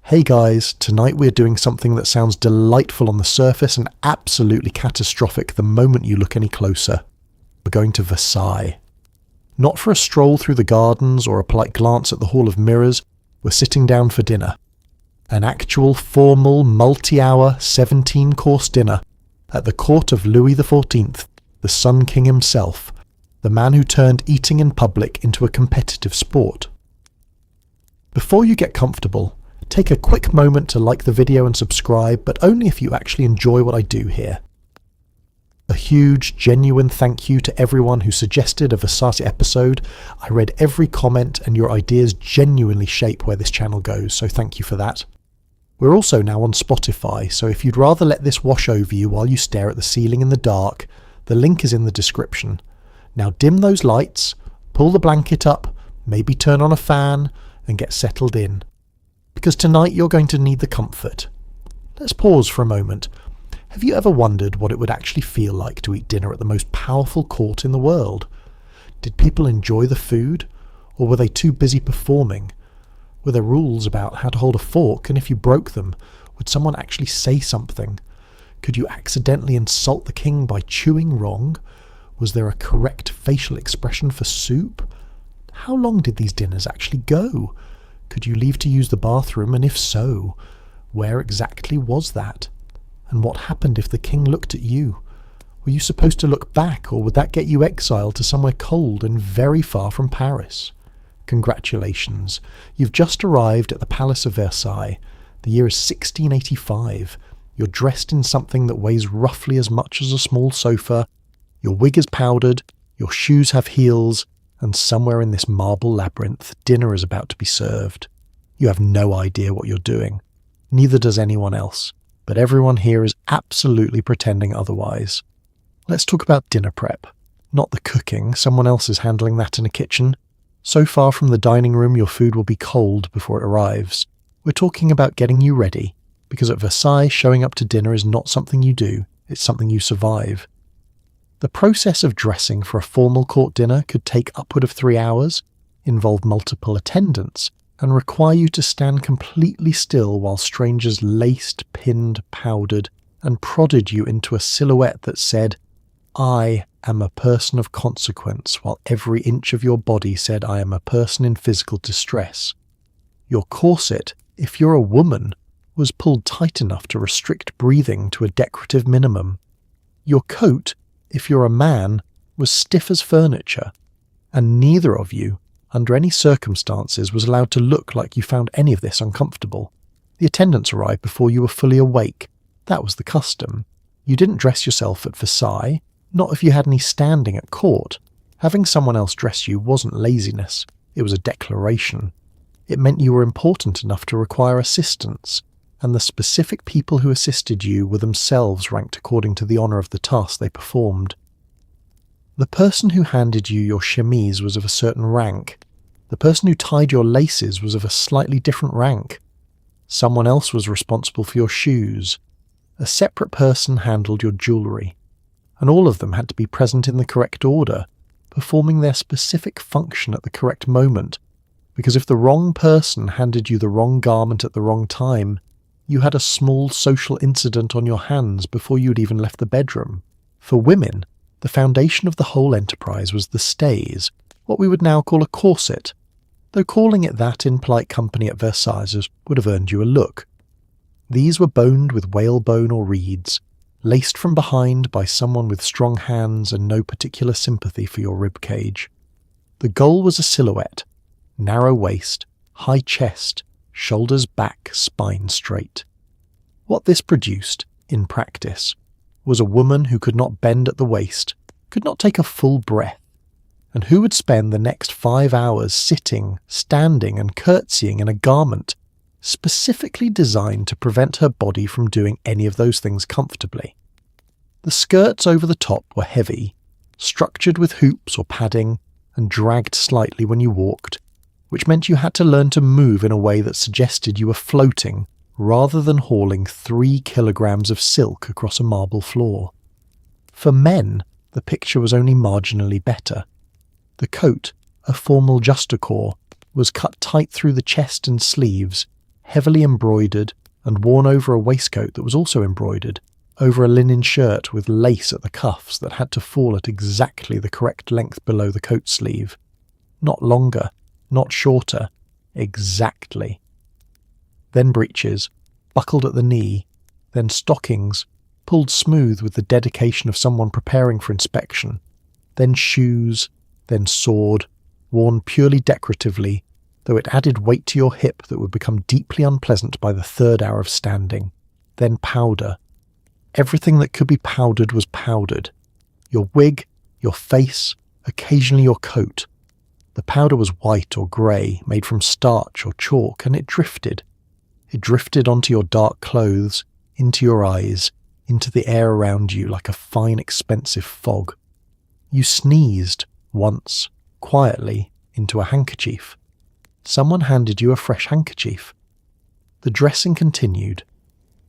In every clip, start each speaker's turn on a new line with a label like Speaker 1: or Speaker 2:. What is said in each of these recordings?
Speaker 1: Hey guys, tonight we're doing something that sounds delightful on the surface and absolutely catastrophic the moment you look any closer. We're going to Versailles. Not for a stroll through the gardens or a polite glance at the Hall of Mirrors, we're sitting down for dinner. An actual formal multi-hour 17-course dinner at the court of Louis XIV, the Sun King himself, the man who turned eating in public into a competitive sport. Before you get comfortable, take a quick moment to like the video and subscribe, but only if you actually enjoy what I do here. A huge, genuine thank you to everyone who suggested a Versailles episode. I read every comment and your ideas genuinely shape where this channel goes, so thank you for that. We're also now on Spotify, so if you'd rather let this wash over you while you stare at the ceiling in the dark, the link is in the description. Now dim those lights, pull the blanket up, maybe turn on a fan, and get settled in. Because tonight you're going to need the comfort. Let's pause for a moment. Have you ever wondered what it would actually feel like to eat dinner at the most powerful court in the world? Did people enjoy the food, or were they too busy performing? Were there rules about how to hold a fork, and if you broke them, would someone actually say something? Could you accidentally insult the king by chewing wrong? Was there a correct facial expression for soup? How long did these dinners actually go? Could you leave to use the bathroom, and if so, where exactly was that? And what happened if the king looked at you? Were you supposed to look back, or would that get you exiled to somewhere cold and very far from Paris? Congratulations, you've just arrived at the Palace of Versailles. The year is 1685. You're dressed in something that weighs roughly as much as a small sofa. Your wig is powdered, your shoes have heels, and somewhere in this marble labyrinth, dinner is about to be served. You have no idea what you're doing. Neither does anyone else, but everyone here is absolutely pretending otherwise. Let's talk about dinner prep. Not the cooking, someone else is handling that in a kitchen. So far from the dining room, your food will be cold before it arrives. We're talking about getting you ready, because at Versailles, showing up to dinner is not something you do, it's something you survive. The process of dressing for a formal court dinner could take upward of 3 hours, involve multiple attendants, and require you to stand completely still while strangers laced, pinned, powdered, and prodded you into a silhouette that said, "I am a person of consequence," while every inch of your body said, "I am a person in physical distress." Your corset, if you're a woman, was pulled tight enough to restrict breathing to a decorative minimum. Your coat, if you're a man, was stiff as furniture, and neither of you, under any circumstances, was allowed to look like you found any of this uncomfortable. The attendants arrived before you were fully awake. That was the custom. You didn't dress yourself at Versailles, not if you had any standing at court. Having someone else dress you wasn't laziness, it was a declaration. It meant you were important enough to require assistance, and the specific people who assisted you were themselves ranked according to the honour of the task they performed. The person who handed you your chemise was of a certain rank. The person who tied your laces was of a slightly different rank. Someone else was responsible for your shoes. A separate person handled your jewellery. And all of them had to be present in the correct order, performing their specific function at the correct moment, because if the wrong person handed you the wrong garment at the wrong time, you had a small social incident on your hands before you'd even left the bedroom. For women, the foundation of the whole enterprise was the stays, what we would now call a corset, though calling it that in polite company at Versailles would have earned you a look. These were boned with whalebone or reeds, laced from behind by someone with strong hands and no particular sympathy for your rib cage. The goal was a silhouette, narrow waist, high chest, shoulders back, spine straight. What this produced, in practice, was a woman who could not bend at the waist, could not take a full breath, and who would spend the next 5 hours sitting, standing, and curtsying in a garment specifically designed to prevent her body from doing any of those things comfortably. The skirts over the top were heavy, structured with hoops or padding, and dragged slightly when you walked, which meant you had to learn to move in a way that suggested you were floating rather than hauling 3 kilograms of silk across a marble floor. For men, the picture was only marginally better. The coat, a formal justacorps, was cut tight through the chest and sleeves, heavily embroidered and worn over a waistcoat that was also embroidered, over a linen shirt with lace at the cuffs that had to fall at exactly the correct length below the coat sleeve. Not longer, not shorter, exactly. Then breeches, buckled at the knee, then stockings, pulled smooth with the dedication of someone preparing for inspection, then shoes, then sword, worn purely decoratively, though it added weight to your hip that would become deeply unpleasant by the third hour of standing, then powder. Everything that could be powdered was powdered. Your wig, your face, occasionally your coat. The powder was white or grey, made from starch or chalk, and it drifted. It drifted onto your dark clothes, into your eyes, into the air around you like a fine, expensive fog. You sneezed, once, quietly, into a handkerchief. Someone handed you a fresh handkerchief. The dressing continued.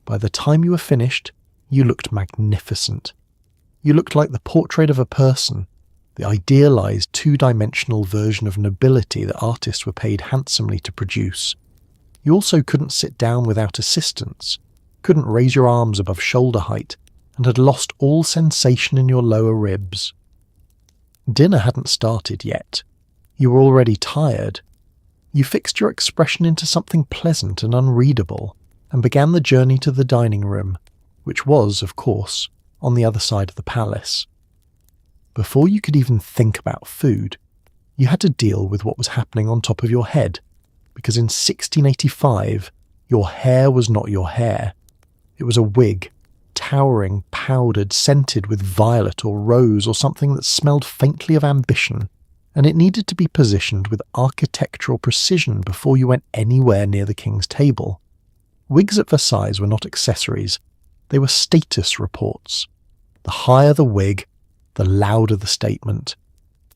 Speaker 1: By the time you were finished, you looked magnificent. You looked like the portrait of a person, the idealized two-dimensional version of nobility that artists were paid handsomely to produce. You also couldn't sit down without assistance, couldn't raise your arms above shoulder height, and had lost all sensation in your lower ribs. Dinner hadn't started yet. You were already tired. You fixed your expression into something pleasant and unreadable, and began the journey to the dining room, which was, of course, on the other side of the palace. Before you could even think about food, you had to deal with what was happening on top of your head, because in 1685, your hair was not your hair. It was a wig, towering, powdered, scented with violet or rose or something that smelled faintly of ambition, and it needed to be positioned with architectural precision before you went anywhere near the king's table. Wigs at Versailles were not accessories, they were status reports. The higher the wig, the louder the statement.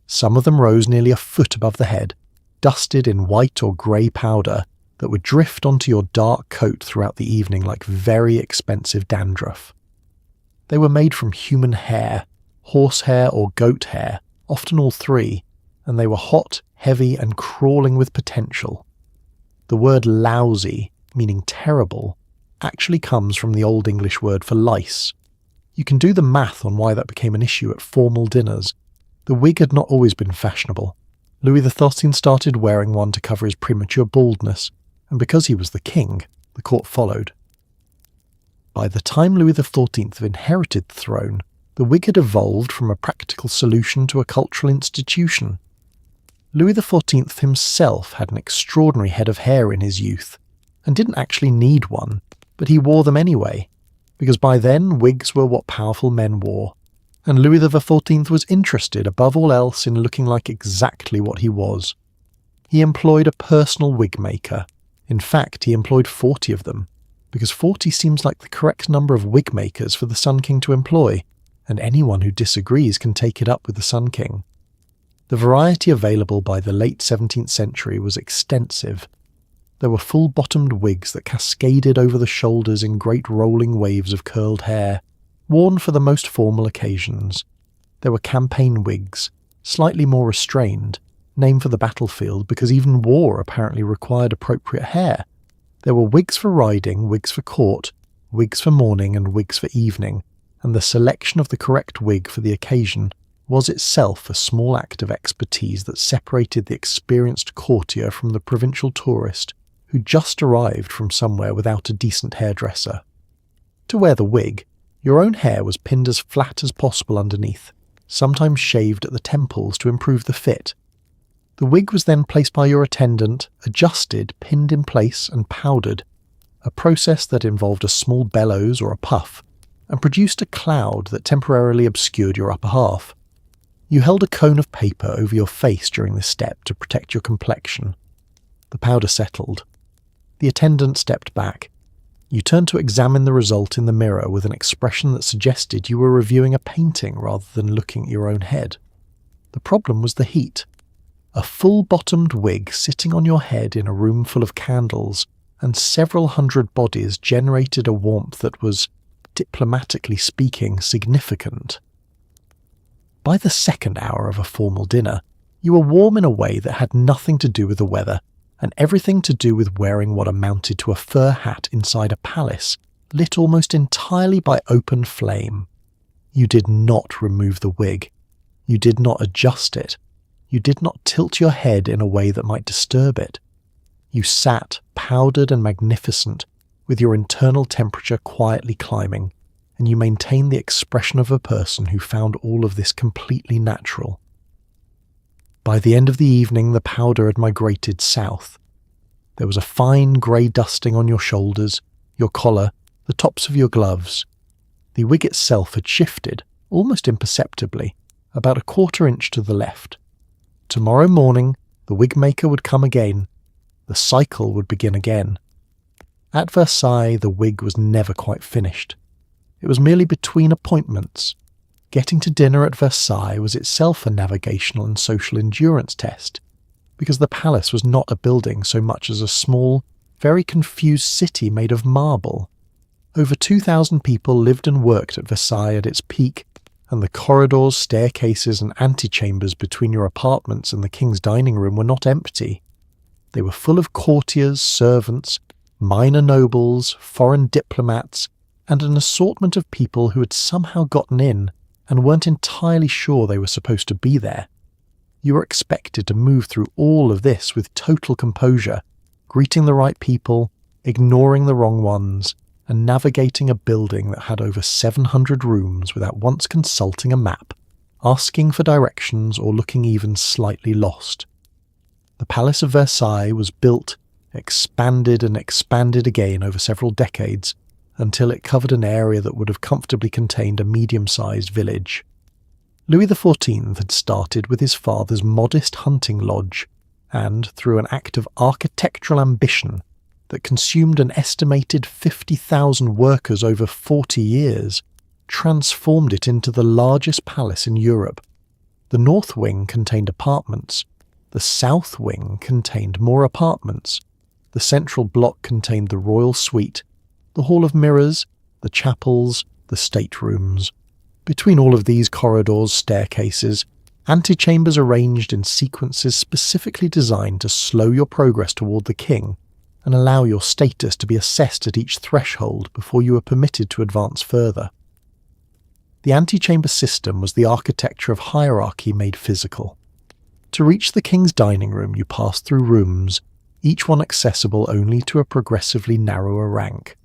Speaker 1: Some of them rose nearly a foot above the head, dusted in white or grey powder that would drift onto your dark coat throughout the evening like very expensive dandruff. They were made from human hair, horsehair or goat hair, often all three, and they were hot, heavy, and crawling with potential. The word lousy, meaning terrible, actually comes from the Old English word for lice. You can do the math on why that became an issue at formal dinners. The wig had not always been fashionable. Louis XIII started wearing one to cover his premature baldness, and because he was the king, the court followed. By the time Louis XIV inherited the throne, the wig had evolved from a practical solution to a cultural institution. Louis XIV himself had an extraordinary head of hair in his youth, and didn't actually need one, but he wore them anyway, because by then wigs were what powerful men wore, and Louis XIV was interested above all else in looking like exactly what he was. He employed a personal wig maker. In fact, he employed 40 of them, because 40 seems like the correct number of wig makers for the Sun King to employ, and anyone who disagrees can take it up with the Sun King. The variety available by the late 17th century was extensive. There were full-bottomed wigs that cascaded over the shoulders in great rolling waves of curled hair, worn for the most formal occasions. There were campaign wigs, slightly more restrained, named for the battlefield because even war apparently required appropriate hair. There were wigs for riding, wigs for court, wigs for morning and wigs for evening, and the selection of the correct wig for the occasion was itself a small act of expertise that separated the experienced courtier from the provincial tourist who just arrived from somewhere without a decent hairdresser. To wear the wig, your own hair was pinned as flat as possible underneath, sometimes shaved at the temples to improve the fit. The wig was then placed by your attendant, adjusted, pinned in place and powdered, a process that involved a small bellows or a puff, and produced a cloud that temporarily obscured your upper half. You held a cone of paper over your face during this step to protect your complexion. The powder settled. The attendant stepped back. You turned to examine the result in the mirror with an expression that suggested you were reviewing a painting rather than looking at your own head. The problem was the heat. A full-bottomed wig sitting on your head in a room full of candles and several hundred bodies generated a warmth that was, diplomatically speaking, significant. By the second hour of a formal dinner, you were warm in a way that had nothing to do with the weather and everything to do with wearing what amounted to a fur hat inside a palace, lit almost entirely by open flame. You did not remove the wig. You did not adjust it. You did not tilt your head in a way that might disturb it. You sat, powdered and magnificent, with your internal temperature quietly climbing, and you maintained the expression of a person who found all of this completely natural. By the end of the evening, the powder had migrated south. There was a fine grey dusting on your shoulders, your collar, the tops of your gloves. The wig itself had shifted, almost imperceptibly, about a 1/4 inch to the left. Tomorrow morning, the wig maker would come again. The cycle would begin again. At Versailles, the wig was never quite finished. It was merely between appointments. Getting to dinner at Versailles was itself a navigational and social endurance test, because the palace was not a building so much as a small, very confused city made of marble. Over 2,000 people lived and worked at Versailles at its peak, and the corridors, staircases and antechambers between your apartments and the king's dining room were not empty. They were full of courtiers, servants, minor nobles, foreign diplomats, and an assortment of people who had somehow gotten in and weren't entirely sure they were supposed to be there. You were expected to move through all of this with total composure, greeting the right people, ignoring the wrong ones, and navigating a building that had over 700 rooms without once consulting a map, asking for directions or looking even slightly lost. The Palace of Versailles was built, expanded and expanded again over several decades, until it covered an area that would have comfortably contained a medium-sized village. Louis XIV had started with his father's modest hunting lodge, and, through an act of architectural ambition that consumed an estimated 50,000 workers over 40 years, transformed it into the largest palace in Europe. The north wing contained apartments. The south wing contained more apartments. The central block contained the royal suite, the hall of mirrors, the chapels, the staterooms. Between all of these corridors, staircases, antechambers arranged in sequences specifically designed to slow your progress toward the king and allow your status to be assessed at each threshold before you were permitted to advance further. The antechamber system was the architecture of hierarchy made physical. To reach the king's dining room, you passed through rooms, each one accessible only to a progressively narrower rank.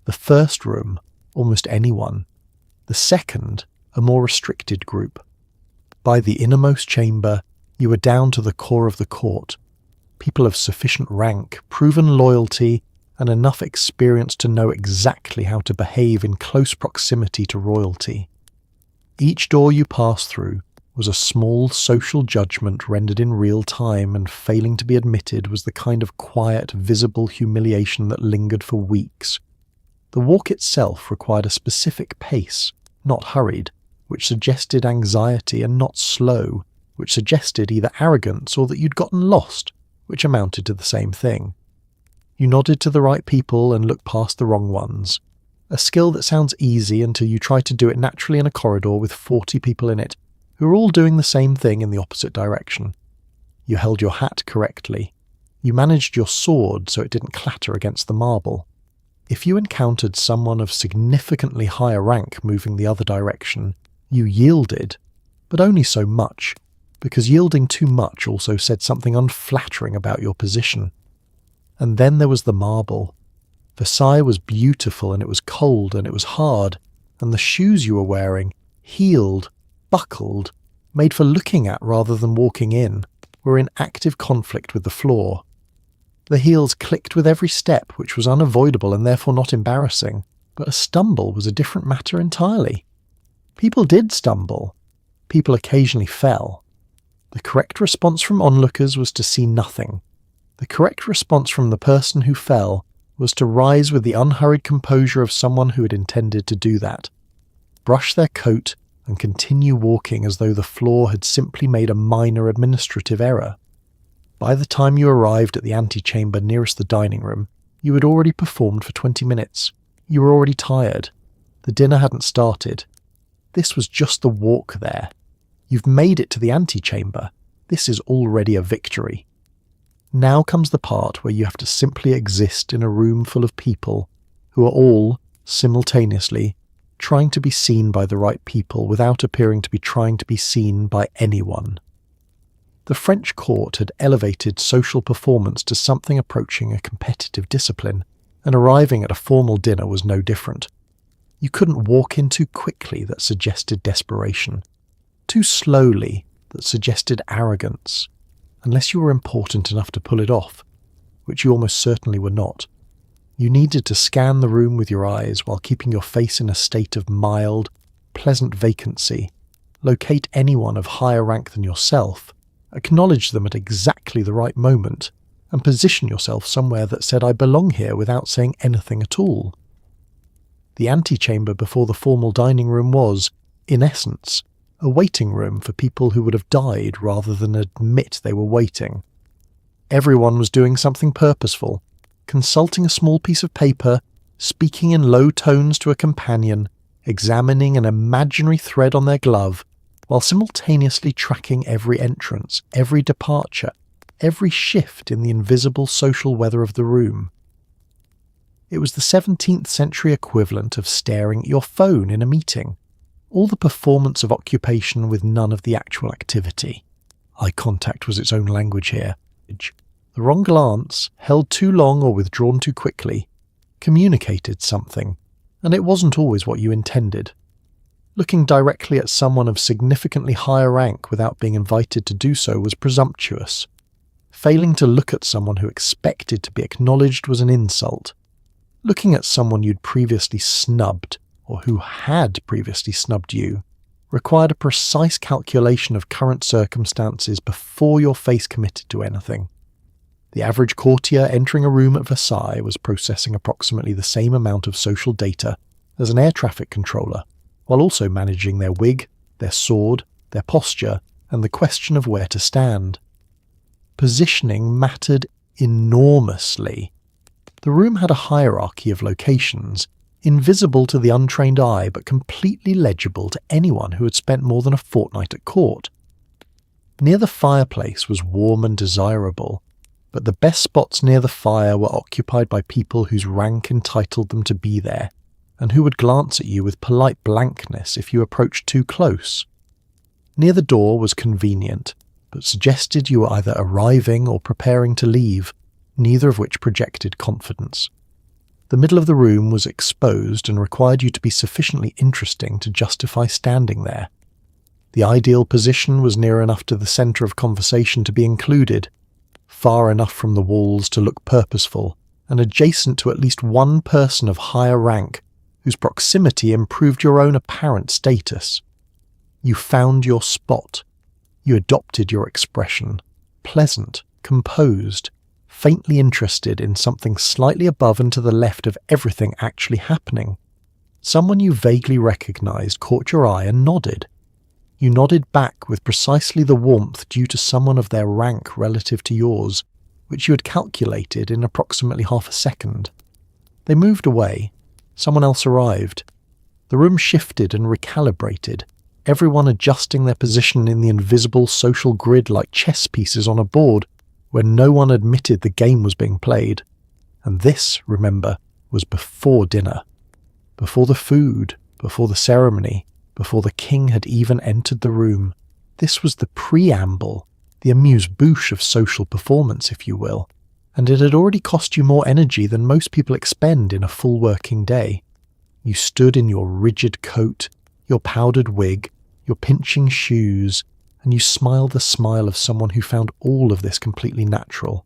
Speaker 1: The first room, almost anyone. The second, a more restricted group. By the innermost chamber, you were down to the core of the court. People of sufficient rank, proven loyalty, and enough experience to know exactly how to behave in close proximity to royalty. Each door you passed through was a small social judgment rendered in real time, and failing to be admitted was the kind of quiet, visible humiliation that lingered for weeks. The walk itself required a specific pace, not hurried, which suggested anxiety, and not slow, which suggested either arrogance or that you'd gotten lost, which amounted to the same thing. You nodded to the right people and looked past the wrong ones, a skill that sounds easy until you try to do it naturally in a corridor with 40 people in it, who are all doing the same thing in the opposite direction. You held your hat correctly. You managed your sword so it didn't clatter against the marble. If you encountered someone of significantly higher rank moving the other direction, you yielded, but only so much, because yielding too much also said something unflattering about your position. And then there was the marble. Versailles was beautiful, and it was cold, and it was hard, and the shoes you were wearing, heeled, buckled, made for looking at rather than walking in, were in active conflict with the floor. The heels clicked with every step, which was unavoidable and therefore not embarrassing, but a stumble was a different matter entirely. People did stumble. People occasionally fell. The correct response from onlookers was to see nothing. The correct response from the person who fell was to rise with the unhurried composure of someone who had intended to do that, brush their coat, and continue walking as though the floor had simply made a minor administrative error. By the time you arrived at the antechamber nearest the dining room, you had already performed for 20 minutes. You were already tired. The dinner hadn't started. This was just the walk there. You've made it to the antechamber. This is already a victory. Now comes the part where you have to simply exist in a room full of people who are all, simultaneously, trying to be seen by the right people without appearing to be trying to be seen by anyone. The French court had elevated social performance to something approaching a competitive discipline, and arriving at a formal dinner was no different. You couldn't walk in too quickly that suggested desperation, too slowly that suggested arrogance, unless you were important enough to pull it off, which you almost certainly were not. You needed to scan the room with your eyes while keeping your face in a state of mild, pleasant vacancy, locate anyone of higher rank than yourself, acknowledge them at exactly the right moment, and position yourself somewhere that said, "I belong here," without saying anything at all. The antechamber before the formal dining room was, in essence, a waiting room for people who would have died rather than admit they were waiting. Everyone was doing something purposeful, consulting a small piece of paper, speaking in low tones to a companion, examining an imaginary thread on their glove, while simultaneously tracking every entrance, every departure, every shift in the invisible social weather of the room. It was the 17th century equivalent of staring at your phone in a meeting. All the performance of occupation with none of the actual activity. Eye contact was its own language here. The wrong glance, held too long or withdrawn too quickly, communicated something, and it wasn't always what you intended. Looking directly at someone of significantly higher rank without being invited to do so was presumptuous. Failing to look at someone who expected to be acknowledged was an insult. Looking at someone you'd previously snubbed, or who had previously snubbed you, required a precise calculation of current circumstances before your face committed to anything. The average courtier entering a room at Versailles was processing approximately the same amount of social data as an air traffic controller, while also managing their wig, their sword, their posture, and the question of where to stand. Positioning mattered enormously. The room had a hierarchy of locations, invisible to the untrained eye but completely legible to anyone who had spent more than a fortnight at court. Near the fireplace was warm and desirable, but the best spots near the fire were occupied by people whose rank entitled them to be there, and who would glance at you with polite blankness if you approached too close. Near the door was convenient, but suggested you were either arriving or preparing to leave, neither of which projected confidence. The middle of the room was exposed and required you to be sufficiently interesting to justify standing there. The ideal position was near enough to the centre of conversation to be included, far enough from the walls to look purposeful, and adjacent to at least one person of higher rank, whose proximity improved your own apparent status. You found your spot. You adopted your expression, pleasant, composed, faintly interested in something slightly above and to the left of everything actually happening. Someone you vaguely recognized caught your eye and nodded. You nodded back with precisely the warmth due to someone of their rank relative to yours, which you had calculated in approximately half a second. They moved away. Someone else arrived. The room shifted and recalibrated, everyone adjusting their position in the invisible social grid like chess pieces on a board, where no one admitted the game was being played. And this, remember, was before dinner. Before the food, before the ceremony, before the king had even entered the room. This was the preamble, the amuse-bouche of social performance, if you will, and it had already cost you more energy than most people expend in a full working day. You stood in your rigid coat, your powdered wig, your pinching shoes, and you smiled the smile of someone who found all of this completely natural.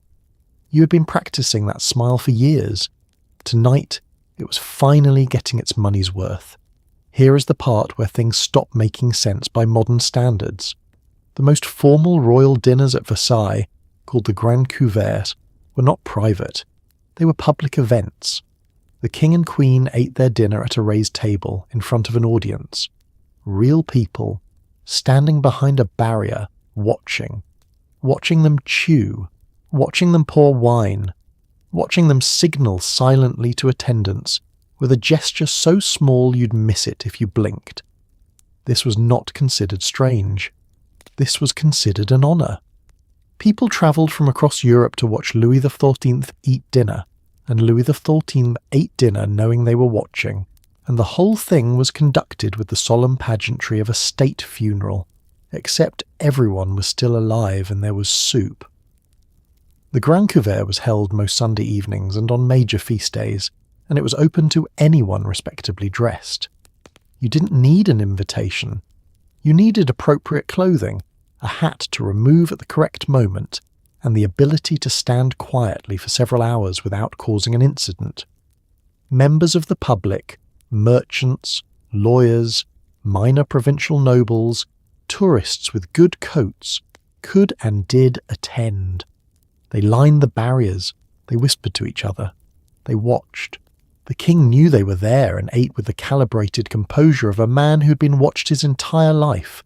Speaker 1: You had been practicing that smile for years. Tonight, it was finally getting its money's worth. Here is the part where things stop making sense by modern standards. The most formal royal dinners at Versailles, called the Grand Couvert, were not private. They were public events. The king and queen ate their dinner at a raised table in front of an audience. Real people, standing behind a barrier, watching them chew, watching them pour wine, watching them signal silently to attendants, with a gesture so small you'd miss it if you blinked. This was not considered strange. This was considered an honour. People travelled from across Europe to watch Louis XIV eat dinner, and Louis XIV ate dinner knowing they were watching, and the whole thing was conducted with the solemn pageantry of a state funeral, except everyone was still alive and there was soup. The Grand Couvert was held most Sunday evenings and on major feast days, and it was open to anyone respectably dressed. You didn't need an invitation. You needed appropriate clothing, a hat to remove at the correct moment, and the ability to stand quietly for several hours without causing an incident. Members of the public, merchants, lawyers, minor provincial nobles, tourists with good coats, could and did attend. They lined the barriers, they whispered to each other, they watched. The king knew they were there and ate with the calibrated composure of a man who'd been watched his entire life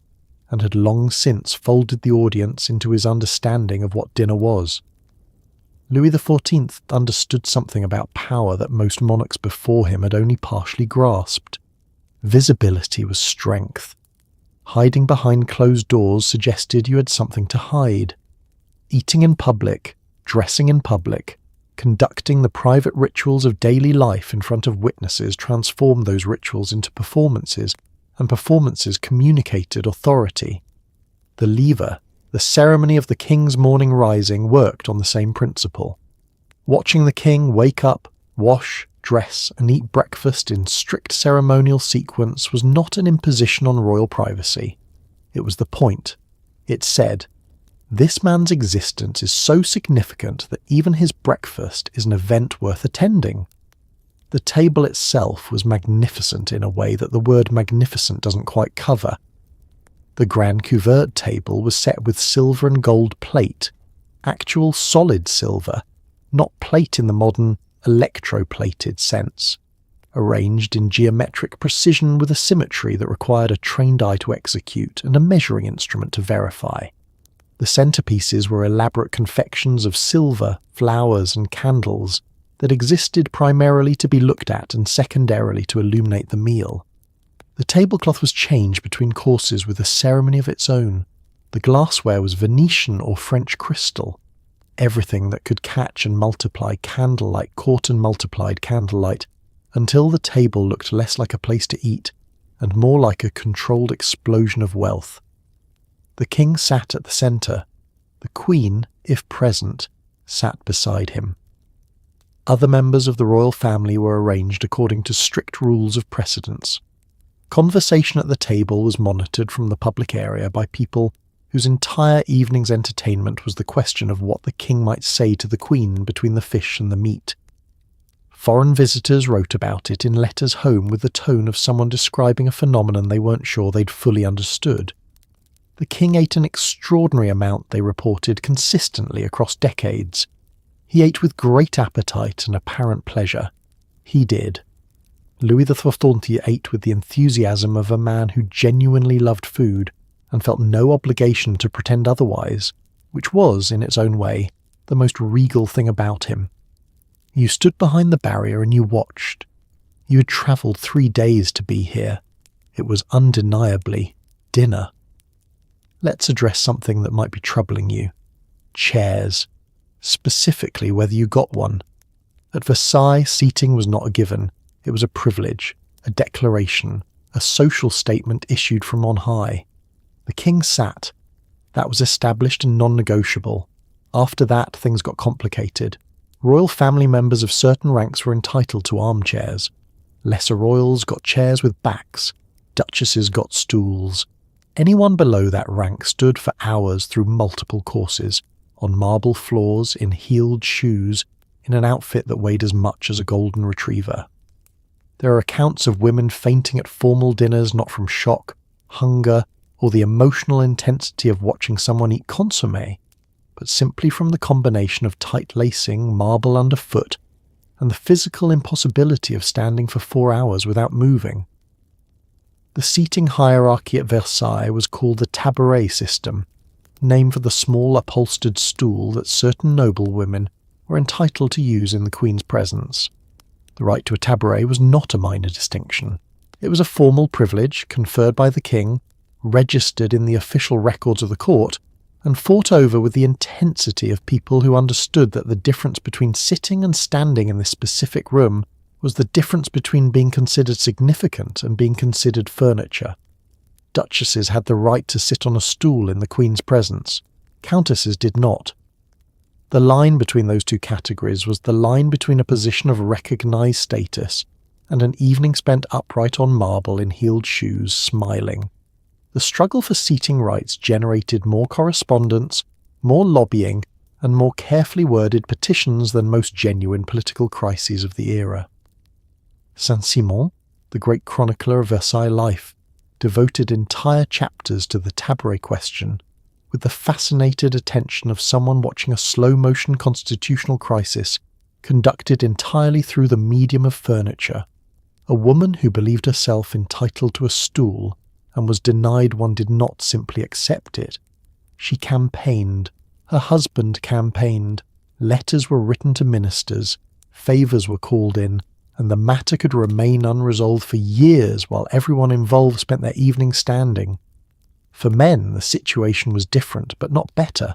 Speaker 1: and had long since folded the audience into his understanding of what dinner was. Louis XIV understood something about power that most monarchs before him had only partially grasped. Visibility was strength. Hiding behind closed doors suggested you had something to hide. Eating in public, dressing in public, conducting the private rituals of daily life in front of witnesses transformed those rituals into performances, and performances communicated authority. The lever, the ceremony of the king's morning rising, worked on the same principle. Watching the king wake up, wash, dress, and eat breakfast in strict ceremonial sequence was not an imposition on royal privacy. It was the point. It said, "This man's existence is so significant that even his breakfast is an event worth attending." The table itself was magnificent in a way that the word magnificent doesn't quite cover. The Grand Couvert table was set with silver and gold plate, actual solid silver, not plate in the modern electroplated sense, arranged in geometric precision with a symmetry that required a trained eye to execute and a measuring instrument to verify. The centerpieces were elaborate confections of silver, flowers, and candles that existed primarily to be looked at and secondarily to illuminate the meal. The tablecloth was changed between courses with a ceremony of its own. The glassware was Venetian or French crystal. Everything that could catch and multiply candlelight caught and multiplied candlelight, until the table looked less like a place to eat and more like a controlled explosion of wealth. The king sat at the centre. The queen, if present, sat beside him. Other members of the royal family were arranged according to strict rules of precedence. Conversation at the table was monitored from the public area by people whose entire evening's entertainment was the question of what the king might say to the queen between the fish and the meat. Foreign visitors wrote about it in letters home with the tone of someone describing a phenomenon they weren't sure they'd fully understood. The king ate an extraordinary amount, they reported, consistently across decades. He ate with great appetite and apparent pleasure. He did. Louis XIV ate with the enthusiasm of a man who genuinely loved food and felt no obligation to pretend otherwise, which was, in its own way, the most regal thing about him. You stood behind the barrier and you watched. You had travelled 3 days to be here. It was undeniably dinner. Let's address something that might be troubling you. Chairs. Specifically whether you got one. At Versailles, seating was not a given. It was a privilege, a declaration, a social statement issued from on high. The king sat. That was established and non-negotiable. After that, things got complicated. Royal family members of certain ranks were entitled to armchairs. Lesser royals got chairs with backs. Duchesses got stools. Anyone below that rank stood for hours through multiple courses, on marble floors, in heeled shoes, in an outfit that weighed as much as a golden retriever. There are accounts of women fainting at formal dinners not from shock, hunger, or the emotional intensity of watching someone eat consommé, but simply from the combination of tight lacing, marble underfoot, and the physical impossibility of standing for 4 hours without moving. The seating hierarchy at Versailles was called the tabouret system, named for the small upholstered stool that certain noblewomen were entitled to use in the Queen's presence. The right to a tabouret was not a minor distinction. It was a formal privilege conferred by the king, registered in the official records of the court, and fought over with the intensity of people who understood that the difference between sitting and standing in this specific room was the difference between being considered significant and being considered furniture. Duchesses had the right to sit on a stool in the Queen's presence. Countesses did not. The line between those two categories was the line between a position of recognised status and an evening spent upright on marble in heeled shoes, smiling. The struggle for seating rights generated more correspondence, more lobbying, and more carefully worded petitions than most genuine political crises of the era. Saint-Simon, the great chronicler of Versailles life, devoted entire chapters to the tabouret question, with the fascinated attention of someone watching a slow-motion constitutional crisis conducted entirely through the medium of furniture. A woman who believed herself entitled to a stool and was denied one did not simply accept it. She campaigned. Her husband campaigned. Letters were written to ministers. Favours were called in, and the matter could remain unresolved for years while everyone involved spent their evening standing. For men, the situation was different, but not better.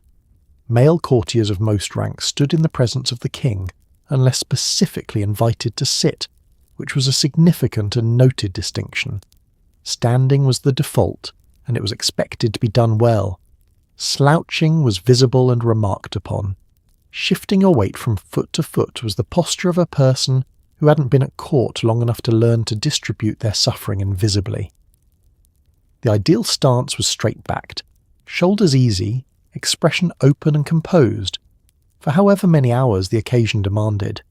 Speaker 1: Male courtiers of most ranks stood in the presence of the king, unless specifically invited to sit, which was a significant and noted distinction. Standing was the default, and it was expected to be done well. Slouching was visible and remarked upon. Shifting your weight from foot to foot was the posture of a person who hadn't been at court long enough to learn to distribute their suffering invisibly. The ideal stance was straight-backed, shoulders easy, expression open and composed, for however many hours the occasion demanded.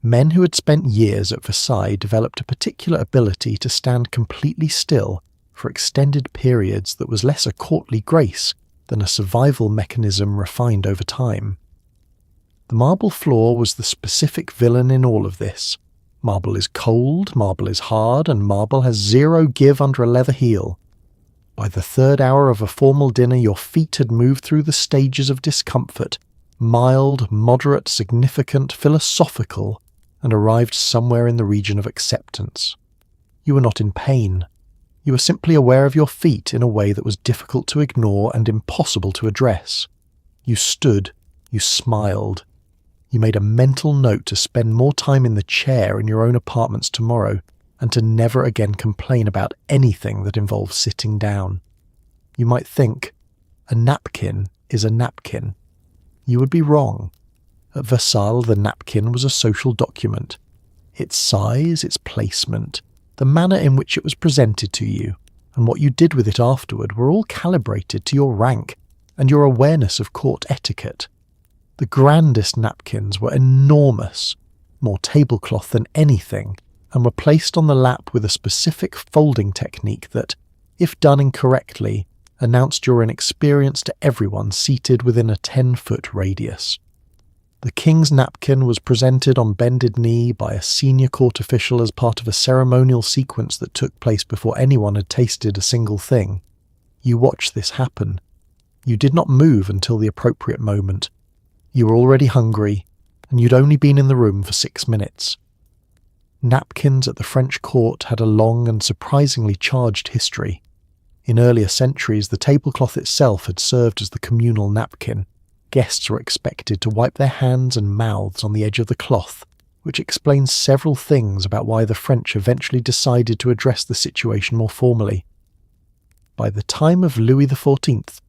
Speaker 1: Men who had spent years at Versailles developed a particular ability to stand completely still for extended periods that was less a courtly grace than a survival mechanism refined over time. The marble floor was the specific villain in all of this. Marble is cold, marble is hard, and marble has zero give under a leather heel. By the third hour of a formal dinner, your feet had moved through the stages of discomfort, mild, moderate, significant, philosophical, and arrived somewhere in the region of acceptance. You were not in pain. You were simply aware of your feet in a way that was difficult to ignore and impossible to address. You stood, you smiled. You made a mental note to spend more time in the chair in your own apartments tomorrow, and to never again complain about anything that involves sitting down. You might think, a napkin is a napkin. You would be wrong. At Versailles, the napkin was a social document. Its size, its placement, the manner in which it was presented to you, and what you did with it afterward were all calibrated to your rank and your awareness of court etiquette. The grandest napkins were enormous, more tablecloth than anything, and were placed on the lap with a specific folding technique that, if done incorrectly, announced your inexperience to everyone seated within a 10-foot radius. The king's napkin was presented on bended knee by a senior court official as part of a ceremonial sequence that took place before anyone had tasted a single thing. You watched this happen. You did not move until the appropriate moment. You were already hungry, and you'd only been in the room for 6 minutes. Napkins at the French court had a long and surprisingly charged history. In earlier centuries, the tablecloth itself had served as the communal napkin. Guests were expected to wipe their hands and mouths on the edge of the cloth, which explains several things about why the French eventually decided to address the situation more formally. By the time of Louis XIV,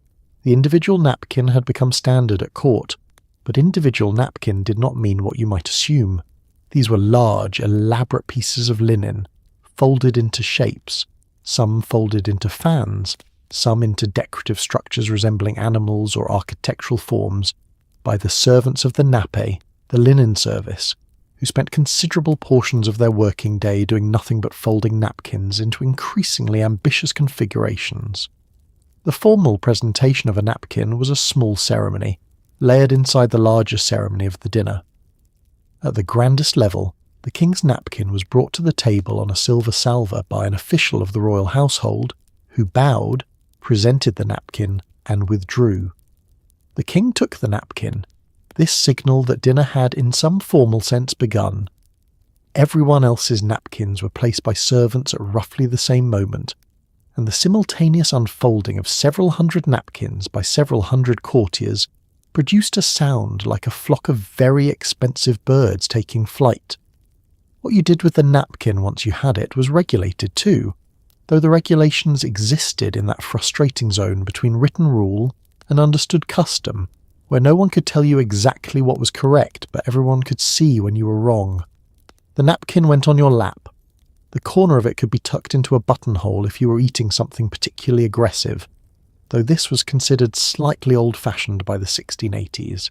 Speaker 1: the individual napkin had become standard at court, but individual napkin did not mean what you might assume. These were large, elaborate pieces of linen, folded into shapes, some folded into fans, some into decorative structures resembling animals or architectural forms, by the servants of the nappe, the linen service, who spent considerable portions of their working day doing nothing but folding napkins into increasingly ambitious configurations. The formal presentation of a napkin was a small ceremony, layered inside the larger ceremony of the dinner. At the grandest level, the king's napkin was brought to the table on a silver salver by an official of the royal household, who bowed, presented the napkin, and withdrew. The king took the napkin. This signalled that dinner had, in some formal sense, begun. Everyone else's napkins were placed by servants at roughly the same moment, and the simultaneous unfolding of several hundred napkins by several hundred courtiers produced a sound like a flock of very expensive birds taking flight. What you did with the napkin once you had it was regulated too, though the regulations existed in that frustrating zone between written rule and understood custom, where no one could tell you exactly what was correct, but everyone could see when you were wrong. The napkin went on your lap. The corner of it could be tucked into a buttonhole if you were eating something particularly aggressive, though this was considered slightly old-fashioned by the 1680s.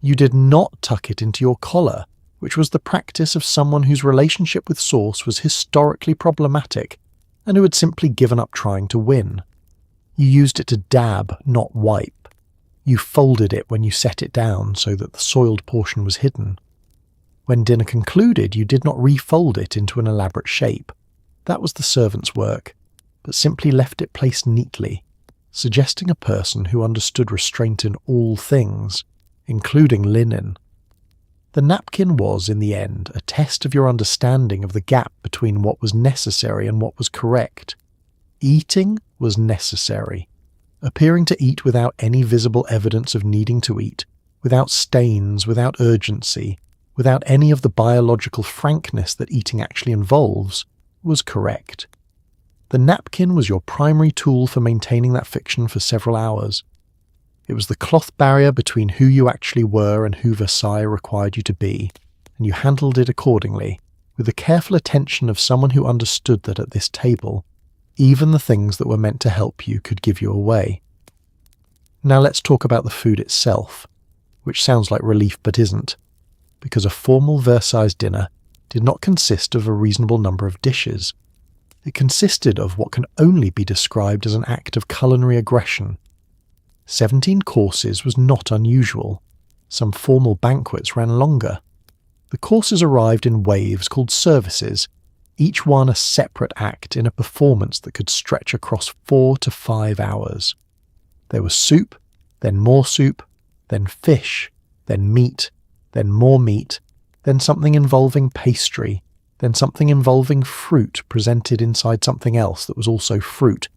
Speaker 1: You did not tuck it into your collar, which was the practice of someone whose relationship with sauce was historically problematic and who had simply given up trying to win. You used it to dab, not wipe. You folded it when you set it down so that the soiled portion was hidden. When dinner concluded, you did not refold it into an elaborate shape. That was the servant's work, but simply left it placed neatly, suggesting a person who understood restraint in all things, including linen. The napkin was, in the end, a test of your understanding of the gap between what was necessary and what was correct. Eating was necessary. Appearing to eat without any visible evidence of needing to eat, without stains, without urgency, without any of the biological frankness that eating actually involves, was correct. The napkin was your primary tool for maintaining that fiction for several hours. It was the cloth barrier between who you actually were and who Versailles required you to be, and you handled it accordingly, with the careful attention of someone who understood that at this table, even the things that were meant to help you could give you away. Now let's talk about the food itself, which sounds like relief but isn't, because a formal Versailles dinner did not consist of a reasonable number of dishes. It consisted of what can only be described as an act of culinary aggression. 17 courses was not unusual. Some formal banquets ran longer. The courses arrived in waves called services, each one a separate act in a performance that could stretch across 4 to 5 hours. There was soup, then more soup, then fish, then meat, then more meat, then something involving pastry, then something involving fruit presented inside something else that was also fruit,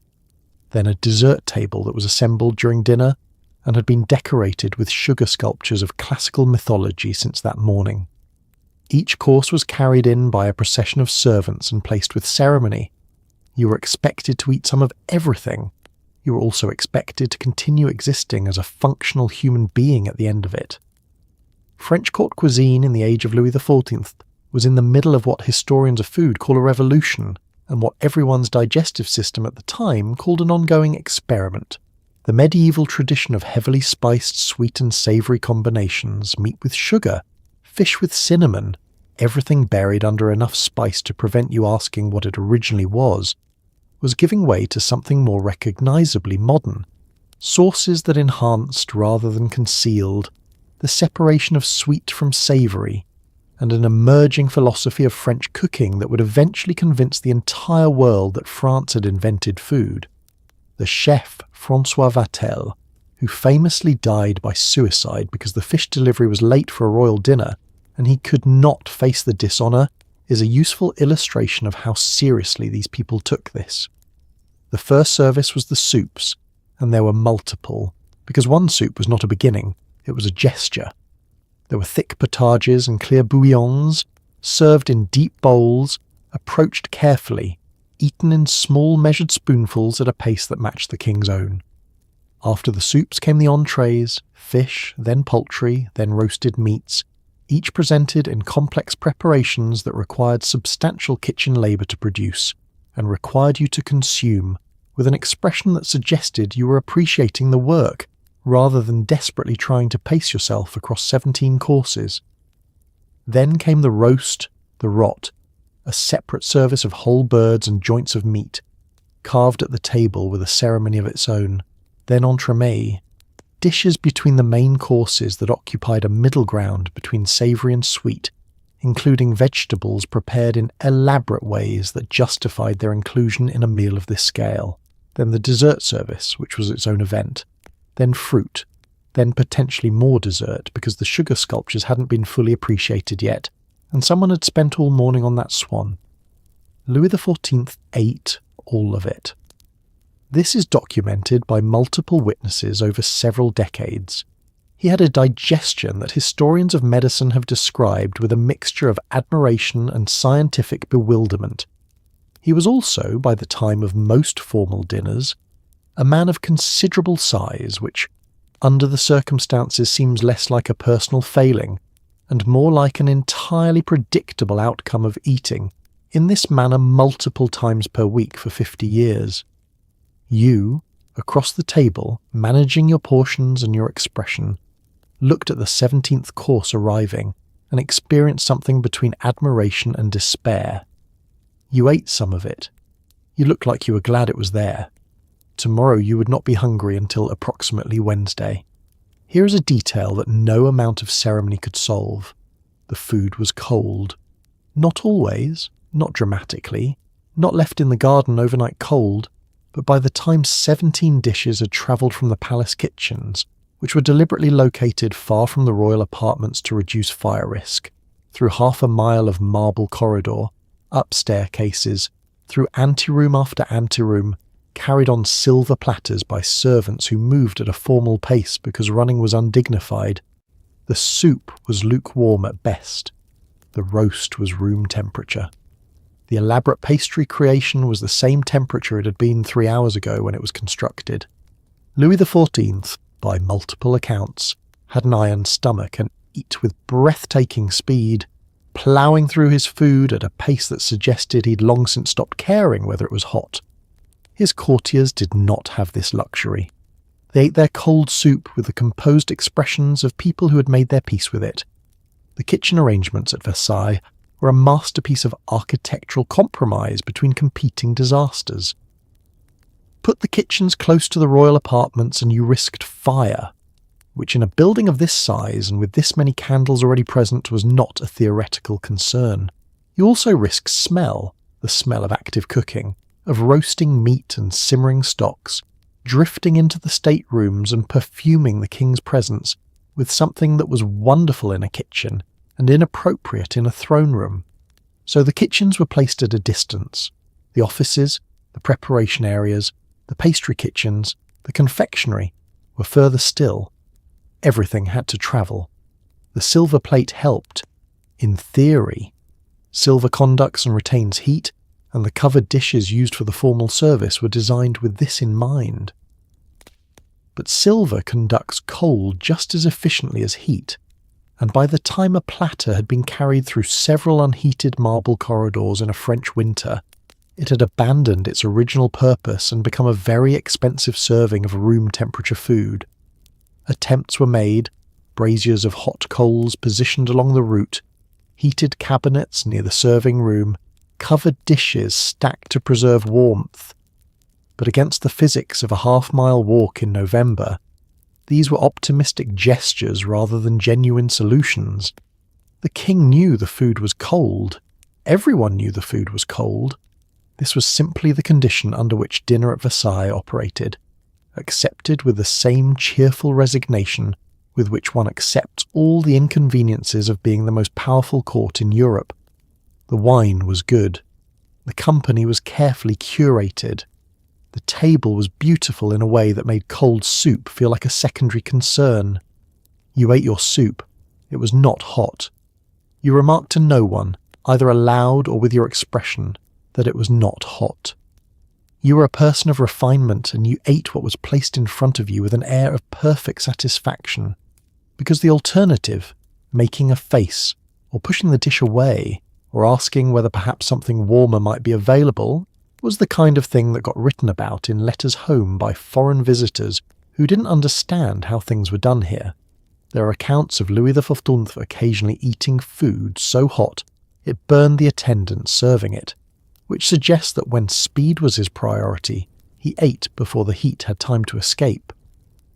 Speaker 1: then a dessert table that was assembled during dinner and had been decorated with sugar sculptures of classical mythology since that morning. Each course was carried in by a procession of servants and placed with ceremony. You were expected to eat some of everything. You were also expected to continue existing as a functional human being at the end of it. French court cuisine in the age of Louis XIV was in the middle of what historians of food call a revolution, and what everyone's digestive system at the time called an ongoing experiment. The medieval tradition of heavily spiced sweet and savoury combinations, meat with sugar, fish with cinnamon, everything buried under enough spice to prevent you asking what it originally was giving way to something more recognisably modern. Sauces that enhanced rather than concealed, the separation of sweet from savoury, and an emerging philosophy of French cooking that would eventually convince the entire world that France had invented food. The chef François Vatel, who famously died by suicide because the fish delivery was late for a royal dinner and he could not face the dishonour, is a useful illustration of how seriously these people took this. The first service was the soups, and there were multiple, because one soup was not a beginning, it was a gesture. There were thick potages and clear bouillons, served in deep bowls, approached carefully, eaten in small measured spoonfuls at a pace that matched the king's own. After the soups came the entrees, fish, then poultry, then roasted meats, each presented in complex preparations that required substantial kitchen labour to produce, and required you to consume, with an expression that suggested you were appreciating the work, rather than desperately trying to pace yourself across 17 courses. Then came the roast, the rot, a separate service of whole birds and joints of meat, carved at the table with a ceremony of its own, then entremets, dishes between the main courses that occupied a middle ground between savoury and sweet, including vegetables prepared in elaborate ways that justified their inclusion in a meal of this scale, then the dessert service, which was its own event, then fruit, then potentially more dessert because the sugar sculptures hadn't been fully appreciated yet, and someone had spent all morning on that swan. Louis XIV ate all of it. This is documented by multiple witnesses over several decades. He had a digestion that historians of medicine have described with a mixture of admiration and scientific bewilderment. He was also, by the time of most formal dinners, a man of considerable size, which, under the circumstances, seems less like a personal failing and more like an entirely predictable outcome of eating in this manner multiple times per week for 50 years. You, across the table, managing your portions and your expression, looked at the 17th course arriving and experienced something between admiration and despair. You ate some of it. You looked like you were glad it was there. Tomorrow you would not be hungry until approximately Wednesday. Here is a detail that no amount of ceremony could solve. The food was cold. Not always, not dramatically, not left in the garden overnight cold, but by the time 17 dishes had travelled from the palace kitchens, which were deliberately located far from the royal apartments to reduce fire risk, through half a mile of marble corridor, up staircases, through anteroom after anteroom, carried on silver platters by servants who moved at a formal pace because running was undignified. The soup was lukewarm at best. The roast was room temperature. The elaborate pastry creation was the same temperature it had been 3 hours ago when it was constructed. Louis XIV, by multiple accounts, had an iron stomach and ate with breathtaking speed, ploughing through his food at a pace that suggested he'd long since stopped caring whether it was hot. His courtiers did not have this luxury. They ate their cold soup with the composed expressions of people who had made their peace with it. The kitchen arrangements at Versailles were a masterpiece of architectural compromise between competing disasters. Put the kitchens close to the royal apartments and you risked fire, which in a building of this size and with this many candles already present was not a theoretical concern. You also risked smell, the smell of active cooking, of roasting meat and simmering stocks, drifting into the staterooms and perfuming the king's presence with something that was wonderful in a kitchen and inappropriate in a throne room. So the kitchens were placed at a distance. The offices, the preparation areas, the pastry kitchens, the confectionery were further still. Everything had to travel. The silver plate helped, in theory. Silver conducts and retains heat, and the covered dishes used for the formal service were designed with this in mind. But silver conducts cold just as efficiently as heat, and by the time a platter had been carried through several unheated marble corridors in a French winter, it had abandoned its original purpose and become a very expensive serving of room-temperature food. Attempts were made, braziers of hot coals positioned along the route, heated cabinets near the serving room, covered dishes stacked to preserve warmth. But against the physics of a half-mile walk in November, these were optimistic gestures rather than genuine solutions. The king knew the food was cold. Everyone knew the food was cold. This was simply the condition under which dinner at Versailles operated, accepted with the same cheerful resignation with which one accepts all the inconveniences of being the most powerful court in Europe. The wine was good. The company was carefully curated. The table was beautiful in a way that made cold soup feel like a secondary concern. You ate your soup. It was not hot. You remarked to no one, either aloud or with your expression, that it was not hot. You were a person of refinement and you ate what was placed in front of you with an air of perfect satisfaction, because the alternative, making a face, or pushing the dish away, or asking whether perhaps something warmer might be available, was the kind of thing that got written about in letters home by foreign visitors who didn't understand how things were done here. There are accounts of Louis XIV occasionally eating food so hot it burned the attendant serving it, which suggests that when speed was his priority, he ate before the heat had time to escape.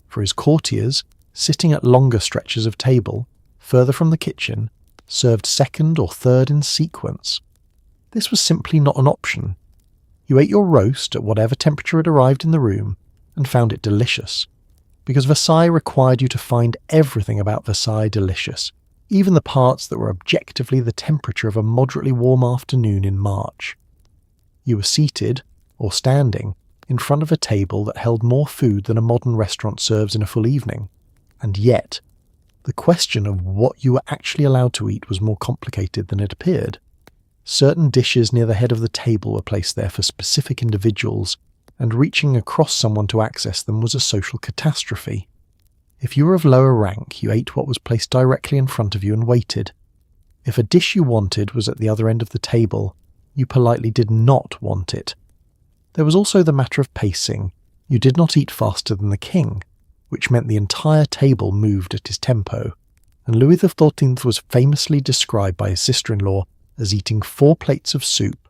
Speaker 1: For his courtiers, sitting at longer stretches of table, further from the kitchen, served second or third in sequence. This was simply not an option. You ate your roast at whatever temperature had arrived in the room and found it delicious, because Versailles required you to find everything about Versailles delicious, even the parts that were objectively the temperature of a moderately warm afternoon in March. You were seated, or standing, in front of a table that held more food than a modern restaurant serves in a full evening. And yet, the question of what you were actually allowed to eat was more complicated than it appeared. Certain dishes near the head of the table were placed there for specific individuals, and reaching across someone to access them was a social catastrophe. If you were of lower rank, you ate what was placed directly in front of you and waited. If a dish you wanted was at the other end of the table, you politely did not want it. There was also the matter of pacing. You did not eat faster than the king, which meant the entire table moved at his tempo, and Louis XIV was famously described by his sister-in-law as eating 4 plates of soup,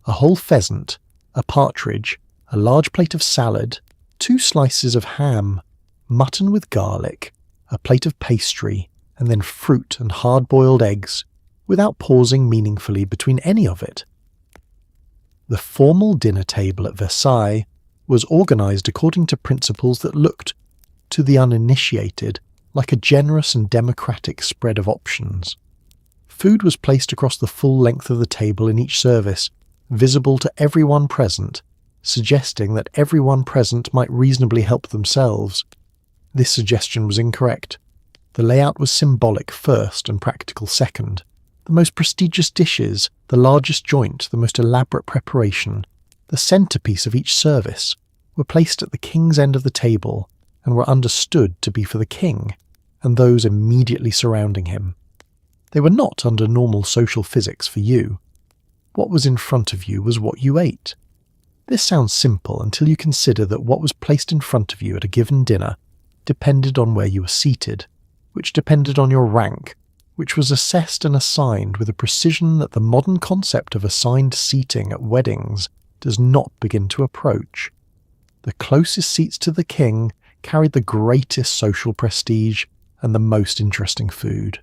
Speaker 1: a whole pheasant, a partridge, a large plate of salad, 2 slices of ham, mutton with garlic, a plate of pastry, and then fruit and hard-boiled eggs, without pausing meaningfully between any of it. The formal dinner table at Versailles was organised according to principles that looked, to the uninitiated, like a generous and democratic spread of options. Food was placed across the full length of the table in each service, visible to everyone present, suggesting that everyone present might reasonably help themselves. This suggestion was incorrect. The layout was symbolic first and practical second. The most prestigious dishes, the largest joint, the most elaborate preparation, the centrepiece of each service, were placed at the king's end of the table and were understood to be for the king and those immediately surrounding him. They were not under normal social physics for you. What was in front of you was what you ate. This sounds simple until you consider that what was placed in front of you at a given dinner depended on where you were seated, which depended on your rank, which was assessed and assigned with a precision that the modern concept of assigned seating at weddings does not begin to approach. The closest seats to the king carried the greatest social prestige and the most interesting food.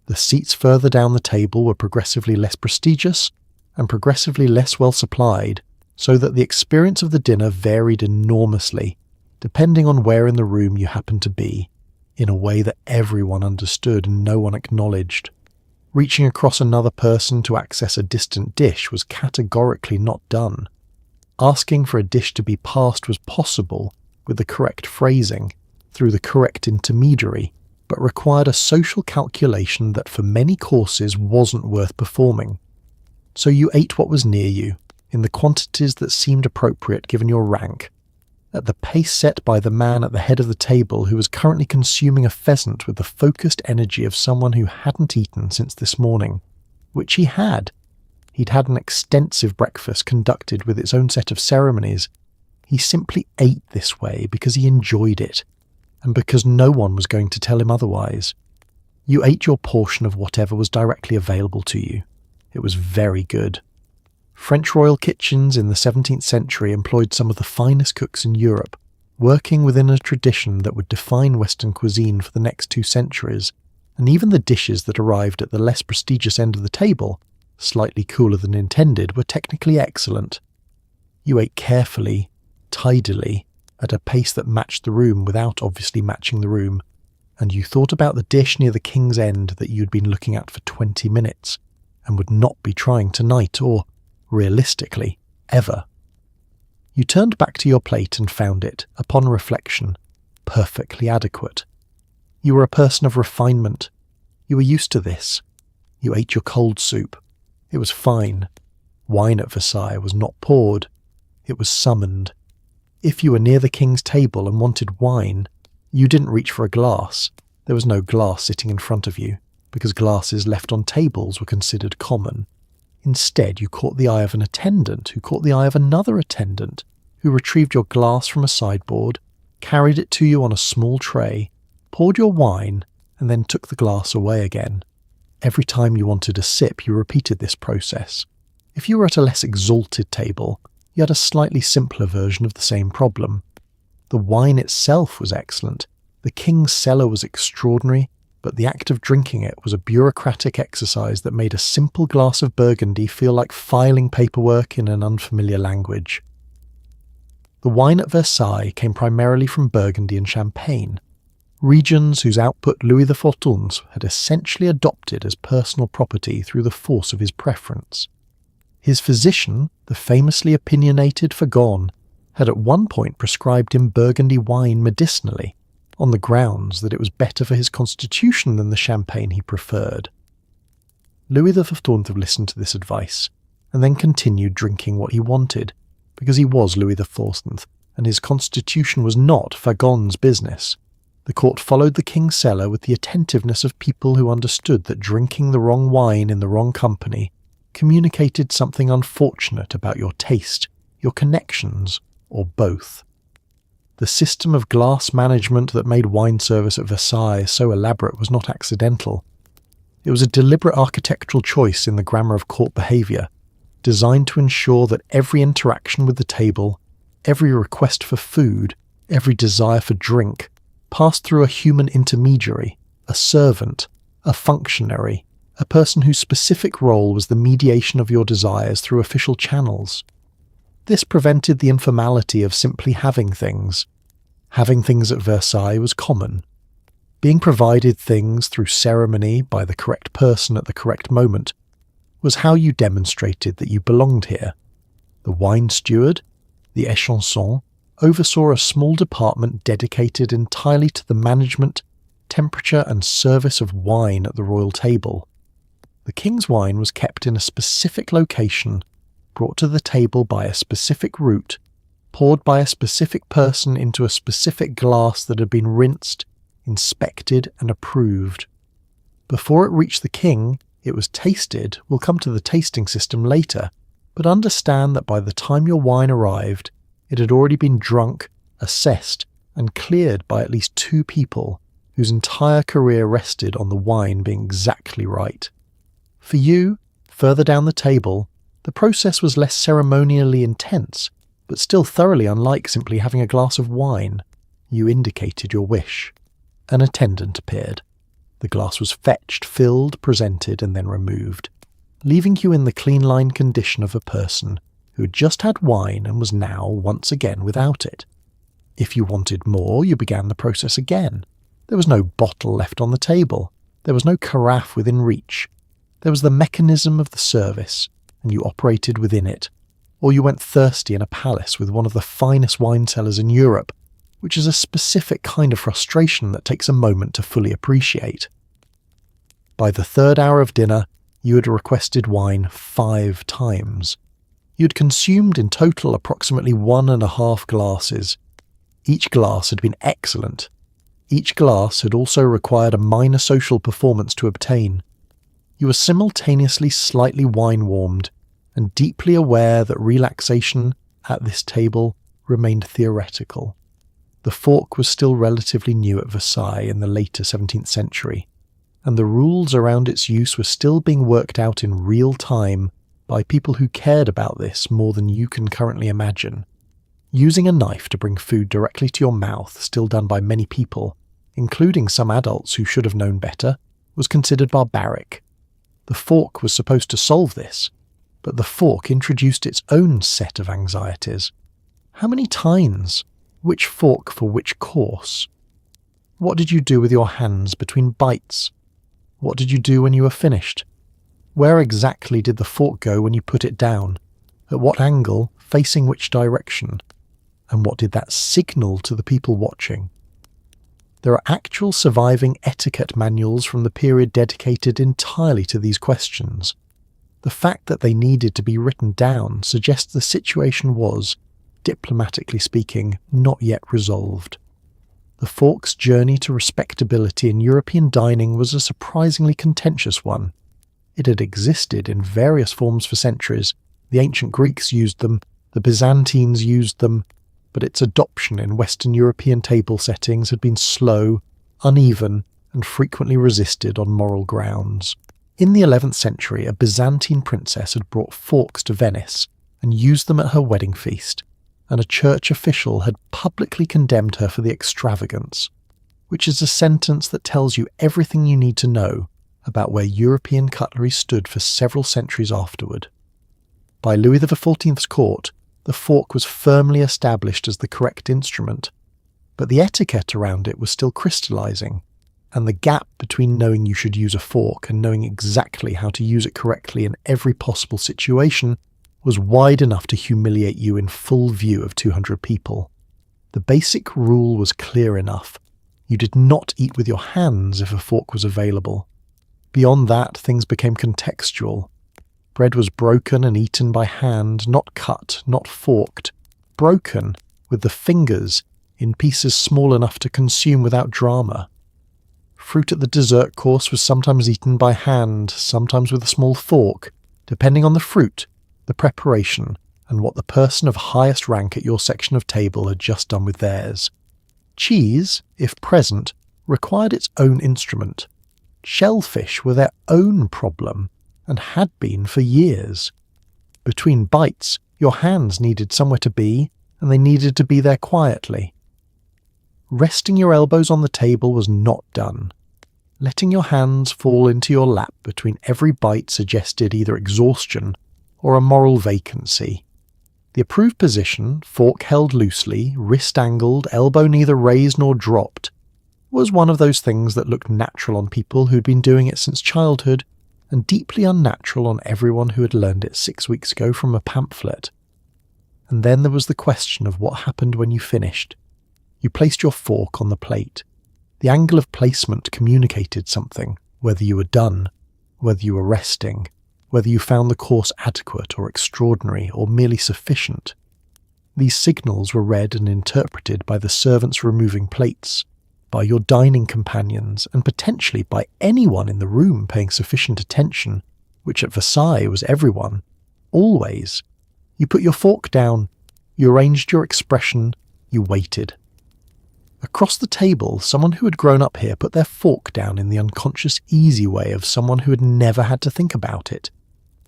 Speaker 1: The seats further down the table were progressively less prestigious and progressively less well supplied, so that the experience of the dinner varied enormously, depending on where in the room you happened to be, in a way that everyone understood and no one acknowledged. Reaching across another person to access a distant dish was categorically not done. Asking for a dish to be passed was possible with the correct phrasing, through the correct intermediary, but required a social calculation that for many courses wasn't worth performing. So you ate what was near you, in the quantities that seemed appropriate given your rank, at the pace set by the man at the head of the table who was currently consuming a pheasant with the focused energy of someone who hadn't eaten since this morning, which he had. He'd had an extensive breakfast conducted with its own set of ceremonies. He simply ate this way because he enjoyed it, and because no one was going to tell him otherwise. You ate your portion of whatever was directly available to you. It was very good. French royal kitchens in the 17th century employed some of the finest cooks in Europe, working within a tradition that would define Western cuisine for the next 2 centuries, and even the dishes that arrived at the less prestigious end of the table, slightly cooler than intended, were technically excellent. You ate carefully, tidily, at a pace that matched the room without obviously matching the room, and you thought about the dish near the king's end that you'd been looking at for 20 minutes, and would not be trying tonight or, realistically, ever. You turned back to your plate and found it, upon reflection, perfectly adequate. You were a person of refinement. You were used to this. You ate your cold soup. It was fine. Wine at Versailles was not poured. It was summoned. If you were near the king's table and wanted wine, you didn't reach for a glass. There was no glass sitting in front of you, because glasses left on tables were considered common. Instead, you caught the eye of an attendant who caught the eye of another attendant, who retrieved your glass from a sideboard, carried it to you on a small tray, poured your wine, and then took the glass away again. Every time you wanted a sip, you repeated this process. If you were at a less exalted table, you had a slightly simpler version of the same problem. The wine itself was excellent, the king's cellar was extraordinary, but the act of drinking it was a bureaucratic exercise that made a simple glass of Burgundy feel like filing paperwork in an unfamiliar language. The wine at Versailles came primarily from Burgundy and Champagne, regions whose output Louis XIV had essentially adopted as personal property through the force of his preference. His physician, the famously opinionated Fagon, had at one point prescribed him Burgundy wine medicinally, on the grounds that it was better for his constitution than the champagne he preferred. Louis XIV listened to this advice, and then continued drinking what he wanted, because he was Louis XIV, and his constitution was not Fagon's business. The court followed the king's cellar with the attentiveness of people who understood that drinking the wrong wine in the wrong company communicated something unfortunate about your taste, your connections, or both. The system of glass management that made wine service at Versailles so elaborate was not accidental. It was a deliberate architectural choice in the grammar of court behaviour, designed to ensure that every interaction with the table, every request for food, every desire for drink, passed through a human intermediary, a servant, a functionary, a person whose specific role was the mediation of your desires through official channels. This prevented the informality of simply having things. Having things at Versailles was common. Being provided things through ceremony by the correct person at the correct moment was how you demonstrated that you belonged here. The wine steward, the échanson, oversaw a small department dedicated entirely to the management, temperature and service of wine at the royal table. The king's wine was kept in a specific location, brought to the table by a specific route, poured by a specific person into a specific glass that had been rinsed, inspected and approved. Before it reached the king, it was tasted. We'll come to the tasting system later, but understand that by the time your wine arrived, it had already been drunk, assessed, and cleared by at least 2 people whose entire career rested on the wine being exactly right. For you, further down the table, the process was less ceremonially intense, but still thoroughly unlike simply having a glass of wine. You indicated your wish. An attendant appeared. The glass was fetched, filled, presented, and then removed, leaving you in the clean-line condition of a person who had just had wine and was now once again without it. If you wanted more, you began the process again. There was no bottle left on the table. There was no carafe within reach. There was the mechanism of the service, and you operated within it. Or you went thirsty in a palace with one of the finest wine cellars in Europe, which is a specific kind of frustration that takes a moment to fully appreciate. By the 3rd hour of dinner, you had requested wine 5 times. You had consumed in total approximately 1.5 glasses. Each glass had been excellent. Each glass had also required a minor social performance to obtain. You were simultaneously slightly wine-warmed and deeply aware that relaxation at this table remained theoretical. The fork was still relatively new at Versailles in the later 17th century, and the rules around its use were still being worked out in real time by people who cared about this more than you can currently imagine. Using a knife to bring food directly to your mouth, still done by many people, including some adults who should have known better, was considered barbaric. The fork was supposed to solve this, but the fork introduced its own set of anxieties. How many tines? Which fork for which course? What did you do with your hands between bites? What did you do when you were finished? Where exactly did the fork go when you put it down? At what angle, facing which direction? And what did that signal to the people watching? There are actual surviving etiquette manuals from the period dedicated entirely to these questions. The fact that they needed to be written down suggests the situation was, diplomatically speaking, not yet resolved. The fork's journey to respectability in European dining was a surprisingly contentious one. It had existed in various forms for centuries. The ancient Greeks used them, the Byzantines used them, but its adoption in Western European table settings had been slow, uneven, and frequently resisted on moral grounds. In the 11th century, a Byzantine princess had brought forks to Venice and used them at her wedding feast, and a church official had publicly condemned her for the extravagance, which is a sentence that tells you everything you need to know about where European cutlery stood for several centuries afterward. By Louis XIV's court, the fork was firmly established as the correct instrument, but the etiquette around it was still crystallizing, and the gap between knowing you should use a fork and knowing exactly how to use it correctly in every possible situation was wide enough to humiliate you in full view of 200 people. The basic rule was clear enough. You did not eat with your hands if a fork was available. Beyond that, things became contextual. Bread was broken and eaten by hand, not cut, not forked. Broken, with the fingers, in pieces small enough to consume without drama. Fruit at the dessert course was sometimes eaten by hand, sometimes with a small fork, depending on the fruit, the preparation, and what the person of highest rank at your section of table had just done with theirs. Cheese, if present, required its own instrument. Shellfish were their own problem, and had been for years. Between bites, your hands needed somewhere to be, and they needed to be there quietly. Resting your elbows on the table was not done. Letting your hands fall into your lap between every bite suggested either exhaustion or a moral vacancy. The approved position, fork held loosely, wrist angled, elbow neither raised nor dropped, was one of those things that looked natural on people who'd been doing it since childhood, and deeply unnatural on everyone who had learned it 6 weeks ago from a pamphlet. And then there was the question of what happened when you finished. You placed your fork on the plate. The angle of placement communicated something, whether you were done, whether you were resting, whether you found the course adequate or extraordinary or merely sufficient. These signals were read and interpreted by the servants removing plates, by your dining companions, and potentially by anyone in the room paying sufficient attention, which at Versailles was everyone, always. You put your fork down, you arranged your expression, you waited. Across the table, someone who had grown up here put their fork down in the unconscious, easy way of someone who had never had to think about it.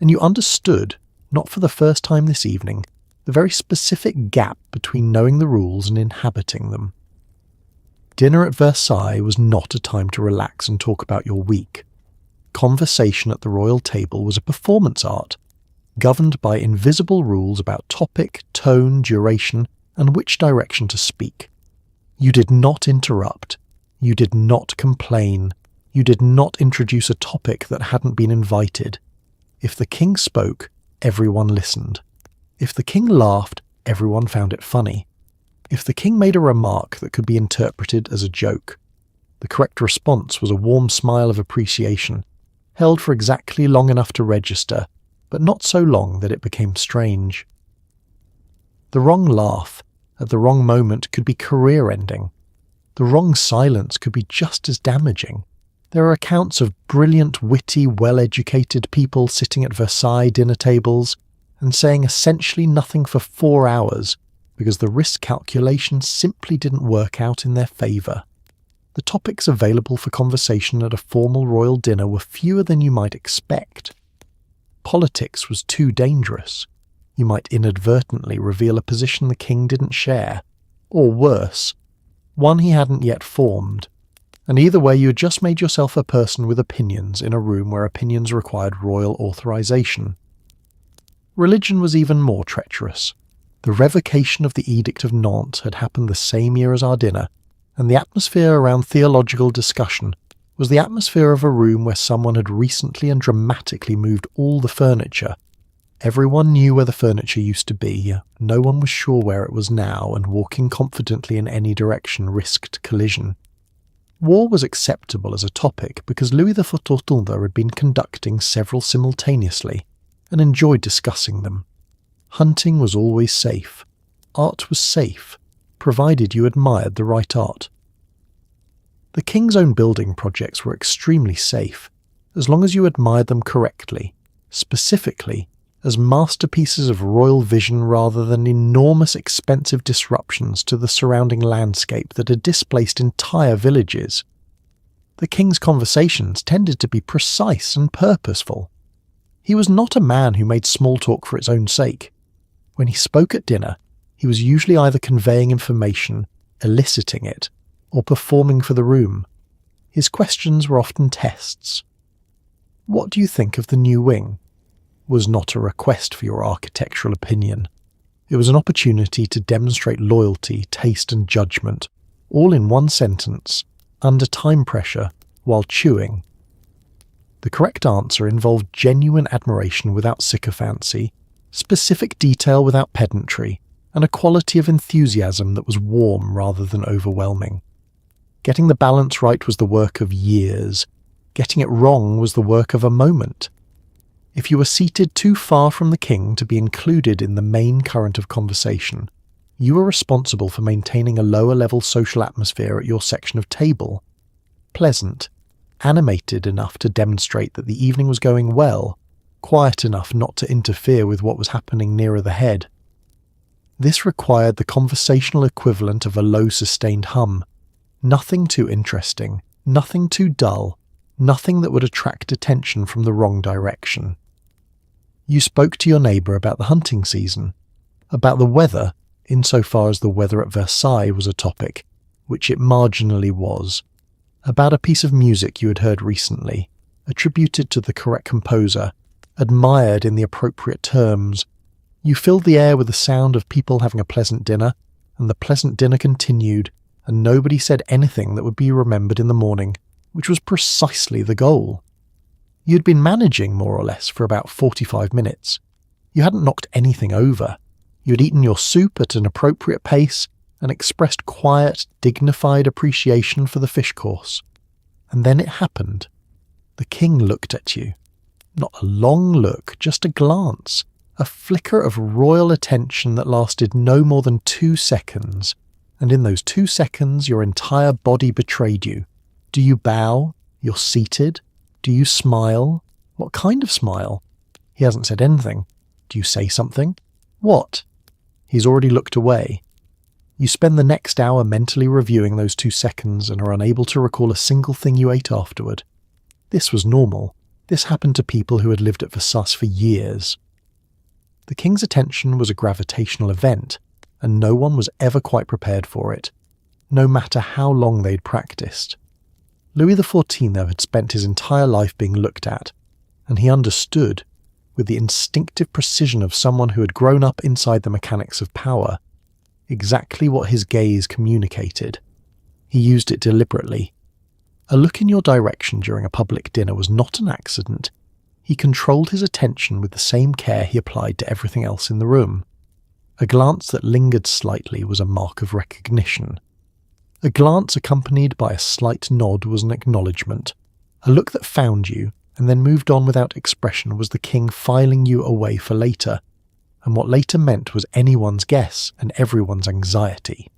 Speaker 1: And you understood, not for the first time this evening, the very specific gap between knowing the rules and inhabiting them. Dinner at Versailles was not a time to relax and talk about your week. Conversation at the royal table was a performance art, governed by invisible rules about topic, tone, duration, and which direction to speak. You did not interrupt. You did not complain. You did not introduce a topic that hadn't been invited. If the king spoke, everyone listened. If the king laughed, everyone found it funny. If the king made a remark that could be interpreted as a joke, the correct response was a warm smile of appreciation, held for exactly long enough to register, but not so long that it became strange. The wrong laugh at the wrong moment could be career-ending. The wrong silence could be just as damaging. There are accounts of brilliant, witty, well-educated people sitting at Versailles dinner tables and saying essentially nothing for 4 hours because the risk calculation simply didn't work out in their favour. The topics available for conversation at a formal royal dinner were fewer than you might expect. Politics was too dangerous. You might inadvertently reveal a position the king didn't share, or worse, one he hadn't yet formed. And either way, you had just made yourself a person with opinions in a room where opinions required royal authorization. Religion was even more treacherous. The revocation of the Edict of Nantes had happened the same year as our dinner, and the atmosphere around theological discussion was the atmosphere of a room where someone had recently and dramatically moved all the furniture. Everyone knew where the furniture used to be, no one was sure where it was now, and walking confidently in any direction risked collision. War was acceptable as a topic because Louis XIV had been conducting several simultaneously, and enjoyed discussing them. Hunting was always safe. Art was safe, provided you admired the right art. The king's own building projects were extremely safe, as long as you admired them correctly, specifically as masterpieces of royal vision rather than enormous expensive disruptions to the surrounding landscape that had displaced entire villages. The king's conversations tended to be precise and purposeful. He was not a man who made small talk for its own sake. When he spoke at dinner, he was usually either conveying information, eliciting it, or performing for the room. His questions were often tests. "What do you think of the new wing?" was not a request for your architectural opinion. It was an opportunity to demonstrate loyalty, taste and judgment, all in one sentence, under time pressure, while chewing. The correct answer involved genuine admiration without sycophancy, Specific detail without pedantry, and a quality of enthusiasm that was warm rather than overwhelming. Getting the balance right was the work of years. Getting it wrong was the work of a moment. If you were seated too far from the king to be included in the main current of conversation, you were responsible for maintaining a lower-level social atmosphere at your section of table. Pleasant, animated enough to demonstrate that the evening was going well, quiet enough not to interfere with what was happening nearer the head. This required the conversational equivalent of a low-sustained hum. Nothing too interesting, nothing too dull, nothing that would attract attention from the wrong direction. You spoke to your neighbour about the hunting season, about the weather, insofar as the weather at Versailles was a topic, which it marginally was, about a piece of music you had heard recently, attributed to the correct composer, admired in the appropriate terms. You filled the air with the sound of people having a pleasant dinner, and the pleasant dinner continued, and nobody said anything that would be remembered in the morning, which was precisely the goal. You'd been managing, more or less, for about 45 minutes. You hadn't knocked anything over. You had eaten your soup at an appropriate pace and expressed quiet, dignified appreciation for the fish course. And then it happened. The king looked at you. Not a long look, just a glance, a flicker of royal attention that lasted no more than 2 seconds. And in those 2 seconds, your entire body betrayed you. Do you bow? You're seated? Do you smile? What kind of smile? He hasn't said anything. Do you say something? What? He's already looked away. You spend the next hour mentally reviewing those 2 seconds and are unable to recall a single thing you ate afterward. This was normal. This happened to people who had lived at Versailles for years. The king's attention was a gravitational event, and no one was ever quite prepared for it, no matter how long they'd practiced. Louis XIV had spent his entire life being looked at, and he understood, with the instinctive precision of someone who had grown up inside the mechanics of power, exactly what his gaze communicated. He used it deliberately. A look in your direction during a public dinner was not an accident. He controlled his attention with the same care he applied to everything else in the room. A glance that lingered slightly was a mark of recognition. A glance accompanied by a slight nod was an acknowledgement. A look that found you and then moved on without expression was the king filing you away for later, and what later meant was anyone's guess and everyone's anxiety.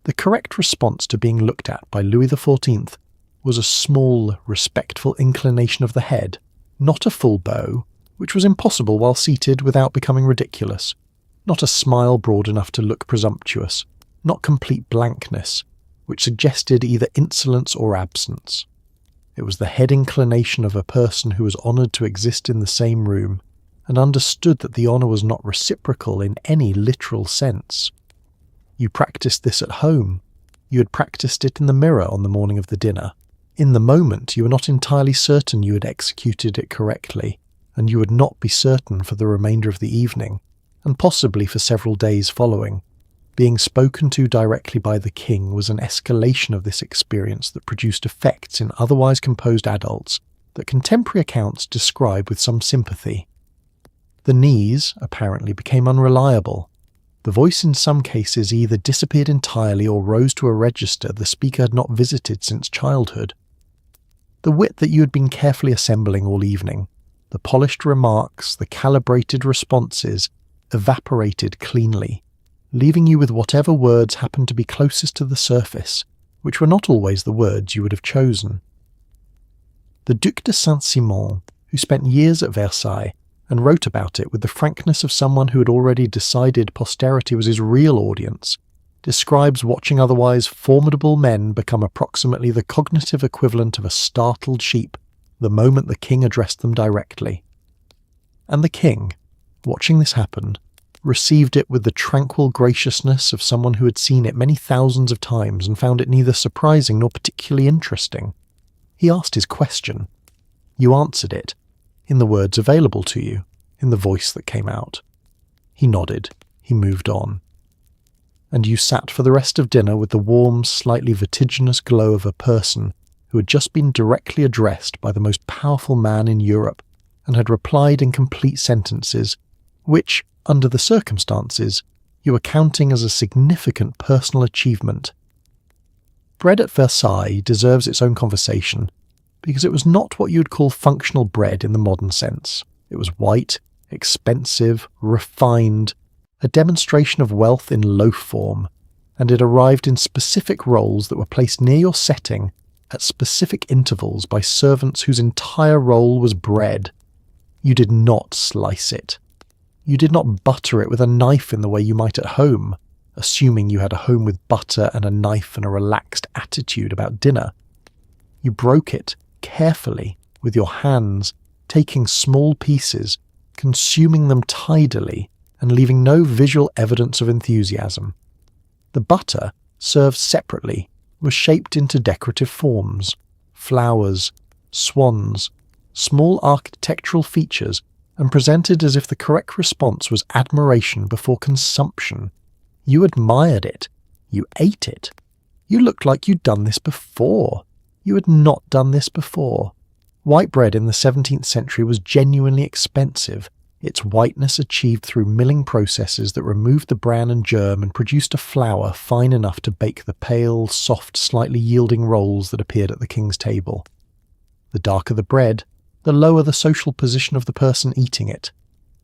Speaker 1: The correct response to being looked at by Louis XIV was a small, respectful inclination of the head, not a full bow, which was impossible while seated without becoming ridiculous, not a smile broad enough to look presumptuous, not complete blankness, which suggested either insolence or absence. It was the head inclination of a person who was honoured to exist in the same room, and understood that the honour was not reciprocal in any literal sense. You practiced this at home. You had practiced it in the mirror on the morning of the dinner. In the moment, you were not entirely certain you had executed it correctly, and you would not be certain for the remainder of the evening, and possibly for several days following. Being spoken to directly by the king was an escalation of this experience that produced effects in otherwise composed adults that contemporary accounts describe with some sympathy. The knees, apparently, became unreliable. The voice in some cases either disappeared entirely or rose to a register the speaker had not visited since childhood. The wit that you had been carefully assembling all evening, the polished remarks, the calibrated responses, evaporated cleanly, leaving you with whatever words happened to be closest to the surface, which were not always the words you would have chosen. The Duc de Saint-Simon, who spent years at Versailles, and wrote about it with the frankness of someone who had already decided posterity was his real audience, describes watching otherwise formidable men become approximately the cognitive equivalent of a startled sheep the moment the king addressed them directly. And the king, watching this happen, received it with the tranquil graciousness of someone who had seen it many thousands of times and found it neither surprising nor particularly interesting. He asked his question. You answered it, in the words available to you, in the voice that came out. He nodded. He moved on. And you sat for the rest of dinner with the warm, slightly vertiginous glow of a person who had just been directly addressed by the most powerful man in Europe and had replied in complete sentences which, under the circumstances, you were counting as a significant personal achievement. Bread at Versailles deserves its own conversation, because it was not what you'd call functional bread in the modern sense. It was white, expensive, refined, a demonstration of wealth in loaf form, and it arrived in specific rolls that were placed near your setting at specific intervals by servants whose entire role was bread. You did not slice it. You did not butter it with a knife in the way you might at home, assuming you had a home with butter and a knife and a relaxed attitude about dinner. You broke it carefully with your hands, taking small pieces, consuming them tidily, and leaving no visual evidence of enthusiasm. The butter, served separately, was shaped into decorative forms, flowers, swans, small architectural features, and presented as if the correct response was admiration before consumption. You admired it. You ate it. You looked like you'd done this before. You had not done this before. White bread in the 17th century was genuinely expensive, its whiteness achieved through milling processes that removed the bran and germ and produced a flour fine enough to bake the pale, soft, slightly yielding rolls that appeared at the king's table. The darker the bread, the lower the social position of the person eating it.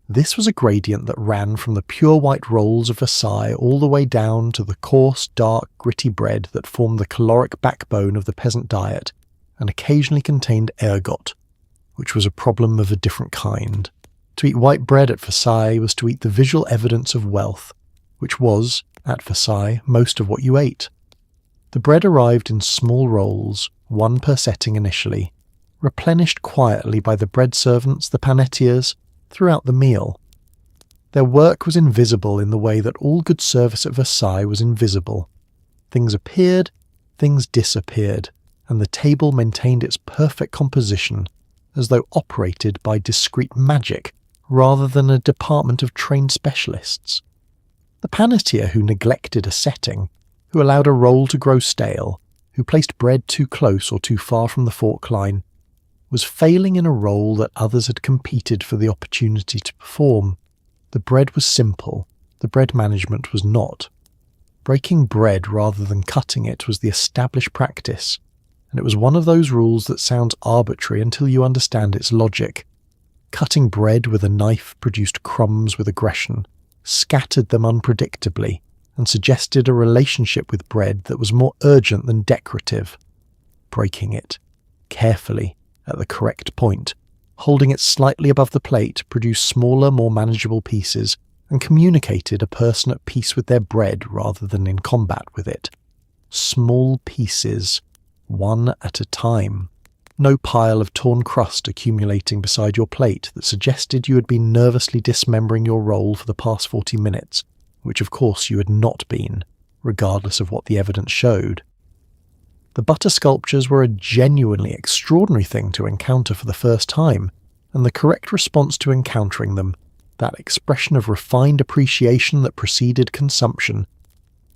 Speaker 1: This was a gradient that ran from the pure white rolls of Versailles all the way down to the coarse, dark, gritty bread that formed the caloric backbone of the peasant diet and occasionally contained ergot, which was a problem of a different kind. To eat white bread at Versailles was to eat the visual evidence of wealth, which was, at Versailles, most of what you ate. The bread arrived in small rolls, one per setting initially, replenished quietly by the bread servants, the panettiers, throughout the meal. Their work was invisible in the way that all good service at Versailles was invisible. Things appeared, things disappeared, and the table maintained its perfect composition, as though operated by discreet magic, rather than a department of trained specialists. The panettier who neglected a setting, who allowed a roll to grow stale, who placed bread too close or too far from the fork line, was failing in a role that others had competed for the opportunity to perform. The bread was simple, the bread management was not. Breaking bread rather than cutting it was the established practice, and it was one of those rules that sounds arbitrary until you understand its logic. Cutting bread with a knife produced crumbs with aggression, scattered them unpredictably, and suggested a relationship with bread that was more urgent than decorative. Breaking it, carefully, at the correct point, holding it slightly above the plate, produced smaller, more manageable pieces, and communicated a person at peace with their bread rather than in combat with it. Small pieces, one at a time. No pile of torn crust accumulating beside your plate that suggested you had been nervously dismembering your roll for the past 40 minutes, which of course you had not been, regardless of what the evidence showed. The butter sculptures were a genuinely extraordinary thing to encounter for the first time, and the correct response to encountering them, that expression of refined appreciation that preceded consumption,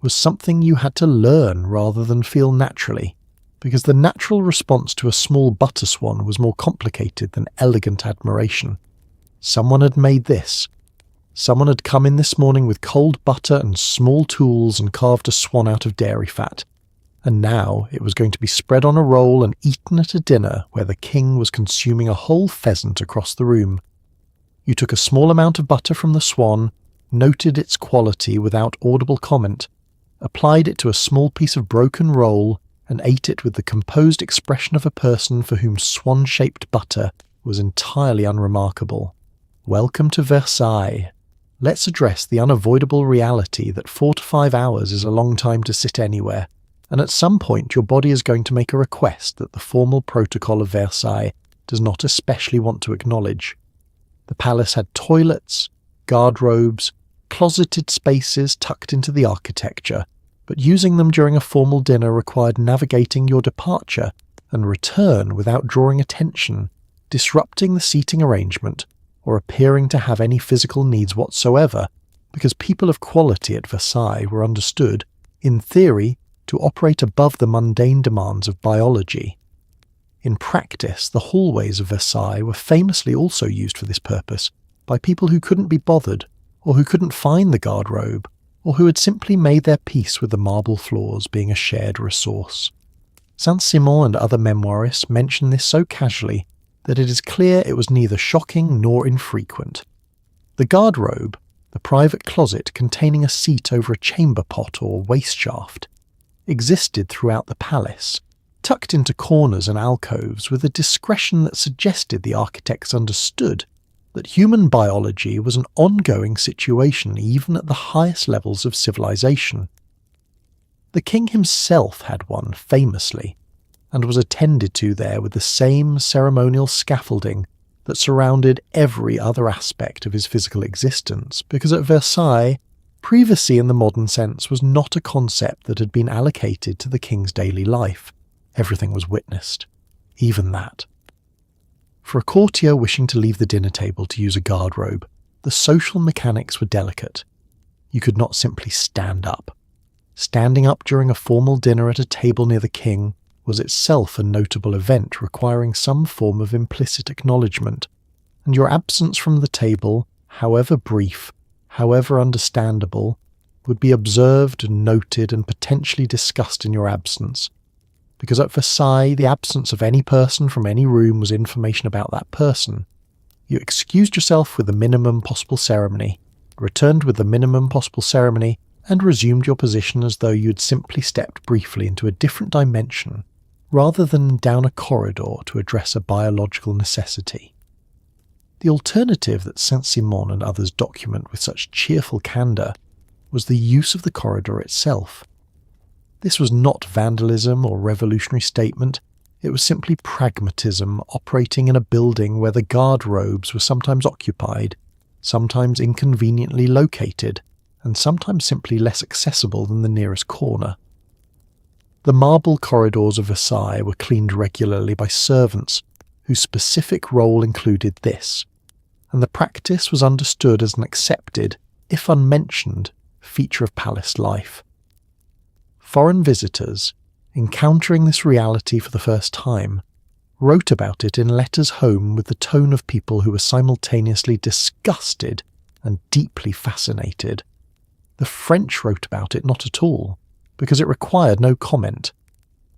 Speaker 1: was something you had to learn rather than feel naturally, because the natural response to a small butter swan was more complicated than elegant admiration. Someone had made this. Someone had come in this morning with cold butter and small tools and carved a swan out of dairy fat, and now it was going to be spread on a roll and eaten at a dinner where the king was consuming a whole pheasant across the room. You took a small amount of butter from the swan, noted its quality without audible comment, applied it to a small piece of broken roll, and ate it with the composed expression of a person for whom swan-shaped butter was entirely unremarkable. Welcome to Versailles. Let's address the unavoidable reality that 4 to 5 hours is a long time to sit anywhere, and at some point your body is going to make a request that the formal protocol of Versailles does not especially want to acknowledge. The palace had toilets, guardrobes, closeted spaces tucked into the architecture, but using them during a formal dinner required navigating your departure and return without drawing attention, disrupting the seating arrangement, or appearing to have any physical needs whatsoever, because people of quality at Versailles were understood, in theory, to operate above the mundane demands of biology. In practice, the hallways of Versailles were famously also used for this purpose, by people who couldn't be bothered, or who couldn't find the garderobe, or who had simply made their peace with the marble floors being a shared resource. Saint-Simon and other memoirists mention this so casually that it is clear it was neither shocking nor infrequent. The garderobe, the private closet containing a seat over a chamber pot or waste shaft, existed throughout the palace, tucked into corners and alcoves with a discretion that suggested the architects understood that human biology was an ongoing situation even at the highest levels of civilization. The king himself had one, famously, and was attended to there with the same ceremonial scaffolding that surrounded every other aspect of his physical existence, because at Versailles, privacy in the modern sense was not a concept that had been allocated to the king's daily life. Everything was witnessed, even that. For a courtier wishing to leave the dinner table to use a garderobe, the social mechanics were delicate. You could not simply stand up. Standing up during a formal dinner at a table near the king was itself a notable event requiring some form of implicit acknowledgement, and your absence from the table, however brief, however understandable, would be observed and noted and potentially discussed in your absence, because at Versailles the absence of any person from any room was information about that person. You excused yourself with the minimum possible ceremony, returned with the minimum possible ceremony, and resumed your position as though you had simply stepped briefly into a different dimension, rather than down a corridor to address a biological necessity. The alternative that Saint-Simon and others document with such cheerful candour was the use of the corridor itself. This was not vandalism or revolutionary statement, it was simply pragmatism operating in a building where the garderobes were sometimes occupied, sometimes inconveniently located, and sometimes simply less accessible than the nearest corner. The marble corridors of Versailles were cleaned regularly by servants whose specific role included this, and the practice was understood as an accepted, if unmentioned, feature of palace life. Foreign visitors, encountering this reality for the first time, wrote about it in letters home with the tone of people who were simultaneously disgusted and deeply fascinated. The French wrote about it not at all, because it required no comment.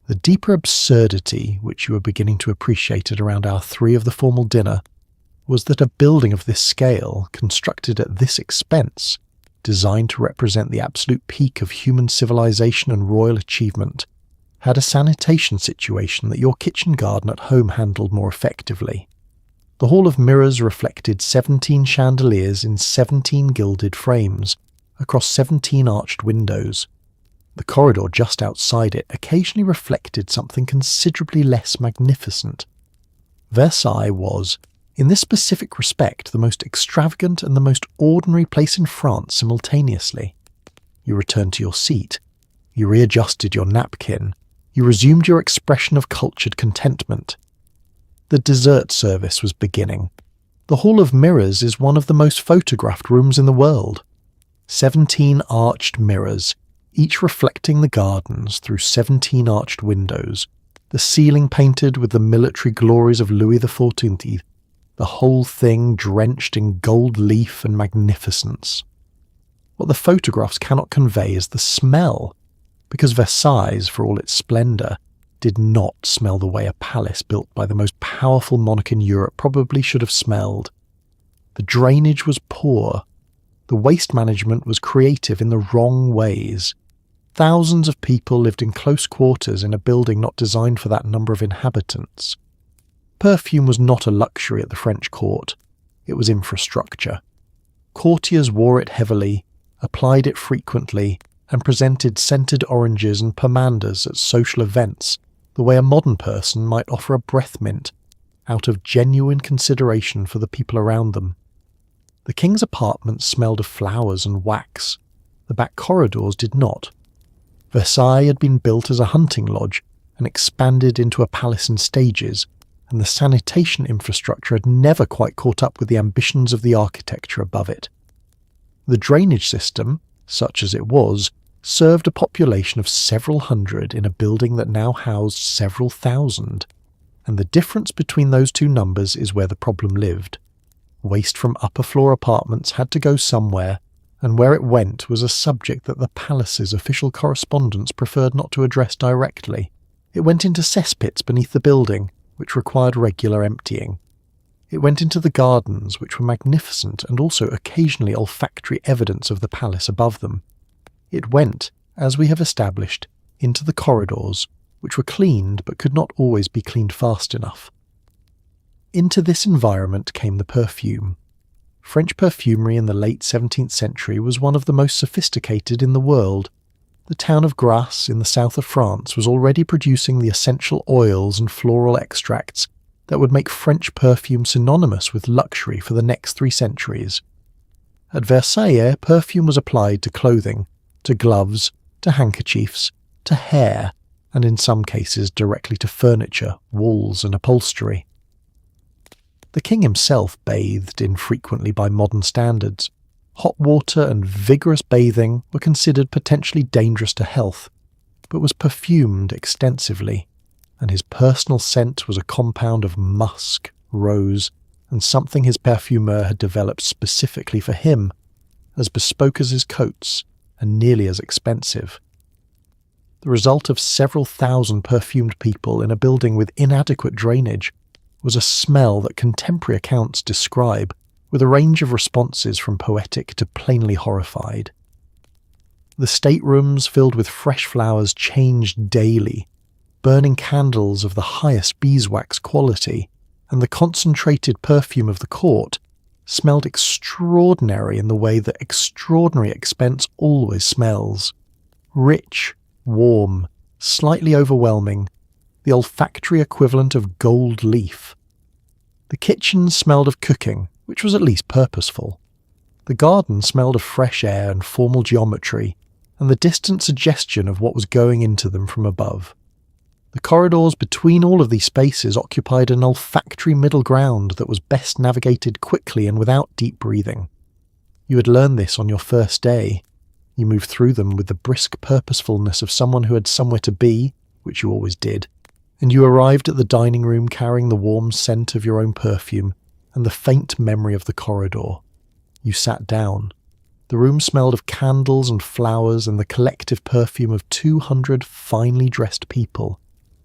Speaker 1: The deeper absurdity which you were beginning to appreciate at around hour 3 of the formal dinner was that a building of this scale, constructed at this expense, designed to represent the absolute peak of human civilization and royal achievement, had a sanitation situation that your kitchen garden at home handled more effectively. The Hall of Mirrors reflected 17 chandeliers in 17 gilded frames, across 17 arched windows. The corridor just outside it occasionally reflected something considerably less magnificent. Versailles was, in this specific respect, the most extravagant and the most ordinary place in France simultaneously. You returned to your seat. You readjusted your napkin. You resumed your expression of cultured contentment. The dessert service was beginning. The Hall of Mirrors is one of the most photographed rooms in the world. 17 arched mirrors, each reflecting the gardens through 17 arched windows, the ceiling painted with the military glories of Louis XIV, the whole thing drenched in gold leaf and magnificence. What the photographs cannot convey is the smell, because Versailles, for all its splendour, did not smell the way a palace built by the most powerful monarch in Europe probably should have smelled. The drainage was poor. The waste management was creative in the wrong ways. Thousands of people lived in close quarters in a building not designed for that number of inhabitants. Perfume was not a luxury at the French court. It was infrastructure. Courtiers wore it heavily, applied it frequently, and presented scented oranges and pomanders at social events the way a modern person might offer a breath mint, out of genuine consideration for the people around them. The king's apartments smelled of flowers and wax. The back corridors did not. Versailles had been built as a hunting lodge and expanded into a palace in stages, and the sanitation infrastructure had never quite caught up with the ambitions of the architecture above it. The drainage system, such as it was, served a population of several hundred in a building that now housed several thousand, and the difference between those two numbers is where the problem lived. Waste from upper floor apartments had to go somewhere, and where it went was a subject that the palace's official correspondents preferred not to address directly. It went into cesspits beneath the building, which required regular emptying. It went into the gardens, which were magnificent and also occasionally olfactory evidence of the palace above them. It went, as we have established, into the corridors, which were cleaned but could not always be cleaned fast enough. Into this environment came the perfume. French perfumery in the late 17th century was one of the most sophisticated in the world. The town of Grasse in the south of France was already producing the essential oils and floral extracts that would make French perfume synonymous with luxury for the next 3 centuries. At Versailles, perfume was applied to clothing, to gloves, to handkerchiefs, to hair, and in some cases directly to furniture, walls, and upholstery. The king himself bathed infrequently by modern standards. Hot water and vigorous bathing were considered potentially dangerous to health, but was perfumed extensively, and his personal scent was a compound of musk, rose, and something his perfumeur had developed specifically for him, as bespoke as his coats and nearly as expensive. The result of several thousand perfumed people in a building with inadequate drainage was a smell that contemporary accounts describe with a range of responses from poetic to plainly horrified. The staterooms filled with fresh flowers changed daily, burning candles of the highest beeswax quality, and the concentrated perfume of the court smelled extraordinary in the way that extraordinary expense always smells. Rich, warm, slightly overwhelming, the olfactory equivalent of gold leaf. The kitchen smelled of cooking, which was at least purposeful. The garden smelled of fresh air and formal geometry, and the distant suggestion of what was going into them from above. The corridors between all of these spaces occupied an olfactory middle ground that was best navigated quickly and without deep breathing. You had learned this on your first day. You moved through them with the brisk purposefulness of someone who had somewhere to be, which you always did, and you arrived at the dining room carrying the warm scent of your own perfume and the faint memory of the corridor. You sat down. The room smelled of candles and flowers and the collective perfume of 200 finely dressed people.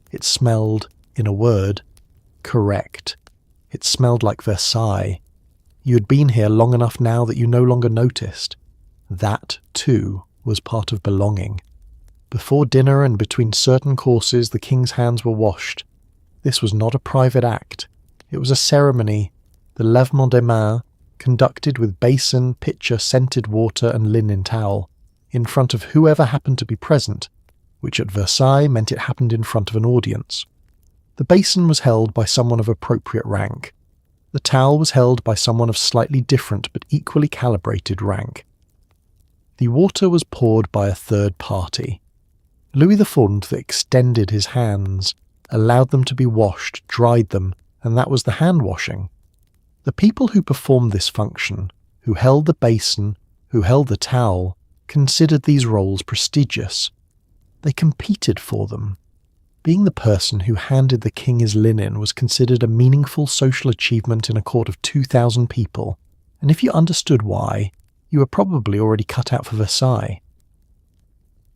Speaker 1: It smelled, in a word, correct. It smelled like Versailles. You had been here long enough now that you no longer noticed. That, too, was part of belonging. Before dinner and between certain courses, the king's hands were washed. This was not a private act. It was a ceremony, the lavement des mains, conducted with basin, pitcher, scented water and linen towel, in front of whoever happened to be present, which at Versailles meant it happened in front of an audience. The basin was held by someone of appropriate rank. The towel was held by someone of slightly different but equally calibrated rank. The water was poured by a third party. Louis XIV extended his hands, allowed them to be washed, dried them, and that was the hand-washing. The people who performed this function, who held the basin, who held the towel, considered these roles prestigious. They competed for them. Being the person who handed the king his linen was considered a meaningful social achievement in a court of 2,000 people, and if you understood why, you were probably already cut out for Versailles.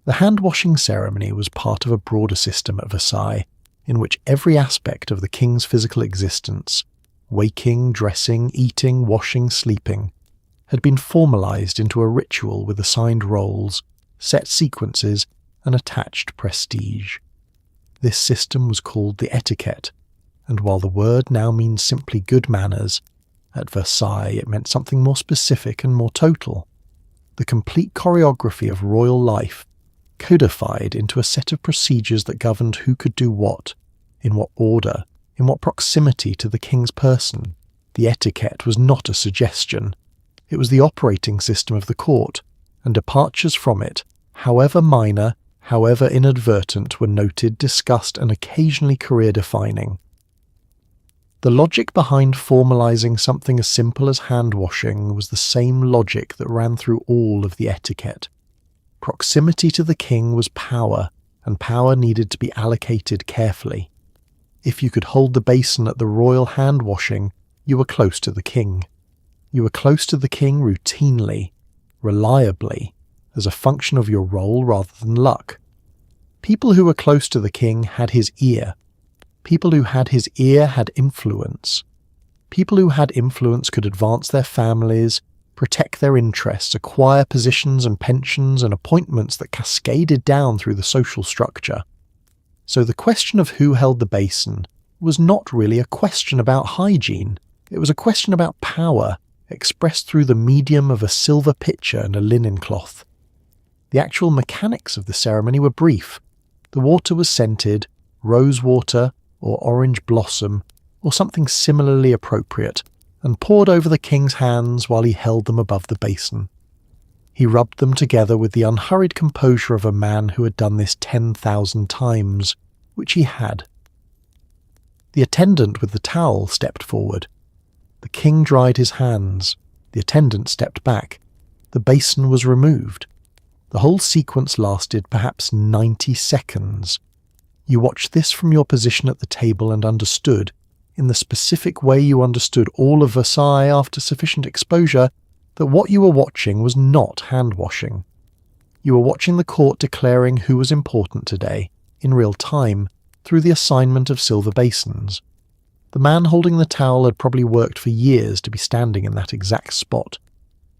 Speaker 1: The hand-washing ceremony was part of a broader system at Versailles, in which every aspect of the king's physical existence, waking, dressing, eating, washing, sleeping, had been formalized into a ritual with assigned roles, set sequences, and attached prestige. This system was called the etiquette, and while the word now means simply good manners, at Versailles it meant something more specific and more total. The complete choreography of royal life, codified into a set of procedures that governed who could do what, in what order, in what proximity to the king's person. The etiquette was not a suggestion. It was the operating system of the court, and departures from it, however minor, however inadvertent, were noted, discussed, and occasionally career-defining. The logic behind formalizing something as simple as hand-washing was the same logic that ran through all of the etiquette. Proximity to the king was power, and power needed to be allocated carefully. If you could hold the basin at the royal hand-washing, you were close to the king. You were close to the king routinely, reliably, as a function of your role rather than luck. People who were close to the king had his ear. People who had his ear had influence. People who had influence could advance their families, protect their interests, acquire positions and pensions and appointments that cascaded down through the social structure. So the question of who held the basin was not really a question about hygiene. It was a question about power, expressed through the medium of a silver pitcher and a linen cloth. The actual mechanics of the ceremony were brief. The water was scented, rose water or orange blossom, or something similarly appropriate, and poured over the king's hands while he held them above the basin. He rubbed them together with the unhurried composure of a man who had done this 10,000 times, which he had. The attendant with the towel stepped forward. The king dried his hands. The attendant stepped back. The basin was removed. The whole sequence lasted perhaps 90 seconds. You watched this from your position at the table and understood, in the specific way you understood all of Versailles after sufficient exposure, that what you were watching was not hand-washing. You were watching the court declaring who was important today, in real time, through the assignment of silver basins. The man holding the towel had probably worked for years to be standing in that exact spot.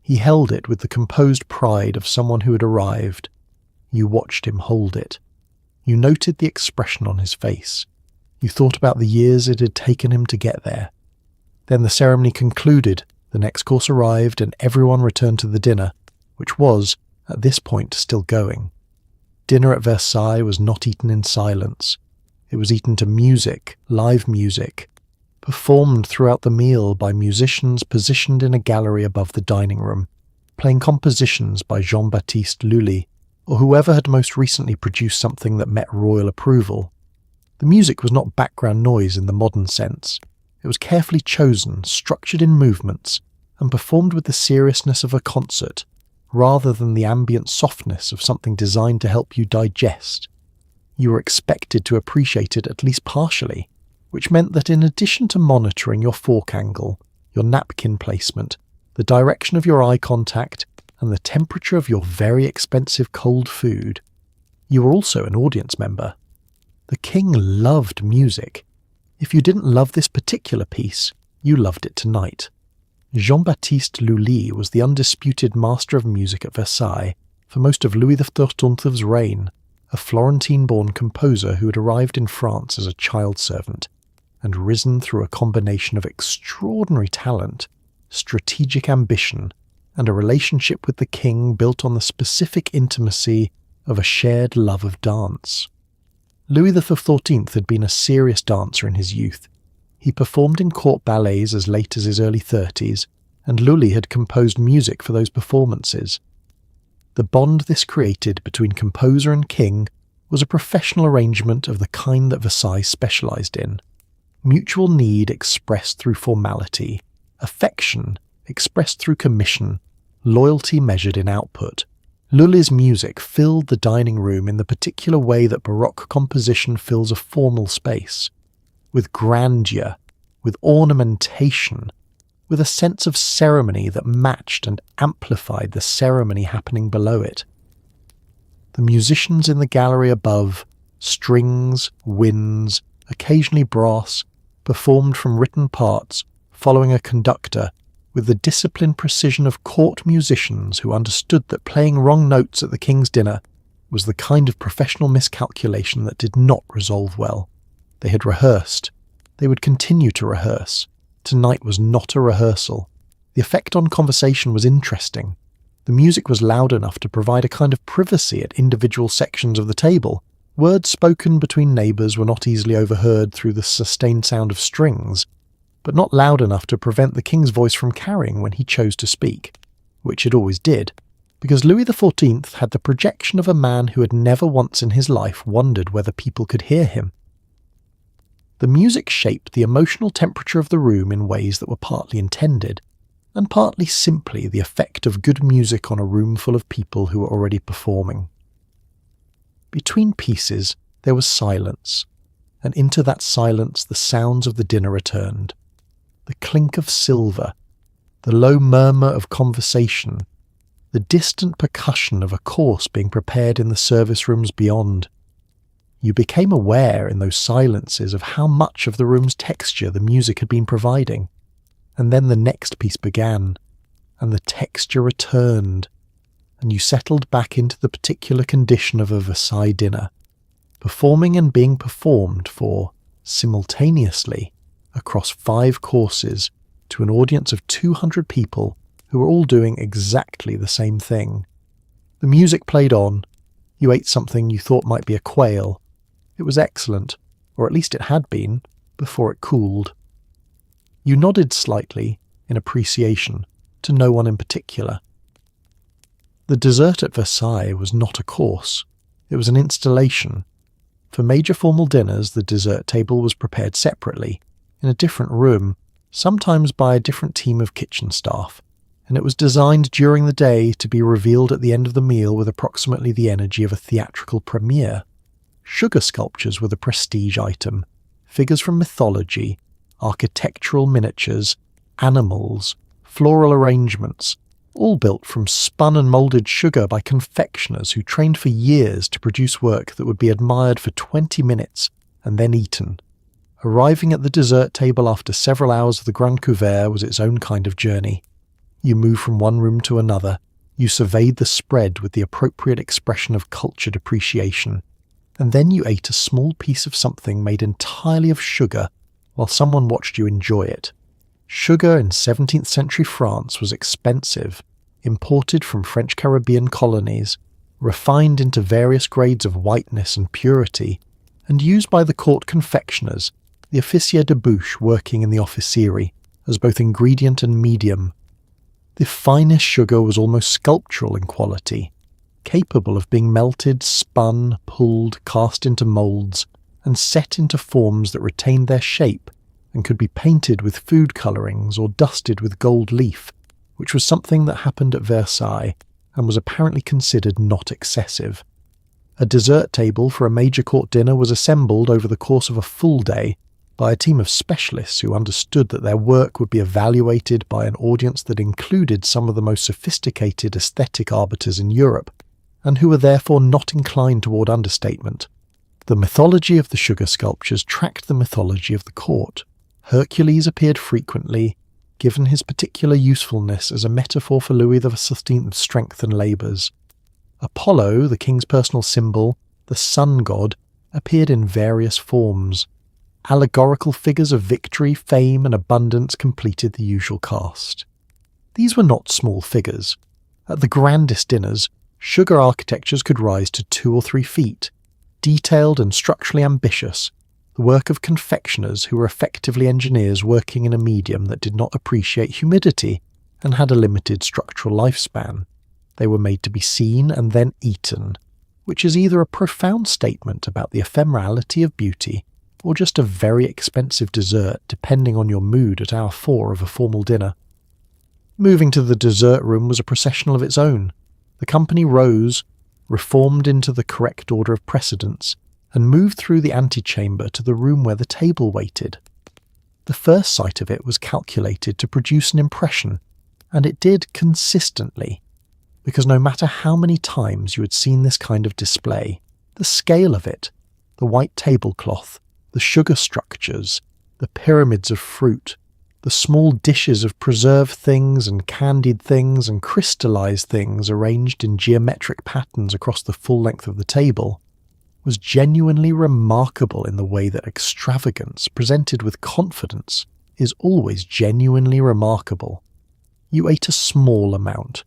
Speaker 1: He held it with the composed pride of someone who had arrived. You watched him hold it. You noted the expression on his face. You thought about the years it had taken him to get there. Then the ceremony concluded, the next course arrived, and everyone returned to the dinner, which was, at this point, still going. Dinner at Versailles was not eaten in silence. It was eaten to music, live music, performed throughout the meal by musicians positioned in a gallery above the dining room, playing compositions by Jean-Baptiste Lully, or whoever had most recently produced something that met royal approval. The music was not background noise in the modern sense. It was carefully chosen, structured in movements, and performed with the seriousness of a concert, rather than the ambient softness of something designed to help you digest. You were expected to appreciate it at least partially, which meant that in addition to monitoring your fork angle, your napkin placement, the direction of your eye contact, and the temperature of your very expensive cold food, you were also an audience member. The king loved music. If you didn't love this particular piece, you loved it tonight. Jean-Baptiste Lully was the undisputed master of music at Versailles for most of Louis XIV's reign, a Florentine-born composer who had arrived in France as a child servant and risen through a combination of extraordinary talent, strategic ambition, and a relationship with the king built on the specific intimacy of a shared love of dance. Louis XIV had been a serious dancer in his youth. He performed in court ballets as late as his early 30s, and Lully had composed music for those performances. The bond this created between composer and king was a professional arrangement of the kind that Versailles specialised in. Mutual need expressed through formality, affection expressed through commission, loyalty measured in output. Lully's music filled the dining room in the particular way that Baroque composition fills a formal space, with grandeur, with ornamentation, with a sense of ceremony that matched and amplified the ceremony happening below it. The musicians in the gallery above, strings, winds, occasionally brass, performed from written parts, following a conductor, with the disciplined precision of court musicians who understood that playing wrong notes at the king's dinner was the kind of professional miscalculation that did not resolve well. They had rehearsed. They would continue to rehearse. Tonight was not a rehearsal. The effect on conversation was interesting. The music was loud enough to provide a kind of privacy at individual sections of the table. Words spoken between neighbours were not easily overheard through the sustained sound of strings, but not loud enough to prevent the king's voice from carrying when he chose to speak, which it always did, because Louis XIV had the projection of a man who had never once in his life wondered whether people could hear him. The music shaped the emotional temperature of the room in ways that were partly intended, and partly simply the effect of good music on a room full of people who were already performing. Between pieces there was silence, and into that silence the sounds of the dinner returned. The clink of silver, the low murmur of conversation, the distant percussion of a course being prepared in the service rooms beyond. You became aware in those silences of how much of the room's texture the music had been providing, and then the next piece began, and the texture returned, and you settled back into the particular condition of a Versailles dinner, performing and being performed for, simultaneously, across 5 courses to an audience of 200 people who were all doing exactly the same thing. The music played on, you ate something you thought might be a quail. It was excellent, or at least it had been, before it cooled. You nodded slightly, in appreciation, to no one in particular. The dessert at Versailles was not a course, it was an installation. For major formal dinners, the dessert table was prepared separately, in a different room, sometimes by a different team of kitchen staff, and it was designed during the day to be revealed at the end of the meal with approximately the energy of a theatrical premiere. Sugar sculptures were the prestige item, figures from mythology, architectural miniatures, animals, floral arrangements, all built from spun and moulded sugar by confectioners who trained for years to produce work that would be admired for 20 minutes and then eaten. Arriving at the dessert table after several hours of the Grand Couvert was its own kind of journey. You moved from one room to another, you surveyed the spread with the appropriate expression of cultured appreciation, and then you ate a small piece of something made entirely of sugar while someone watched you enjoy it. Sugar in 17th century France was expensive, imported from French Caribbean colonies, refined into various grades of whiteness and purity, and used by the court confectioners, the officier de bouche working in the officiery, as both ingredient and medium. The finest sugar was almost sculptural in quality, capable of being melted, spun, pulled, cast into moulds, and set into forms that retained their shape and could be painted with food colourings or dusted with gold leaf, which was something that happened at Versailles and was apparently considered not excessive. A dessert table for a major court dinner was assembled over the course of a full day by a team of specialists who understood that their work would be evaluated by an audience that included some of the most sophisticated aesthetic arbiters in Europe, and who were therefore not inclined toward understatement. The mythology of the sugar sculptures tracked the mythology of the court. Hercules appeared frequently, given his particular usefulness as a metaphor for Louis XVI's strength and labours. Apollo, the king's personal symbol, the sun god, appeared in various forms. Allegorical figures of victory, fame, and abundance completed the usual cast. These were not small figures. At the grandest dinners, sugar architectures could rise to 2 or 3 feet, detailed and structurally ambitious, the work of confectioners who were effectively engineers working in a medium that did not appreciate humidity and had a limited structural lifespan. They were made to be seen and then eaten, which is either a profound statement about the ephemerality of beauty or just a very expensive dessert depending on your mood at hour 4 of a formal dinner. Moving to the dessert room was a processional of its own. The company rose, reformed into the correct order of precedence, and moved through the antechamber to the room where the table waited. The first sight of it was calculated to produce an impression, and it did consistently, because no matter how many times you had seen this kind of display, the scale of it, the white tablecloth, the sugar structures, the pyramids of fruit, the small dishes of preserved things and candied things and crystallized things arranged in geometric patterns across the full length of the table, was genuinely remarkable in the way that extravagance presented with confidence is always genuinely remarkable. You ate a small amount.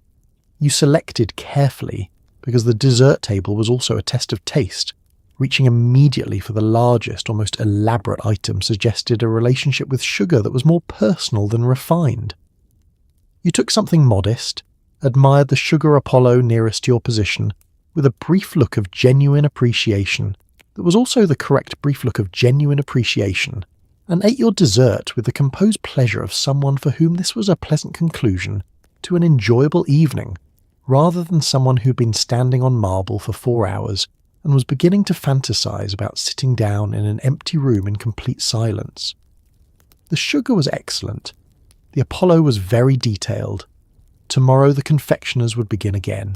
Speaker 1: You selected carefully because the dessert table was also a test of taste. Reaching immediately for the largest or most elaborate item suggested a relationship with sugar that was more personal than refined. You took something modest, admired the sugar Apollo nearest to your position, with a brief look of genuine appreciation that was also the correct brief look of genuine appreciation, and ate your dessert with the composed pleasure of someone for whom this was a pleasant conclusion to an enjoyable evening, rather than someone who'd been standing on marble for 4 hours and was beginning to fantasize about sitting down in an empty room in complete silence. The sugar was excellent. The Apollo was very detailed. Tomorrow the confectioners would begin again.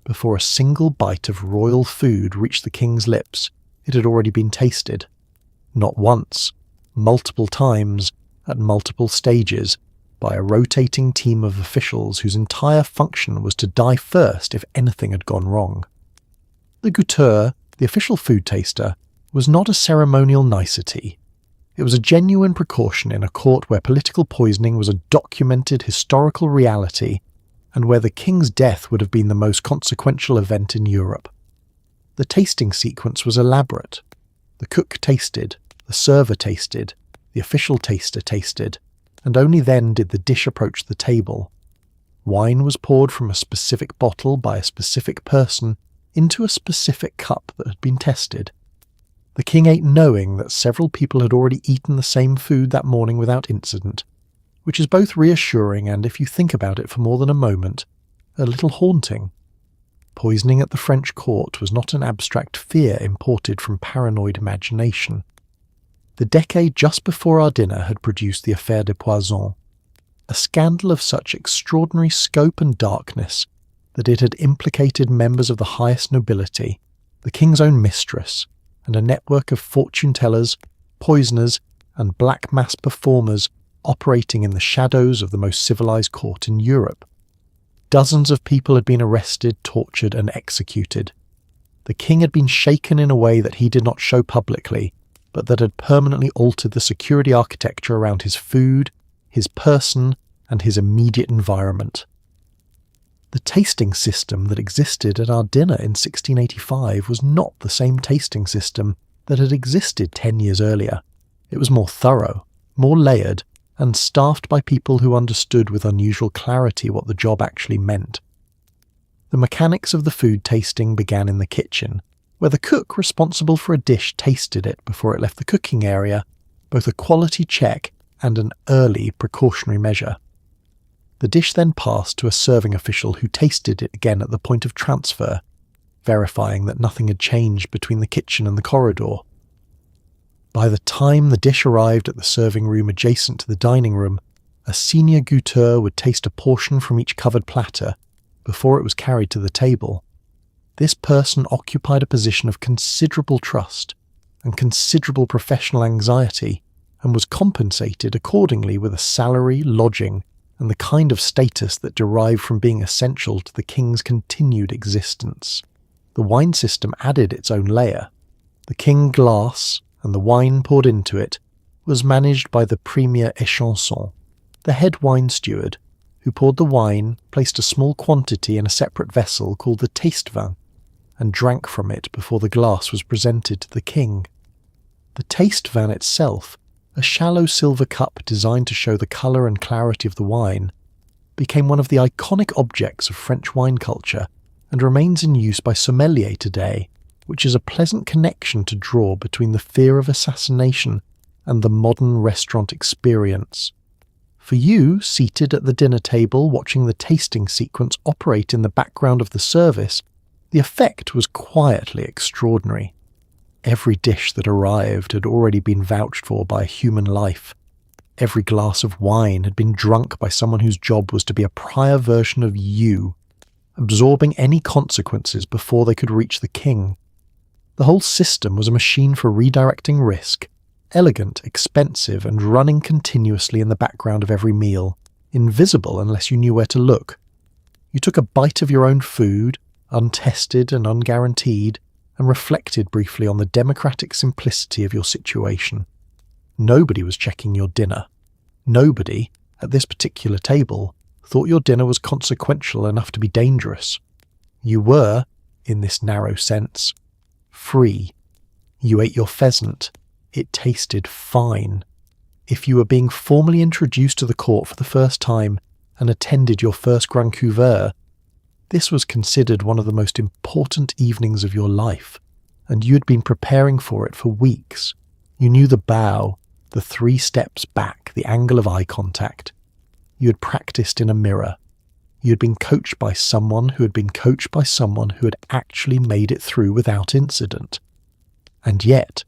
Speaker 1: Before a single bite of royal food reached the king's lips, it had already been tasted. Not once, multiple times, at multiple stages, by a rotating team of officials whose entire function was to die first if anything had gone wrong. The goûteur, the official food taster, was not a ceremonial nicety. It was a genuine precaution in a court where political poisoning was a documented historical reality and where the king's death would have been the most consequential event in Europe. The tasting sequence was elaborate. The cook tasted, the server tasted, the official taster tasted, and only then did the dish approach the table. Wine was poured from a specific bottle by a specific person into a specific cup that had been tested. The king ate knowing that several people had already eaten the same food that morning without incident, which is both reassuring and, if you think about it for more than a moment, a little haunting. Poisoning at the French court was not an abstract fear imported from paranoid imagination. The decade just before our dinner had produced the Affaire de Poison, a scandal of such extraordinary scope and darkness that it had implicated members of the highest nobility, the king's own mistress, and a network of fortune-tellers, poisoners, and black mass performers operating in the shadows of the most civilized court in Europe. Dozens of people had been arrested, tortured, and executed. The king had been shaken in a way that he did not show publicly, but that had permanently altered the security architecture around his food, his person, and his immediate environment. The tasting system that existed at our dinner in 1685 was not the same tasting system that had existed 10 years earlier. It was more thorough, more layered, and staffed by people who understood with unusual clarity what the job actually meant. The mechanics of the food tasting began in the kitchen, where the cook responsible for a dish tasted it before it left the cooking area, both a quality check and an early precautionary measure. The dish then passed to a serving official who tasted it again at the point of transfer, verifying that nothing had changed between the kitchen and the corridor. By the time the dish arrived at the serving room adjacent to the dining room, a senior goûteur would taste a portion from each covered platter before it was carried to the table. This person occupied a position of considerable trust and considerable professional anxiety and was compensated accordingly with a salary, lodging, and the kind of status that derived from being essential to the king's continued existence. The wine system added its own layer. The king glass, and the wine poured into it, was managed by the premier échanson, the head wine steward, who poured the wine, placed a small quantity in a separate vessel called the taste vin, and drank from it before the glass was presented to the king. The taste vin itself, a shallow silver cup designed to show the colour and clarity of the wine, became one of the iconic objects of French wine culture and remains in use by sommeliers today, which is a pleasant connection to draw between the fear of assassination and the modern restaurant experience. For you, seated at the dinner table watching the tasting sequence operate in the background of the service, the effect was quietly extraordinary. Every dish that arrived had already been vouched for by a human life. Every glass of wine had been drunk by someone whose job was to be a prior version of you, absorbing any consequences before they could reach the king. The whole system was a machine for redirecting risk, elegant, expensive, and running continuously in the background of every meal, invisible unless you knew where to look. You took a bite of your own food, untested and unguaranteed, and reflected briefly on the democratic simplicity of your situation. Nobody was checking your dinner. Nobody, at this particular table, thought your dinner was consequential enough to be dangerous. You were, in this narrow sense, free. You ate your pheasant. It tasted fine. If you were being formally introduced to the court for the first time and attended your first Grand Couvert, this was considered one of the most important evenings of your life, and you had been preparing for it for weeks. You knew the bow, the 3 steps back, the angle of eye contact. You had practiced in a mirror. You had been coached by someone who had been coached by someone who had actually made it through without incident. And yet,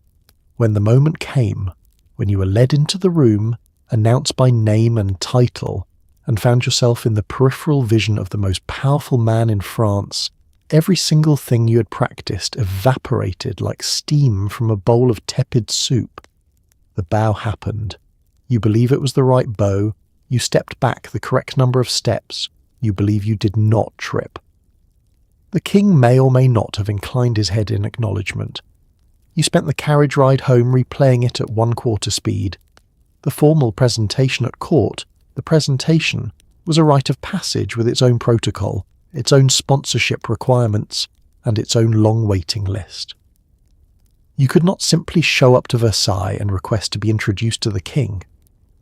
Speaker 1: when the moment came, when you were led into the room announced by name and title, and found yourself in the peripheral vision of the most powerful man in France, every single thing you had practiced evaporated like steam from a bowl of tepid soup. The bow happened. You believe it was the right bow. You stepped back the correct number of steps. You believe you did not trip. The king may or may not have inclined his head in acknowledgement. You spent the carriage ride home replaying it at 1/4 speed. The formal presentation at court, the presentation, was a rite of passage with its own protocol, its own sponsorship requirements, and its own long waiting list. You could not simply show up to Versailles and request to be introduced to the king.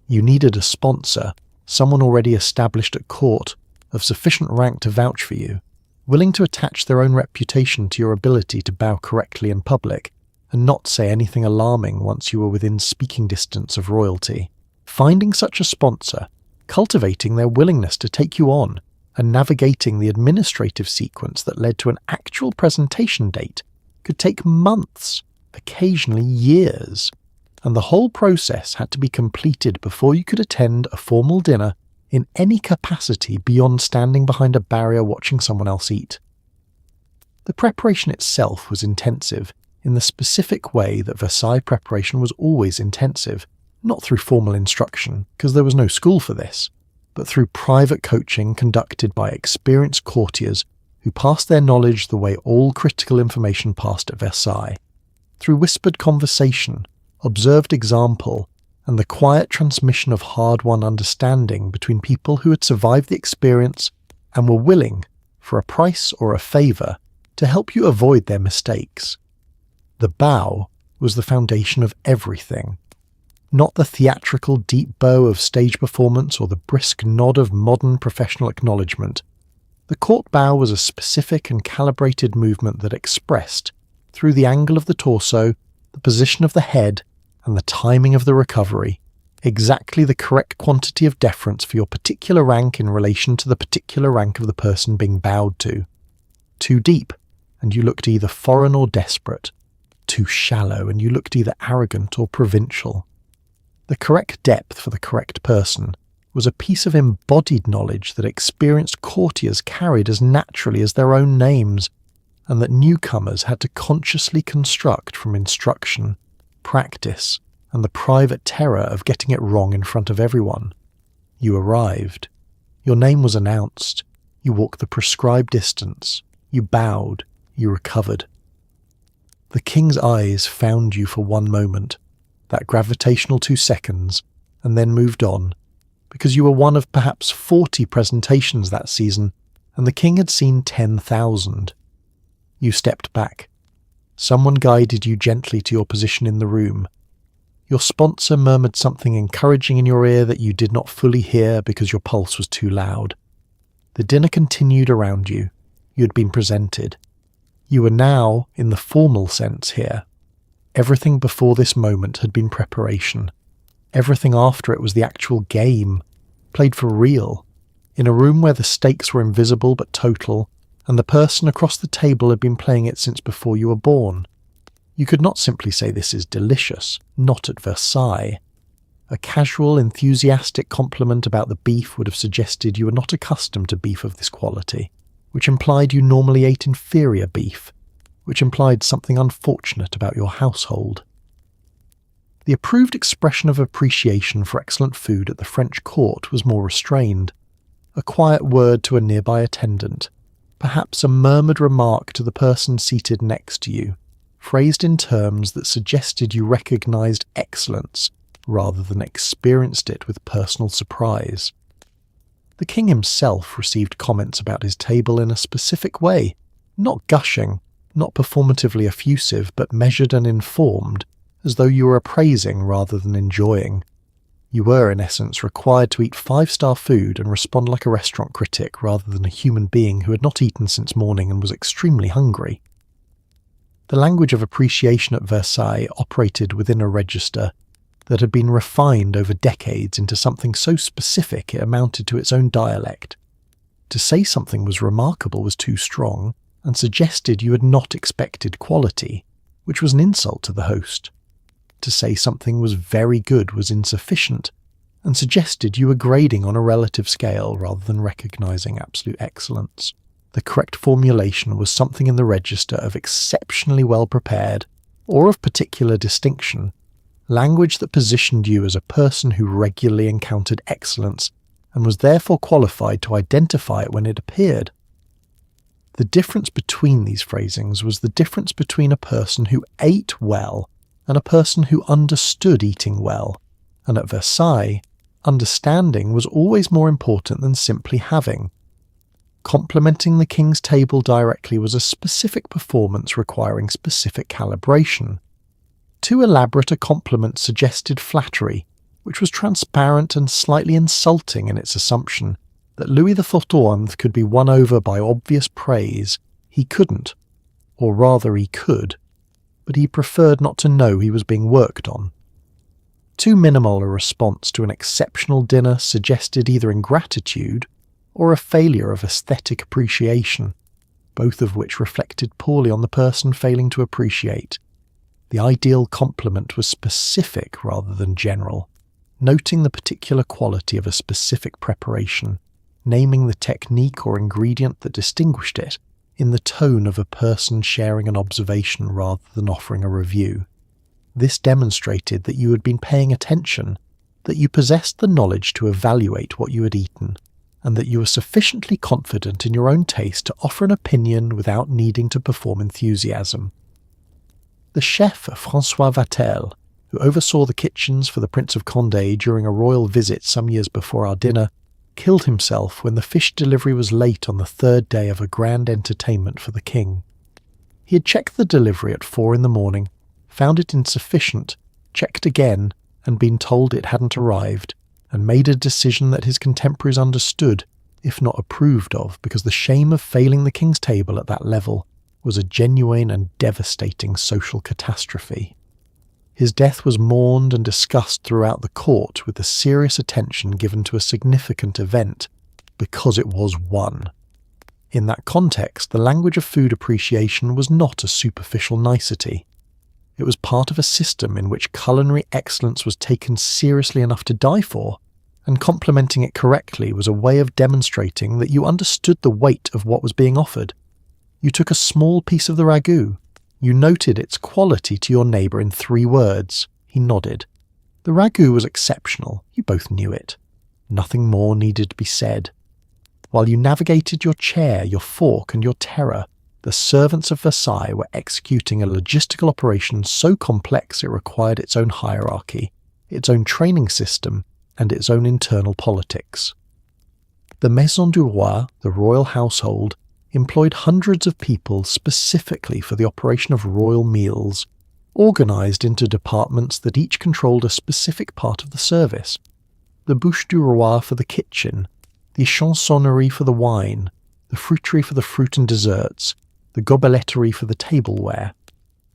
Speaker 1: You needed a sponsor, someone already established at court, of sufficient rank to vouch for you, willing to attach their own reputation to your ability to bow correctly in public, and not say anything alarming once you were within speaking distance of royalty. Finding such a sponsor, cultivating their willingness to take you on, and navigating the administrative sequence that led to an actual presentation date could take months, occasionally years, and the whole process had to be completed before you could attend a formal dinner in any capacity beyond standing behind a barrier watching someone else eat. The preparation itself was intensive, in the specific way that Versailles preparation was always intensive, not through formal instruction, because there was no school for this, but through private coaching conducted by experienced courtiers who passed their knowledge the way all critical information passed at Versailles, through whispered conversation, observed example, and the quiet transmission of hard-won understanding between people who had survived the experience and were willing, for a price or a favour, to help you avoid their mistakes. The bow was the foundation of everything, not the theatrical deep bow of stage performance or the brisk nod of modern professional acknowledgement. The court bow was a specific and calibrated movement that expressed, through the angle of the torso, the position of the head, and the timing of the recovery, exactly the correct quantity of deference for your particular rank in relation to the particular rank of the person being bowed to. Too deep, and you looked either foreign or desperate. Too shallow, and you looked either arrogant or provincial. The correct depth for the correct person was a piece of embodied knowledge that experienced courtiers carried as naturally as their own names, and that newcomers had to consciously construct from instruction, practice, and the private terror of getting it wrong in front of everyone. You arrived. Your name was announced. You walked the prescribed distance. You bowed. You recovered. The king's eyes found you for one moment, that gravitational 2 seconds, and then moved on, because you were one of perhaps 40 presentations that season, and the king had seen 10,000. You stepped back. Someone guided you gently to your position in the room. Your sponsor murmured something encouraging in your ear that you did not fully hear because your pulse was too loud. The dinner continued around you. You had been presented. You were now, in the formal sense here. Everything before this moment had been preparation. Everything after it was the actual game, played for real, in a room where the stakes were invisible but total, and the person across the table had been playing it since before you were born. You could not simply say this is delicious, not at Versailles. A casual, enthusiastic compliment about the beef would have suggested you were not accustomed to beef of this quality, which implied you normally ate inferior beef, which implied something unfortunate about your household. The approved expression of appreciation for excellent food at the French court was more restrained. A quiet word to a nearby attendant, perhaps a murmured remark to the person seated next to you, phrased in terms that suggested you recognized excellence rather than experienced it with personal surprise. The king himself received comments about his table in a specific way, not gushing, not performatively effusive, but measured and informed, as though you were appraising rather than enjoying. You were, in essence, required to eat 5-star food and respond like a restaurant critic rather than a human being who had not eaten since morning and was extremely hungry. The language of appreciation at Versailles operated within a register that had been refined over decades into something so specific it amounted to its own dialect. To say something was remarkable was too strong, and suggested you had not expected quality, which was an insult to the host. To say something was very good was insufficient, and suggested you were grading on a relative scale rather than recognizing absolute excellence. The correct formulation was something in the register of exceptionally well prepared, or of particular distinction, language that positioned you as a person who regularly encountered excellence and was therefore qualified to identify it when it appeared. The difference between these phrasings was the difference between a person who ate well and a person who understood eating well, and at Versailles, understanding was always more important than simply having. Complimenting the king's table directly was a specific performance requiring specific calibration. Too elaborate a compliment suggested flattery, which was transparent and slightly insulting in its assumption that Louis XIV could be won over by obvious praise. He couldn't, or rather he could, but he preferred not to know he was being worked on. Too minimal a response to an exceptional dinner suggested either ingratitude or a failure of aesthetic appreciation, both of which reflected poorly on the person failing to appreciate. The ideal compliment was specific rather than general, noting the particular quality of a specific preparation, naming the technique or ingredient that distinguished it in the tone of a person sharing an observation rather than offering a review. This demonstrated that you had been paying attention, that you possessed the knowledge to evaluate what you had eaten, and that you were sufficiently confident in your own taste to offer an opinion without needing to perform enthusiasm. The chef, François Vatel, who oversaw the kitchens for the Prince of Condé during a royal visit some years before our dinner, killed himself when the fish delivery was late on the third day of a grand entertainment for the king. He had checked the delivery at 4 a.m, found it insufficient, checked again, and been told it hadn't arrived, and made a decision that his contemporaries understood, if not approved of, because the shame of failing the king's table at that level was a genuine and devastating social catastrophe. His death was mourned and discussed throughout the court with the serious attention given to a significant event, because it was one. In that context, the language of food appreciation was not a superficial nicety. It was part of a system in which culinary excellence was taken seriously enough to die for, and complimenting it correctly was a way of demonstrating that you understood the weight of what was being offered. You took a small piece of the ragout. You noted its quality to your neighbour in 3 words. He nodded. The ragout was exceptional. You both knew it. Nothing more needed to be said. While you navigated your chair, your fork, and your terror, the servants of Versailles were executing a logistical operation so complex it required its own hierarchy, its own training system, and its own internal politics. The Maison du Roi, the royal household, employed hundreds of people specifically for the operation of royal meals, organised into departments that each controlled a specific part of the service. The bouche du roi for the kitchen, the chansonnerie for the wine, the fruiterie for the fruit and desserts, the gobeletterie for the tableware.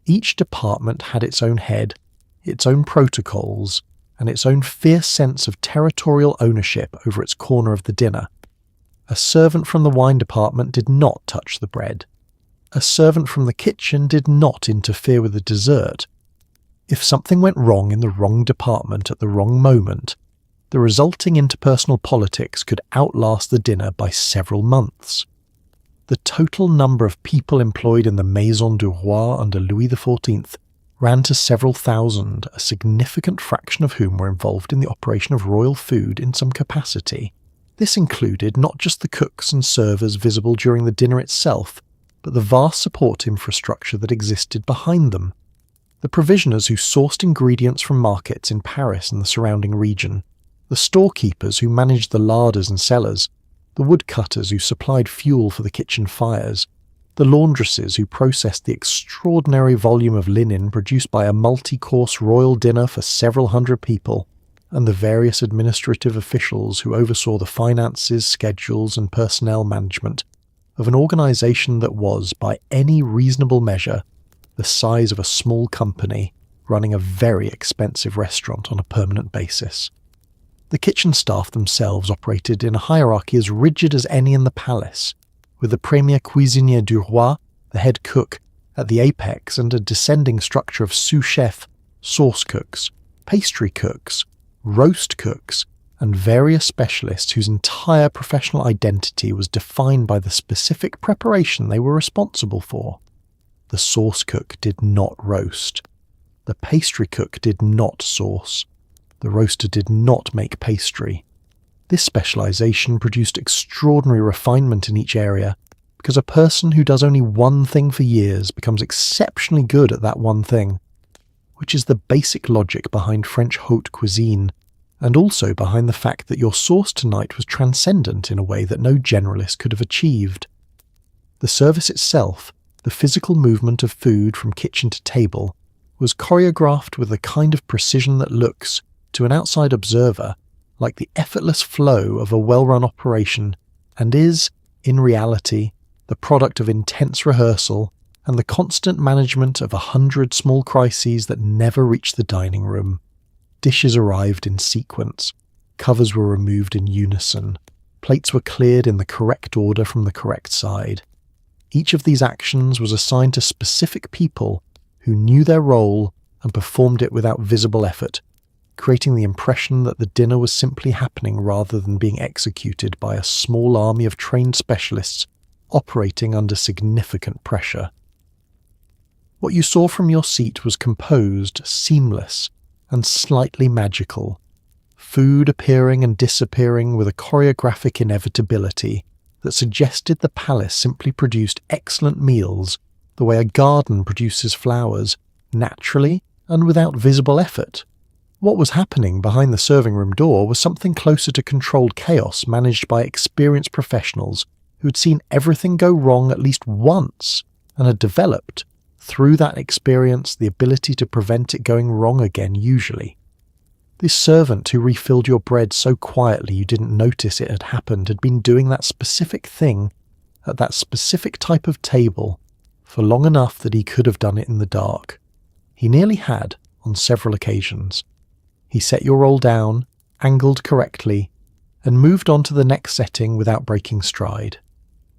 Speaker 1: Each department had its own head, its own protocols, and its own fierce sense of territorial ownership over its corner of the dinner. A servant from the wine department did not touch the bread. A servant from the kitchen did not interfere with the dessert. If something went wrong in the wrong department at the wrong moment, the resulting interpersonal politics could outlast the dinner by several months. The total number of people employed in the Maison du Roi under Louis XIV ran to several thousand, a significant fraction of whom were involved in the operation of royal food in some capacity. This included not just the cooks and servers visible during the dinner itself, but the vast support infrastructure that existed behind them. The provisioners who sourced ingredients from markets in Paris and the surrounding region, the storekeepers who managed the larders and cellars, the woodcutters who supplied fuel for the kitchen fires, the laundresses who processed the extraordinary volume of linen produced by a multi-course royal dinner for several hundred people, and the various administrative officials who oversaw the finances, schedules, and personnel management of an organisation that was, by any reasonable measure, the size of a small company running a very expensive restaurant on a permanent basis. The kitchen staff themselves operated in a hierarchy as rigid as any in the palace, with the premier cuisinier du roi, the head cook, at the apex, and a descending structure of sous-chef, sauce cooks, pastry cooks, roast cooks, and various specialists whose entire professional identity was defined by the specific preparation they were responsible for. The sauce cook did not roast. The pastry cook did not sauce. The roaster did not make pastry. This specialization produced extraordinary refinement in each area, because a person who does only one thing for years becomes exceptionally good at that one thing, which is the basic logic behind French haute cuisine, and also behind the fact that your sauce tonight was transcendent in a way that no generalist could have achieved. The service itself, the physical movement of food from kitchen to table, was choreographed with the kind of precision that looks, to an outside observer, like the effortless flow of a well-run operation, and is, in reality, the product of intense rehearsal and the constant management of 100 small crises that never reached the dining room. Dishes arrived in sequence, covers were removed in unison, plates were cleared in the correct order from the correct side. Each of these actions was assigned to specific people who knew their role and performed it without visible effort, creating the impression that the dinner was simply happening rather than being executed by a small army of trained specialists operating under significant pressure. What you saw from your seat was composed, seamless, and slightly magical, food appearing and disappearing with a choreographic inevitability that suggested the palace simply produced excellent meals the way a garden produces flowers, naturally and without visible effort. What was happening behind the serving room door was something closer to controlled chaos managed by experienced professionals who had seen everything go wrong at least once and had developed, through that experience, the ability to prevent it going wrong again usually. This servant who refilled your bread so quietly you didn't notice it had happened had been doing that specific thing at that specific type of table for long enough that he could have done it in the dark. He nearly had, on several occasions. He set your roll down, angled correctly, and moved on to the next setting without breaking stride.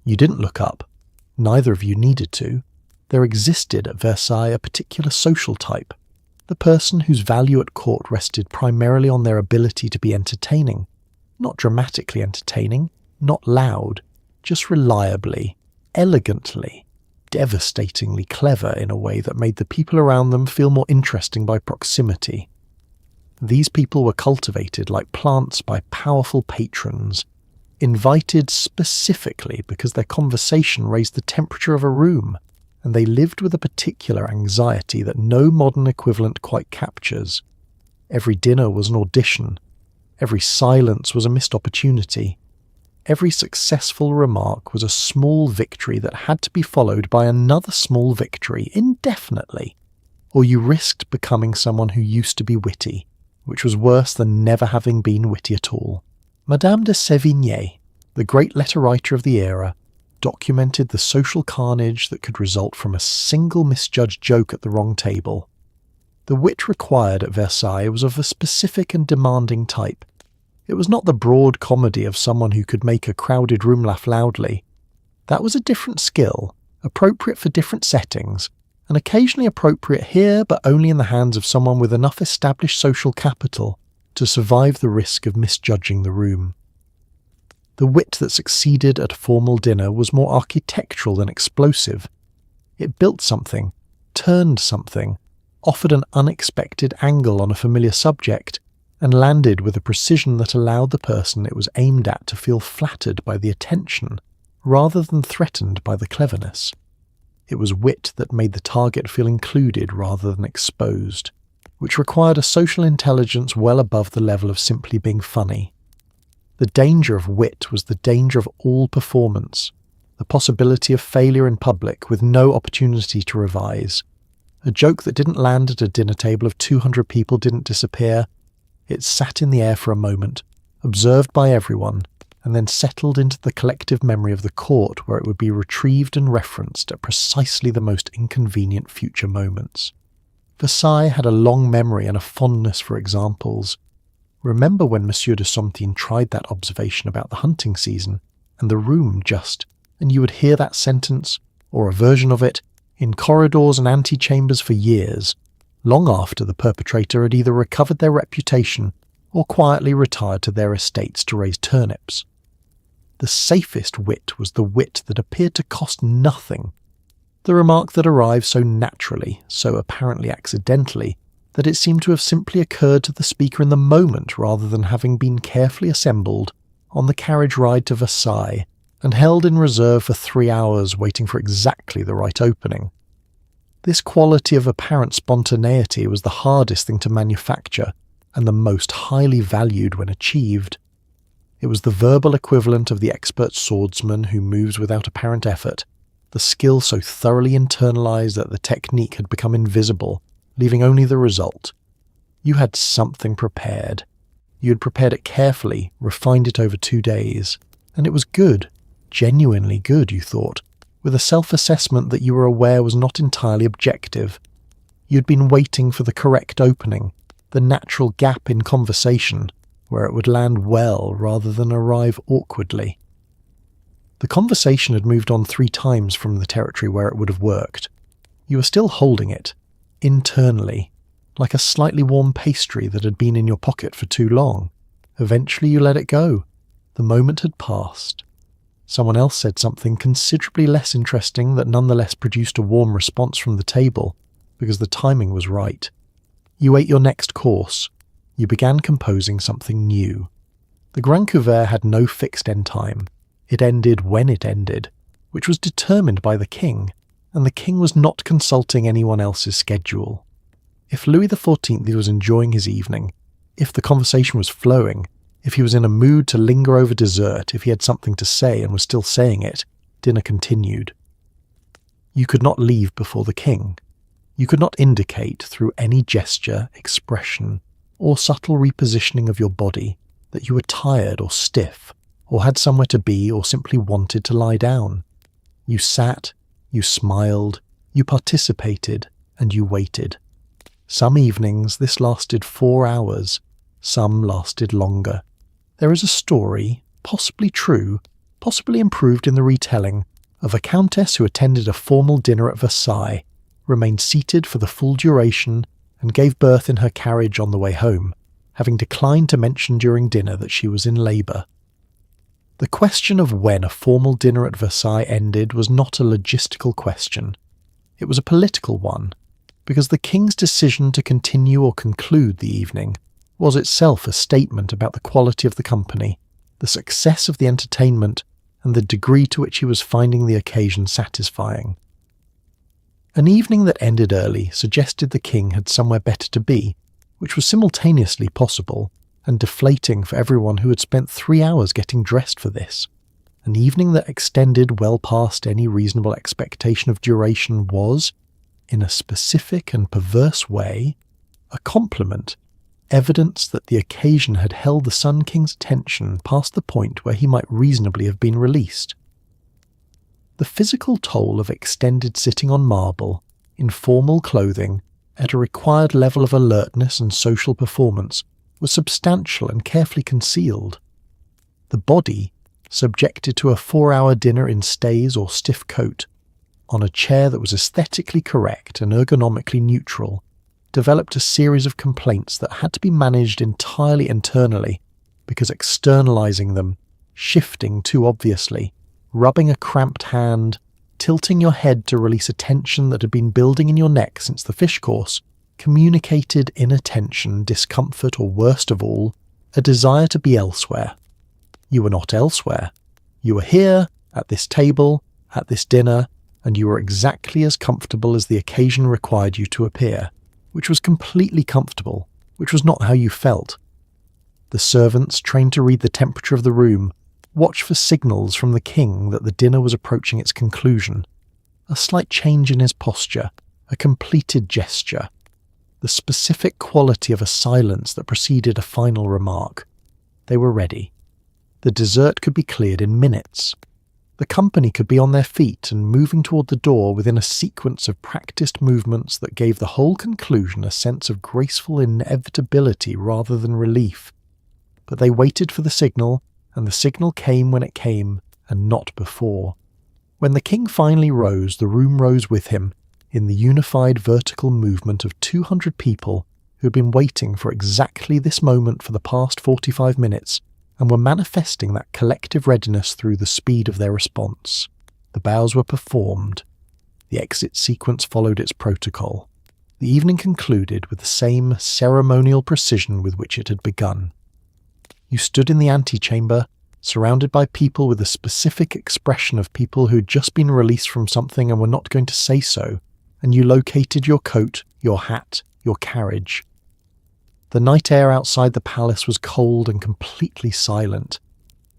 Speaker 1: You didn't look up. Neither of you needed to. There existed at Versailles a particular social type, the person whose value at court rested primarily on their ability to be entertaining. Not dramatically entertaining, not loud, just reliably, elegantly, devastatingly clever in a way that made the people around them feel more interesting by proximity. These people were cultivated like plants by powerful patrons, invited specifically because their conversation raised the temperature of a room, and they lived with a particular anxiety that no modern equivalent quite captures. Every dinner was an audition. Every silence was a missed opportunity. Every successful remark was a small victory that had to be followed by another small victory indefinitely, or you risked becoming someone who used to be witty, which was worse than never having been witty at all. Madame de Sévigné, the great letter writer of the era, documented the social carnage that could result from a single misjudged joke at the wrong table. The wit required at Versailles was of a specific and demanding type. It was not the broad comedy of someone who could make a crowded room laugh loudly. That was a different skill, appropriate for different settings, and occasionally appropriate here but only in the hands of someone with enough established social capital to survive the risk of misjudging the room. The wit that succeeded at a formal dinner was more architectural than explosive. It built something, turned something, offered an unexpected angle on a familiar subject, and landed with a precision that allowed the person it was aimed at to feel flattered by the attention rather than threatened by the cleverness. It was wit that made the target feel included rather than exposed, which required a social intelligence well above the level of simply being funny. The danger of wit was the danger of all performance, the possibility of failure in public with no opportunity to revise. A joke that didn't land at a dinner table of 200 people didn't disappear. It sat in the air for a moment, observed by everyone, and then settled into the collective memory of the court where it would be retrieved and referenced at precisely the most inconvenient future moments. Versailles had a long memory and a fondness for examples. Remember when Monsieur de Somptine tried that observation about the hunting season, and the room and you would hear that sentence, or a version of it, in corridors and antechambers for years, long after the perpetrator had either recovered their reputation or quietly retired to their estates to raise turnips. The safest wit was the wit that appeared to cost nothing, the remark that arrived so naturally, so apparently accidentally, that it seemed to have simply occurred to the speaker in the moment rather than having been carefully assembled on the carriage ride to Versailles and held in reserve for 3 hours waiting for exactly the right opening. This quality of apparent spontaneity was the hardest thing to manufacture and the most highly valued when achieved. It was the verbal equivalent of the expert swordsman who moves without apparent effort, the skill so thoroughly internalized that the technique had become invisible, leaving only the result. You had something prepared. You had prepared it carefully, refined it over 2 days, and it was good, genuinely good, you thought, with a self-assessment that you were aware was not entirely objective. You'd been waiting for the correct opening, the natural gap in conversation, where it would land well rather than arrive awkwardly. The conversation had moved on 3 times from the territory where it would have worked. You were still holding it, internally, like a slightly warm pastry that had been in your pocket for too long. Eventually you let it go. The moment had passed. Someone else said something considerably less interesting that nonetheless produced a warm response from the table, because the timing was right. You ate your next course. You began composing something new. The Grand Couvert had no fixed end time. It ended when it ended, which was determined by the king, and the king was not consulting anyone else's schedule. If Louis XIV was enjoying his evening, if the conversation was flowing, if he was in a mood to linger over dessert, if he had something to say and was still saying it, dinner continued. You could not leave before the king. You could not indicate through any gesture, expression, or subtle repositioning of your body that you were tired or stiff, or had somewhere to be, or simply wanted to lie down. You sat, you smiled, you participated, and you waited. Some evenings this lasted 4 hours, some lasted longer. There is a story, possibly true, possibly improved in the retelling, of a countess who attended a formal dinner at Versailles, remained seated for the full duration, and gave birth in her carriage on the way home, having declined to mention during dinner that she was in labour. The question of when a formal dinner at Versailles ended was not a logistical question. It was a political one, because the king's decision to continue or conclude the evening was itself a statement about the quality of the company, the success of the entertainment, and the degree to which he was finding the occasion satisfying. An evening that ended early suggested the king had somewhere better to be, which was simultaneously possible and deflating for everyone who had spent 3 hours getting dressed for this. An evening that extended well past any reasonable expectation of duration was, in a specific and perverse way, a compliment, evidence that the occasion had held the Sun King's attention past the point where he might reasonably have been released. The physical toll of extended sitting on marble, in formal clothing, at a required level of alertness and social performance, was substantial and carefully concealed. The body, subjected to a 4-hour dinner in stays or stiff coat, on a chair that was aesthetically correct and ergonomically neutral, developed a series of complaints that had to be managed entirely internally, because externalizing them, shifting too obviously, rubbing a cramped hand, tilting your head to release a tension that had been building in your neck since the fish course, communicated inattention, discomfort, or worst of all, a desire to be elsewhere. You were not elsewhere. You were here, at this table, at this dinner, and you were exactly as comfortable as the occasion required you to appear, which was completely comfortable, which was not how you felt. The servants, trained to read the temperature of the room, watched for signals from the king that the dinner was approaching its conclusion. A slight change in his posture, a completed gesture, the specific quality of a silence that preceded a final remark. They were ready. The dessert could be cleared in minutes. The company could be on their feet and moving toward the door within a sequence of practiced movements that gave the whole conclusion a sense of graceful inevitability rather than relief. But they waited for the signal, and the signal came when it came, and not before. When the king finally rose, the room rose with him, in the unified vertical movement of 200 people who had been waiting for exactly this moment for the past 45 minutes and were manifesting that collective readiness through the speed of their response. The bows were performed. The exit sequence followed its protocol. The evening concluded with the same ceremonial precision with which it had begun. You stood in the antechamber, surrounded by people with a specific expression of people who had just been released from something and were not going to say so, and you located your coat, your hat, your carriage. The night air outside the palace was cold and completely silent.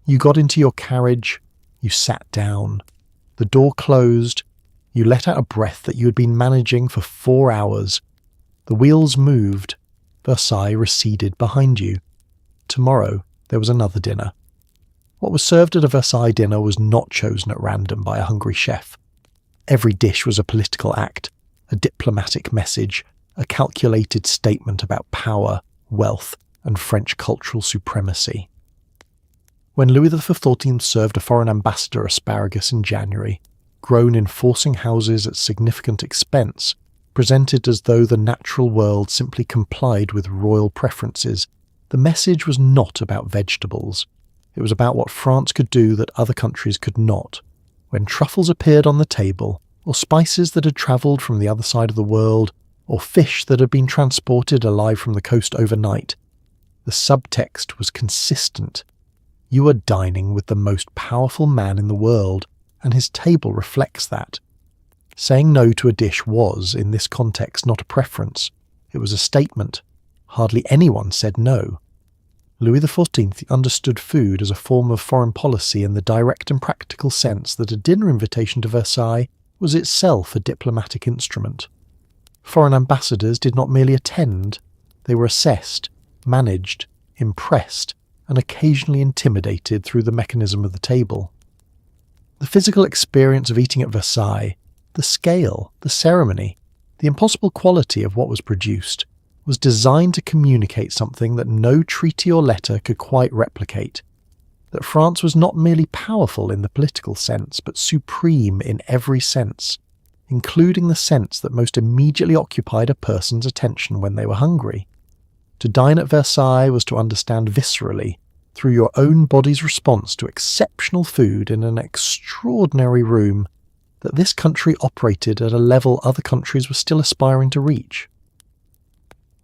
Speaker 1: You got into your carriage, you sat down. The door closed, you let out a breath that you had been managing for 4 hours. The wheels moved, Versailles receded behind you. Tomorrow there was another dinner. What was served at a Versailles dinner was not chosen at random by a hungry chef. Every dish was a political act, a diplomatic message, a calculated statement about power, wealth, and French cultural supremacy. When Louis XIV served a foreign ambassador asparagus in January, grown in forcing houses at significant expense, presented as though the natural world simply complied with royal preferences, the message was not about vegetables. It was about what France could do that other countries could not. When truffles appeared on the table, or spices that had travelled from the other side of the world, or fish that had been transported alive from the coast overnight, the subtext was consistent. You are dining with the most powerful man in the world, and his table reflects that. Saying no to a dish was, in this context, not a preference. It was a statement. Hardly anyone said no. Louis XIV understood food as a form of foreign policy in the direct and practical sense that a dinner invitation to Versailles was itself a diplomatic instrument. Foreign ambassadors did not merely attend, they were assessed, managed, impressed, and occasionally intimidated through the mechanism of the table. The physical experience of eating at Versailles, the scale, the ceremony, the impossible quality of what was produced, was designed to communicate something that no treaty or letter could quite replicate. That France was not merely powerful in the political sense, but supreme in every sense, including the sense that most immediately occupied a person's attention when they were hungry. To dine at Versailles was to understand viscerally, through your own body's response to exceptional food in an extraordinary room, that this country operated at a level other countries were still aspiring to reach.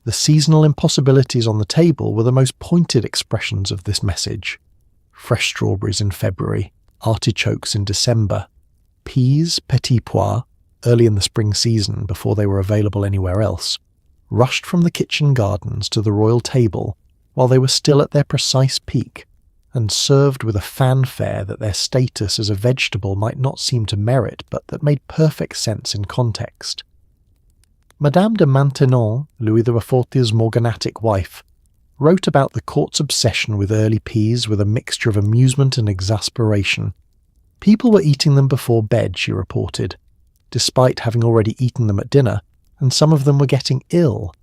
Speaker 1: The seasonal impossibilities on the table were the most pointed expressions of this message. Fresh strawberries in February, artichokes in December, peas, petits pois, early in the spring season before they were available anywhere else, rushed from the kitchen gardens to the royal table while they were still at their precise peak, and served with a fanfare that their status as a vegetable might not seem to merit, but that made perfect sense in context. Madame de Maintenon, Louis XIV's morganatic wife, wrote about the court's obsession with early peas with a mixture of amusement and exasperation. People were eating them before bed, she reported, despite having already eaten them at dinner, and some of them were getting ill,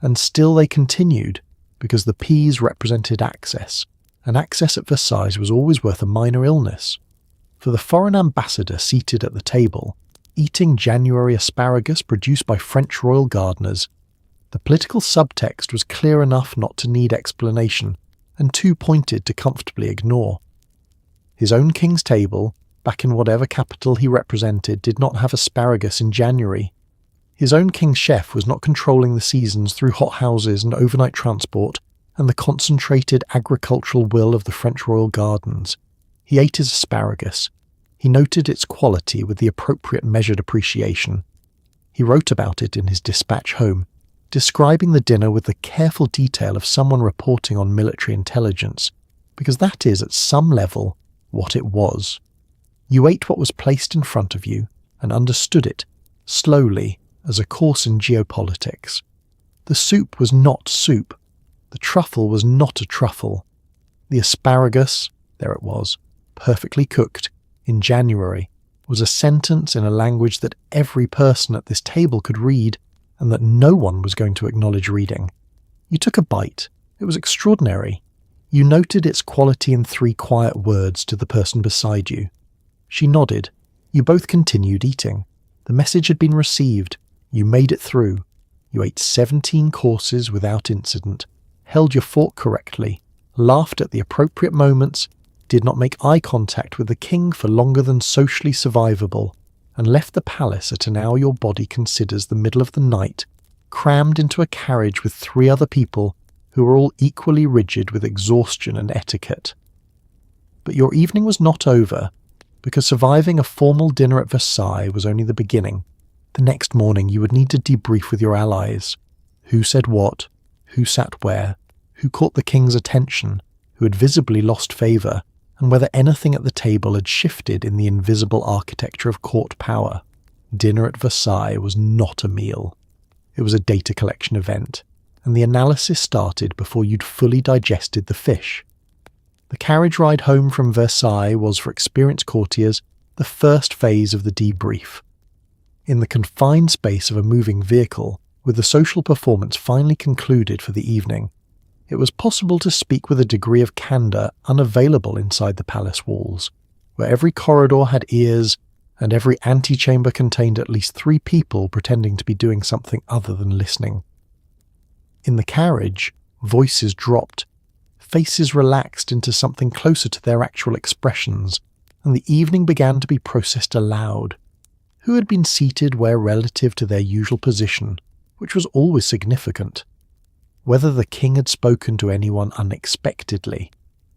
Speaker 1: and still they continued, because the peas represented access, and access at Versailles was always worth a minor illness. For the foreign ambassador seated at the table, eating January asparagus produced by French royal gardeners, the political subtext was clear enough not to need explanation, and too pointed to comfortably ignore. His own king's table, back in whatever capital he represented, did not have asparagus in January. His own king's chef was not controlling the seasons through hothouses and overnight transport and the concentrated agricultural will of the French royal gardens. He ate his asparagus. He noted its quality with the appropriate measured appreciation. He wrote about it in his dispatch home, describing the dinner with the careful detail of someone reporting on military intelligence, because that is, at some level, what it was. You ate what was placed in front of you and understood it, slowly, as a course in geopolitics. The soup was not soup. The truffle was not a truffle. The asparagus, there it was, perfectly cooked, in January, was a sentence in a language that every person at this table could read, and that no one was going to acknowledge reading. You took a bite. It was extraordinary. You noted its quality in 3 quiet words to the person beside you. She nodded. You both continued eating. The message had been received. You made it through. You ate 17 courses without incident, held your fork correctly, laughed at the appropriate moments, did not make eye contact with the king for longer than socially survivable, and left the palace at an hour your body considers the middle of the night, crammed into a carriage with 3 other people who were all equally rigid with exhaustion and etiquette. But your evening was not over, because surviving a formal dinner at Versailles was only the beginning. The next morning you would need to debrief with your allies. Who said what? Who sat where? Who caught the king's attention? Who had visibly lost favour? And whether anything at the table had shifted in the invisible architecture of court power. Dinner at Versailles was not a meal. It was a data collection event, and the analysis started before you'd fully digested the fish. The carriage ride home from Versailles was, for experienced courtiers, the first phase of the debrief. In the confined space of a moving vehicle, with the social performance finally concluded for the evening, it was possible to speak with a degree of candour unavailable inside the palace walls, where every corridor had ears and every antechamber contained at least 3 people pretending to be doing something other than listening. In the carriage, voices dropped, faces relaxed into something closer to their actual expressions, and the evening began to be processed aloud. Who had been seated where relative to their usual position, which was always significant? Whether the king had spoken to anyone unexpectedly,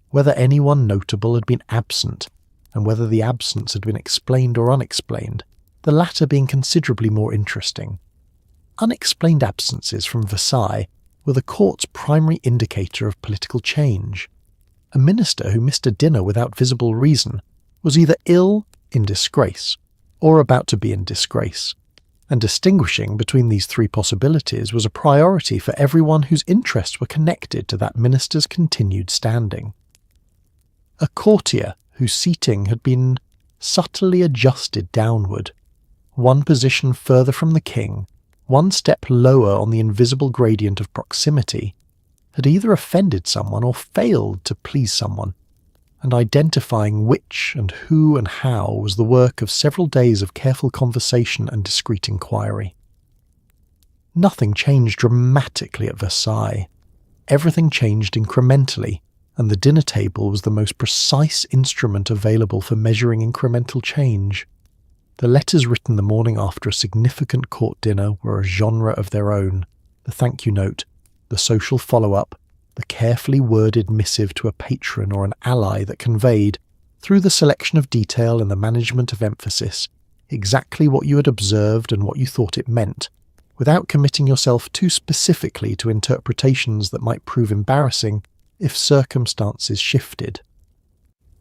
Speaker 1: whether anyone notable had been absent, and whether the absence had been explained or unexplained, the latter being considerably more interesting. Unexplained absences from Versailles were the court's primary indicator of political change. A minister who missed a dinner without visible reason was either ill, in disgrace, or about to be in disgrace, and distinguishing between these 3 possibilities was a priority for everyone whose interests were connected to that minister's continued standing. A courtier whose seating had been subtly adjusted downward, one position further from the king, one step lower on the invisible gradient of proximity, had either offended someone or failed to please someone, and identifying which and who and how was the work of several days of careful conversation and discreet inquiry. Nothing changed dramatically at Versailles. Everything changed incrementally, and the dinner table was the most precise instrument available for measuring incremental change. The letters written the morning after a significant court dinner were a genre of their own. The thank you note, the social follow-up, the carefully worded missive to a patron or an ally that conveyed, through the selection of detail and the management of emphasis, exactly what you had observed and what you thought it meant, without committing yourself too specifically to interpretations that might prove embarrassing if circumstances shifted.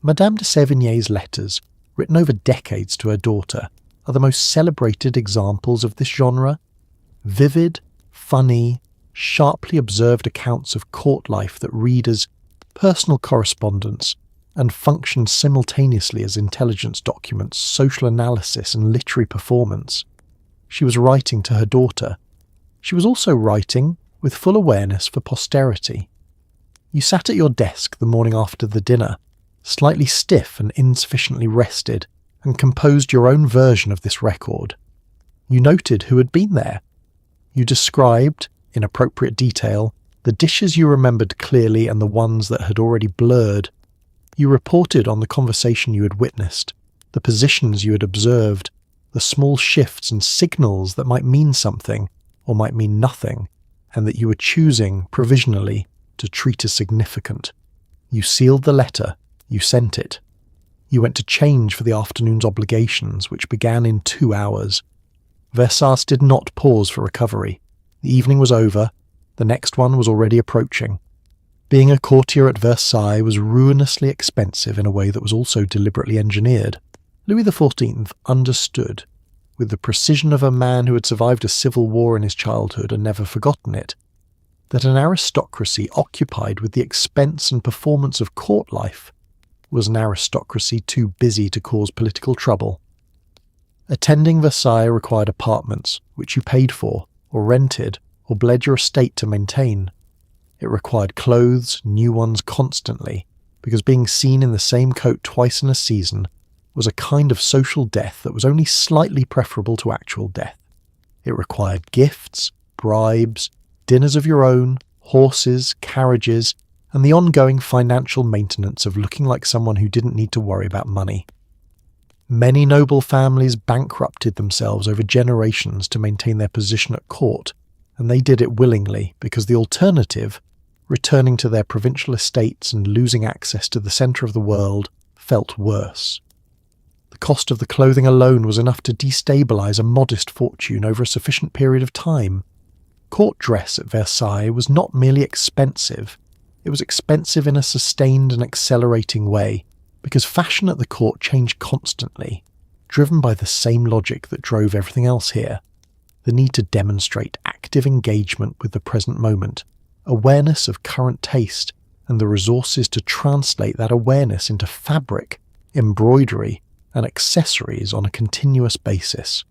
Speaker 1: Madame de Sévigné's letters, written over decades to her daughter, are the most celebrated examples of this genre. Vivid, funny, sharply observed accounts of court life that read as personal correspondence and function simultaneously as intelligence documents, social analysis and literary performance. She was writing to her daughter. She was also writing with full awareness for posterity. You sat at your desk the morning after the dinner, slightly stiff and insufficiently rested, and composed your own version of this record. You noted who had been there. You described, in appropriate detail, the dishes you remembered clearly and the ones that had already blurred. You reported on the conversation you had witnessed, the positions you had observed, the small shifts and signals that might mean something or might mean nothing, and that you were choosing, provisionally, to treat as significant. You sealed the letter. You sent it. You went to change for the afternoon's obligations, which began in 2 hours. Versailles did not pause for recovery. The evening was over. The next one was already approaching. Being a courtier at Versailles was ruinously expensive in a way that was also deliberately engineered. Louis XIV understood, with the precision of a man who had survived a civil war in his childhood and never forgotten it, that an aristocracy occupied with the expense and performance of court life was an aristocracy too busy to cause political trouble. Attending Versailles required apartments, which you paid for, or rented, or bled your estate to maintain. It required clothes, new ones constantly, because being seen in the same coat twice in a season was a kind of social death that was only slightly preferable to actual death. It required gifts, bribes, dinners of your own, horses, carriages, and the ongoing financial maintenance of looking like someone who didn't need to worry about money. Many noble families bankrupted themselves over generations to maintain their position at court, and they did it willingly because the alternative, returning to their provincial estates and losing access to the centre of the world, felt worse. The cost of the clothing alone was enough to destabilise a modest fortune over a sufficient period of time. Court dress at Versailles was not merely expensive, it was expensive in a sustained and accelerating way, because fashion at the court changed constantly, driven by the same logic that drove everything else here: the need to demonstrate active engagement with the present moment, awareness of current taste, and the resources to translate that awareness into fabric, embroidery, and accessories on a continuous basis.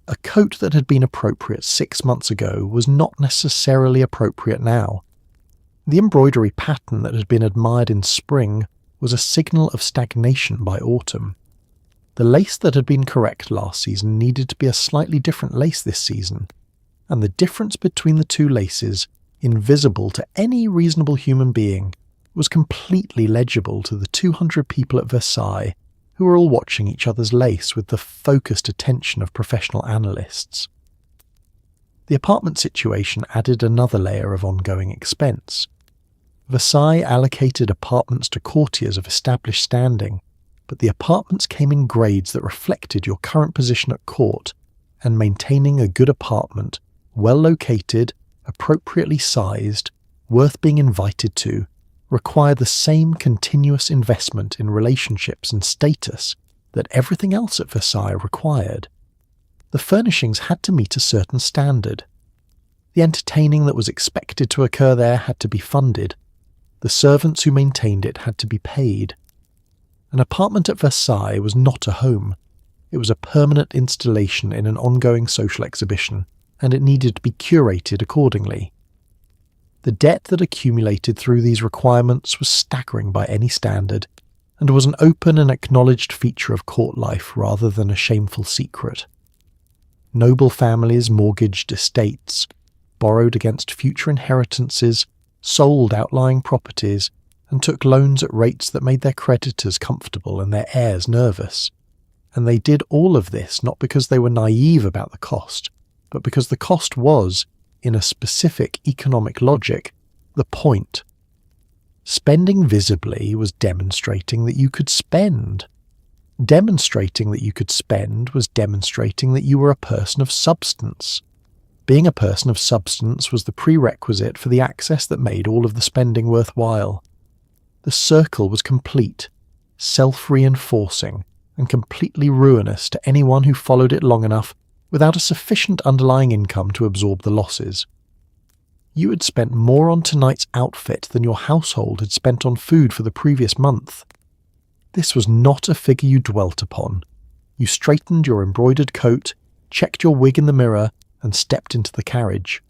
Speaker 1: A coat that had been appropriate 6 months ago was not necessarily appropriate now. The embroidery pattern that had been admired in spring was a signal of stagnation by autumn. The lace that had been correct last season needed to be a slightly different lace this season, and the difference between the two laces, invisible to any reasonable human being, was completely legible to the 200 people at Versailles who were all watching each other's lace with the focused attention of professional analysts. The apartment situation added another layer of ongoing expense. Versailles allocated apartments to courtiers of established standing, but the apartments came in grades that reflected your current position at court, and maintaining a good apartment, well located, appropriately sized, worth being invited to, required the same continuous investment in relationships and status that everything else at Versailles required. The furnishings had to meet a certain standard. The entertaining that was expected to occur there had to be funded. The servants who maintained it had to be paid. An apartment at Versailles was not a home. It was a permanent installation in an ongoing social exhibition, and it needed to be curated accordingly. The debt that accumulated through these requirements was staggering by any standard, and was an open and acknowledged feature of court life rather than a shameful secret. Noble families mortgaged estates, borrowed against future inheritances, sold outlying properties, and took loans at rates that made their creditors comfortable and their heirs nervous. And they did all of this not because they were naive about the cost, but because the cost was, in a specific economic logic, the point. Spending visibly was demonstrating that you could spend. Demonstrating that you could spend was demonstrating that you were a person of substance. Being a person of substance was the prerequisite for the access that made all of the spending worthwhile. The circle was complete, self-reinforcing, and completely ruinous to anyone who followed it long enough without a sufficient underlying income to absorb the losses. You had spent more on tonight's outfit than your household had spent on food for the previous month. This was not a figure you dwelt upon. You straightened your embroidered coat, checked your wig in the mirror, and stepped into the carriage.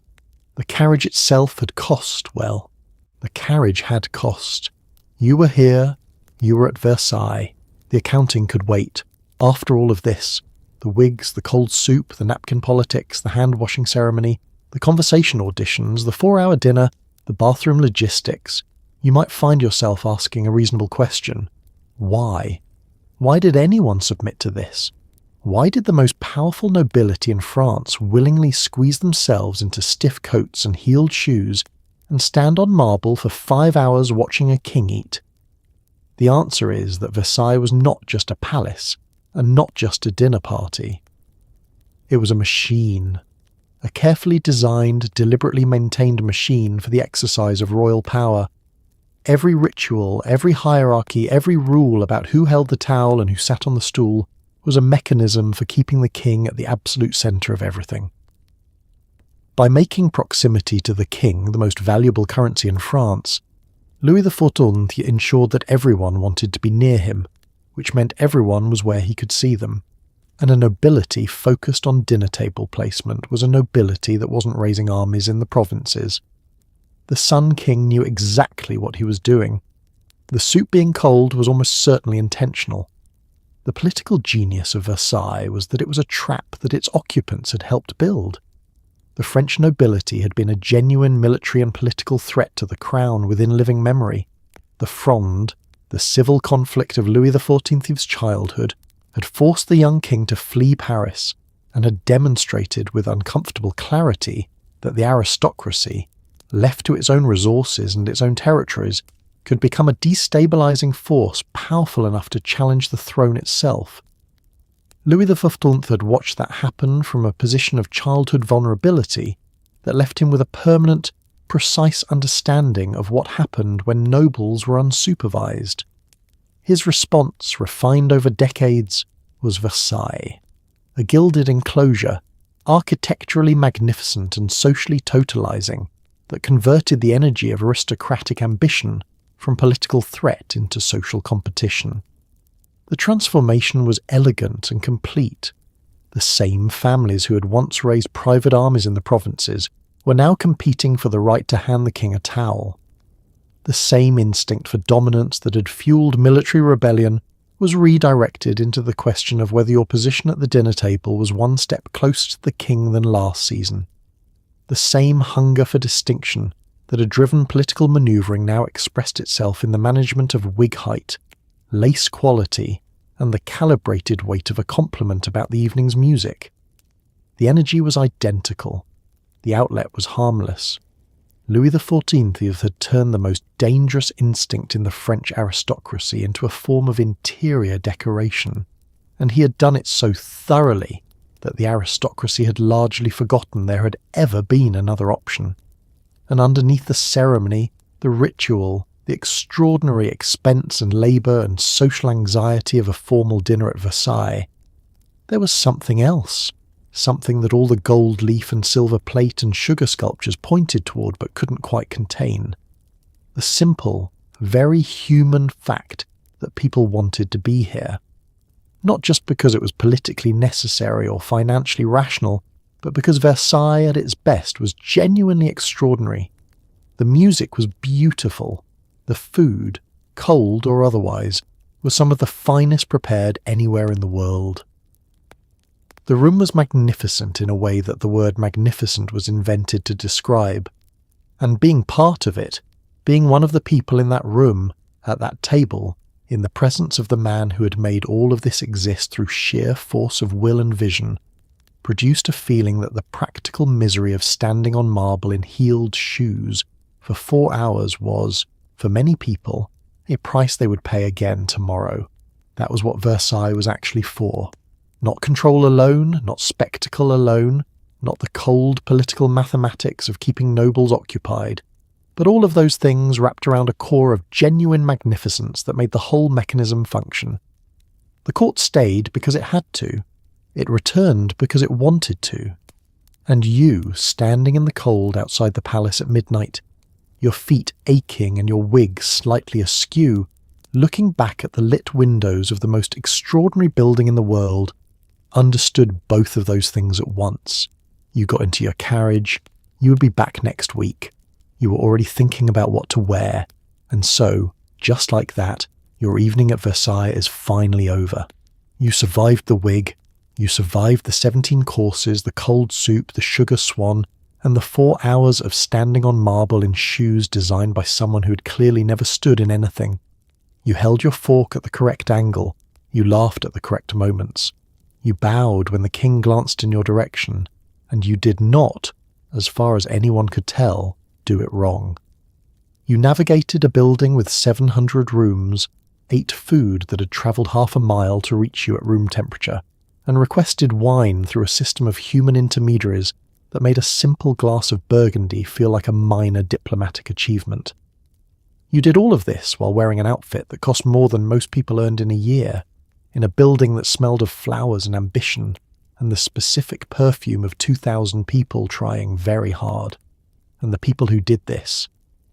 Speaker 1: The carriage itself had cost, well, the carriage had cost. You were here, you were at Versailles. The accounting could wait. After all of this, the wigs, the cold soup, the napkin politics, the hand-washing ceremony, the conversation auditions, the 4-hour dinner, the bathroom logistics, you might find yourself asking a reasonable question. Why? Why did anyone submit to this? Why did the most powerful nobility in France willingly squeeze themselves into stiff coats and heeled shoes and stand on marble for 5 hours watching a king eat? The answer is that Versailles was not just a palace, and not just a dinner party. It was a machine. A carefully designed, deliberately maintained machine for the exercise of royal power. Every ritual, every hierarchy, every rule about who held the towel and who sat on the stool was a mechanism for keeping the king at the absolute centre of everything. By making proximity to the king the most valuable currency in France, Louis XIV ensured that everyone wanted to be near him, which meant everyone was where he could see them. And a nobility focused on dinner table placement was a nobility that wasn't raising armies in the provinces. The Sun King knew exactly what he was doing. The soup being cold was almost certainly intentional. The political genius of Versailles was that it was a trap that its occupants had helped build. The French nobility had been a genuine military and political threat to the crown within living memory. The Fronde, the civil conflict of Louis XIV's childhood, had forced the young king to flee Paris and had demonstrated with uncomfortable clarity that the aristocracy, left to its own resources and its own territories, could become a destabilizing force powerful enough to challenge the throne itself. Louis XIV had watched that happen from a position of childhood vulnerability that left him with a permanent, precise understanding of what happened when nobles were unsupervised. His response, refined over decades, was Versailles, a gilded enclosure, architecturally magnificent and socially totalizing, that converted the energy of aristocratic ambition from political threat into social competition. The transformation was elegant and complete. The same families who had once raised private armies in the provinces were now competing for the right to hand the king a towel. The same instinct for dominance that had fueled military rebellion was redirected into the question of whether your position at the dinner table was one step closer to the king than last season. The same hunger for distinction that had driven political manoeuvring now expressed itself in the management of wig height, lace quality, and the calibrated weight of a compliment about the evening's music. The energy was identical. The outlet was harmless. Louis XIV had turned the most dangerous instinct in the French aristocracy into a form of interior decoration, and he had done it so thoroughly that the aristocracy had largely forgotten there had ever been another option. And underneath the ceremony, the ritual, the extraordinary expense and labour and social anxiety of a formal dinner at Versailles, there was something else, something that all the gold leaf and silver plate and sugar sculptures pointed toward but couldn't quite contain. The simple, very human fact that people wanted to be here. Not just because it was politically necessary or financially rational, but because Versailles at its best was genuinely extraordinary. The music was beautiful. The food, cold or otherwise, was some of the finest prepared anywhere in the world. The room was magnificent in a way that the word magnificent was invented to describe, and being part of it, being one of the people in that room, at that table, in the presence of the man who had made all of this exist through sheer force of will and vision, produced a feeling that the practical misery of standing on marble in heeled shoes for 4 hours was, for many people, a price they would pay again tomorrow. That was what Versailles was actually for. Not control alone, not spectacle alone, not the cold political mathematics of keeping nobles occupied, but all of those things wrapped around a core of genuine magnificence that made the whole mechanism function. The court stayed because it had to. It returned because it wanted to. And you, standing in the cold outside the palace at midnight, your feet aching and your wig slightly askew, looking back at the lit windows of the most extraordinary building in the world, understood both of those things at once. You got into your carriage, you would be back next week. You were already thinking about what to wear, and so, just like that, your evening at Versailles is finally over. You survived the wig, you survived the 17 courses, the cold soup, the sugar swan, and the 4 hours of standing on marble in shoes designed by someone who had clearly never stood in anything. You held your fork at the correct angle, you laughed at the correct moments. You bowed when the king glanced in your direction, and you did not, as far as anyone could tell, do it wrong. You navigated a building with 700 rooms, ate food that had travelled half a mile to reach you at room temperature, and requested wine through a system of human intermediaries that made a simple glass of Burgundy feel like a minor diplomatic achievement. You did all of this while wearing an outfit that cost more than most people earned in a year, in a building that smelled of flowers and ambition, and the specific perfume of 2,000 people trying very hard. And the people who did this,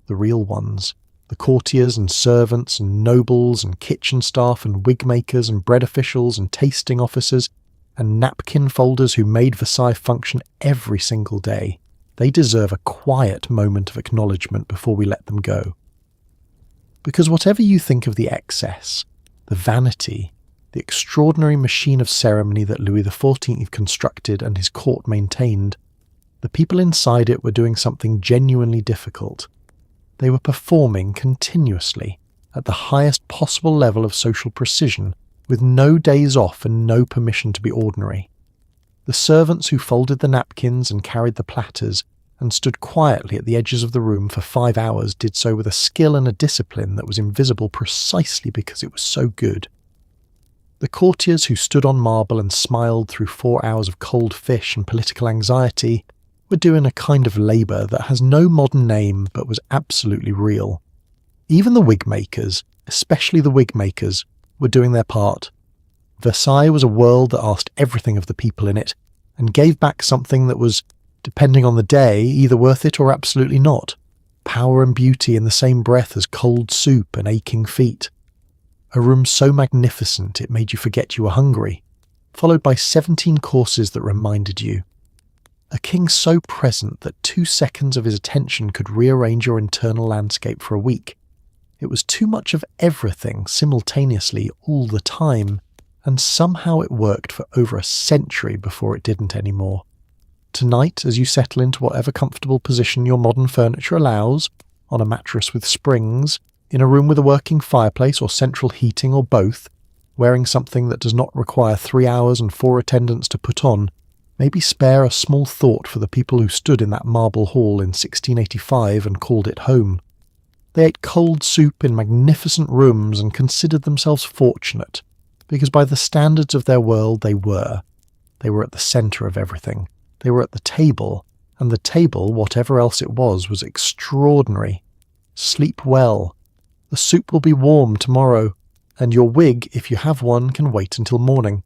Speaker 1: the real ones, the courtiers and servants and nobles and kitchen staff and wig makers and bread officials and tasting officers and napkin folders who made Versailles function every single day, they deserve a quiet moment of acknowledgement before we let them go. Because whatever you think of the excess, the vanity, the extraordinary machine of ceremony that Louis XIV constructed and his court maintained, The people inside it were doing something genuinely difficult. They were performing continuously at the highest possible level of social precision, with no days off and no permission to be ordinary. The servants who folded the napkins and carried the platters and stood quietly at the edges of the room for 5 hours did so with a skill and a discipline that was invisible precisely because it was so good. The courtiers who stood on marble and smiled through 4 hours of cold fish and political anxiety were doing a kind of labour that has no modern name but was absolutely real. Even the wig makers, especially the wig makers, were doing their part. Versailles was a world that asked everything of the people in it and gave back something that was, depending on the day, either worth it or absolutely not. Power and beauty in the same breath as cold soup and aching feet. A room so magnificent it made you forget you were hungry, followed by 17 courses that reminded you. A king so present that 2 seconds of his attention could rearrange your internal landscape for a week. It was too much of everything simultaneously all the time, and somehow it worked for over a century before it didn't anymore. Tonight, as you settle into whatever comfortable position your modern furniture allows, on a mattress with springs, in a room with a working fireplace or central heating or both, wearing something that does not require 3 hours and 4 attendants to put on, maybe spare a small thought for the people who stood in that marble hall in 1685 and called it home. They ate cold soup in magnificent rooms and considered themselves fortunate, because by the standards of their world they were. They were at the centre of everything. They were at the table, and the table, whatever else it was extraordinary. Sleep well. The soup will be warm tomorrow, and your wig, if you have one, can wait until morning.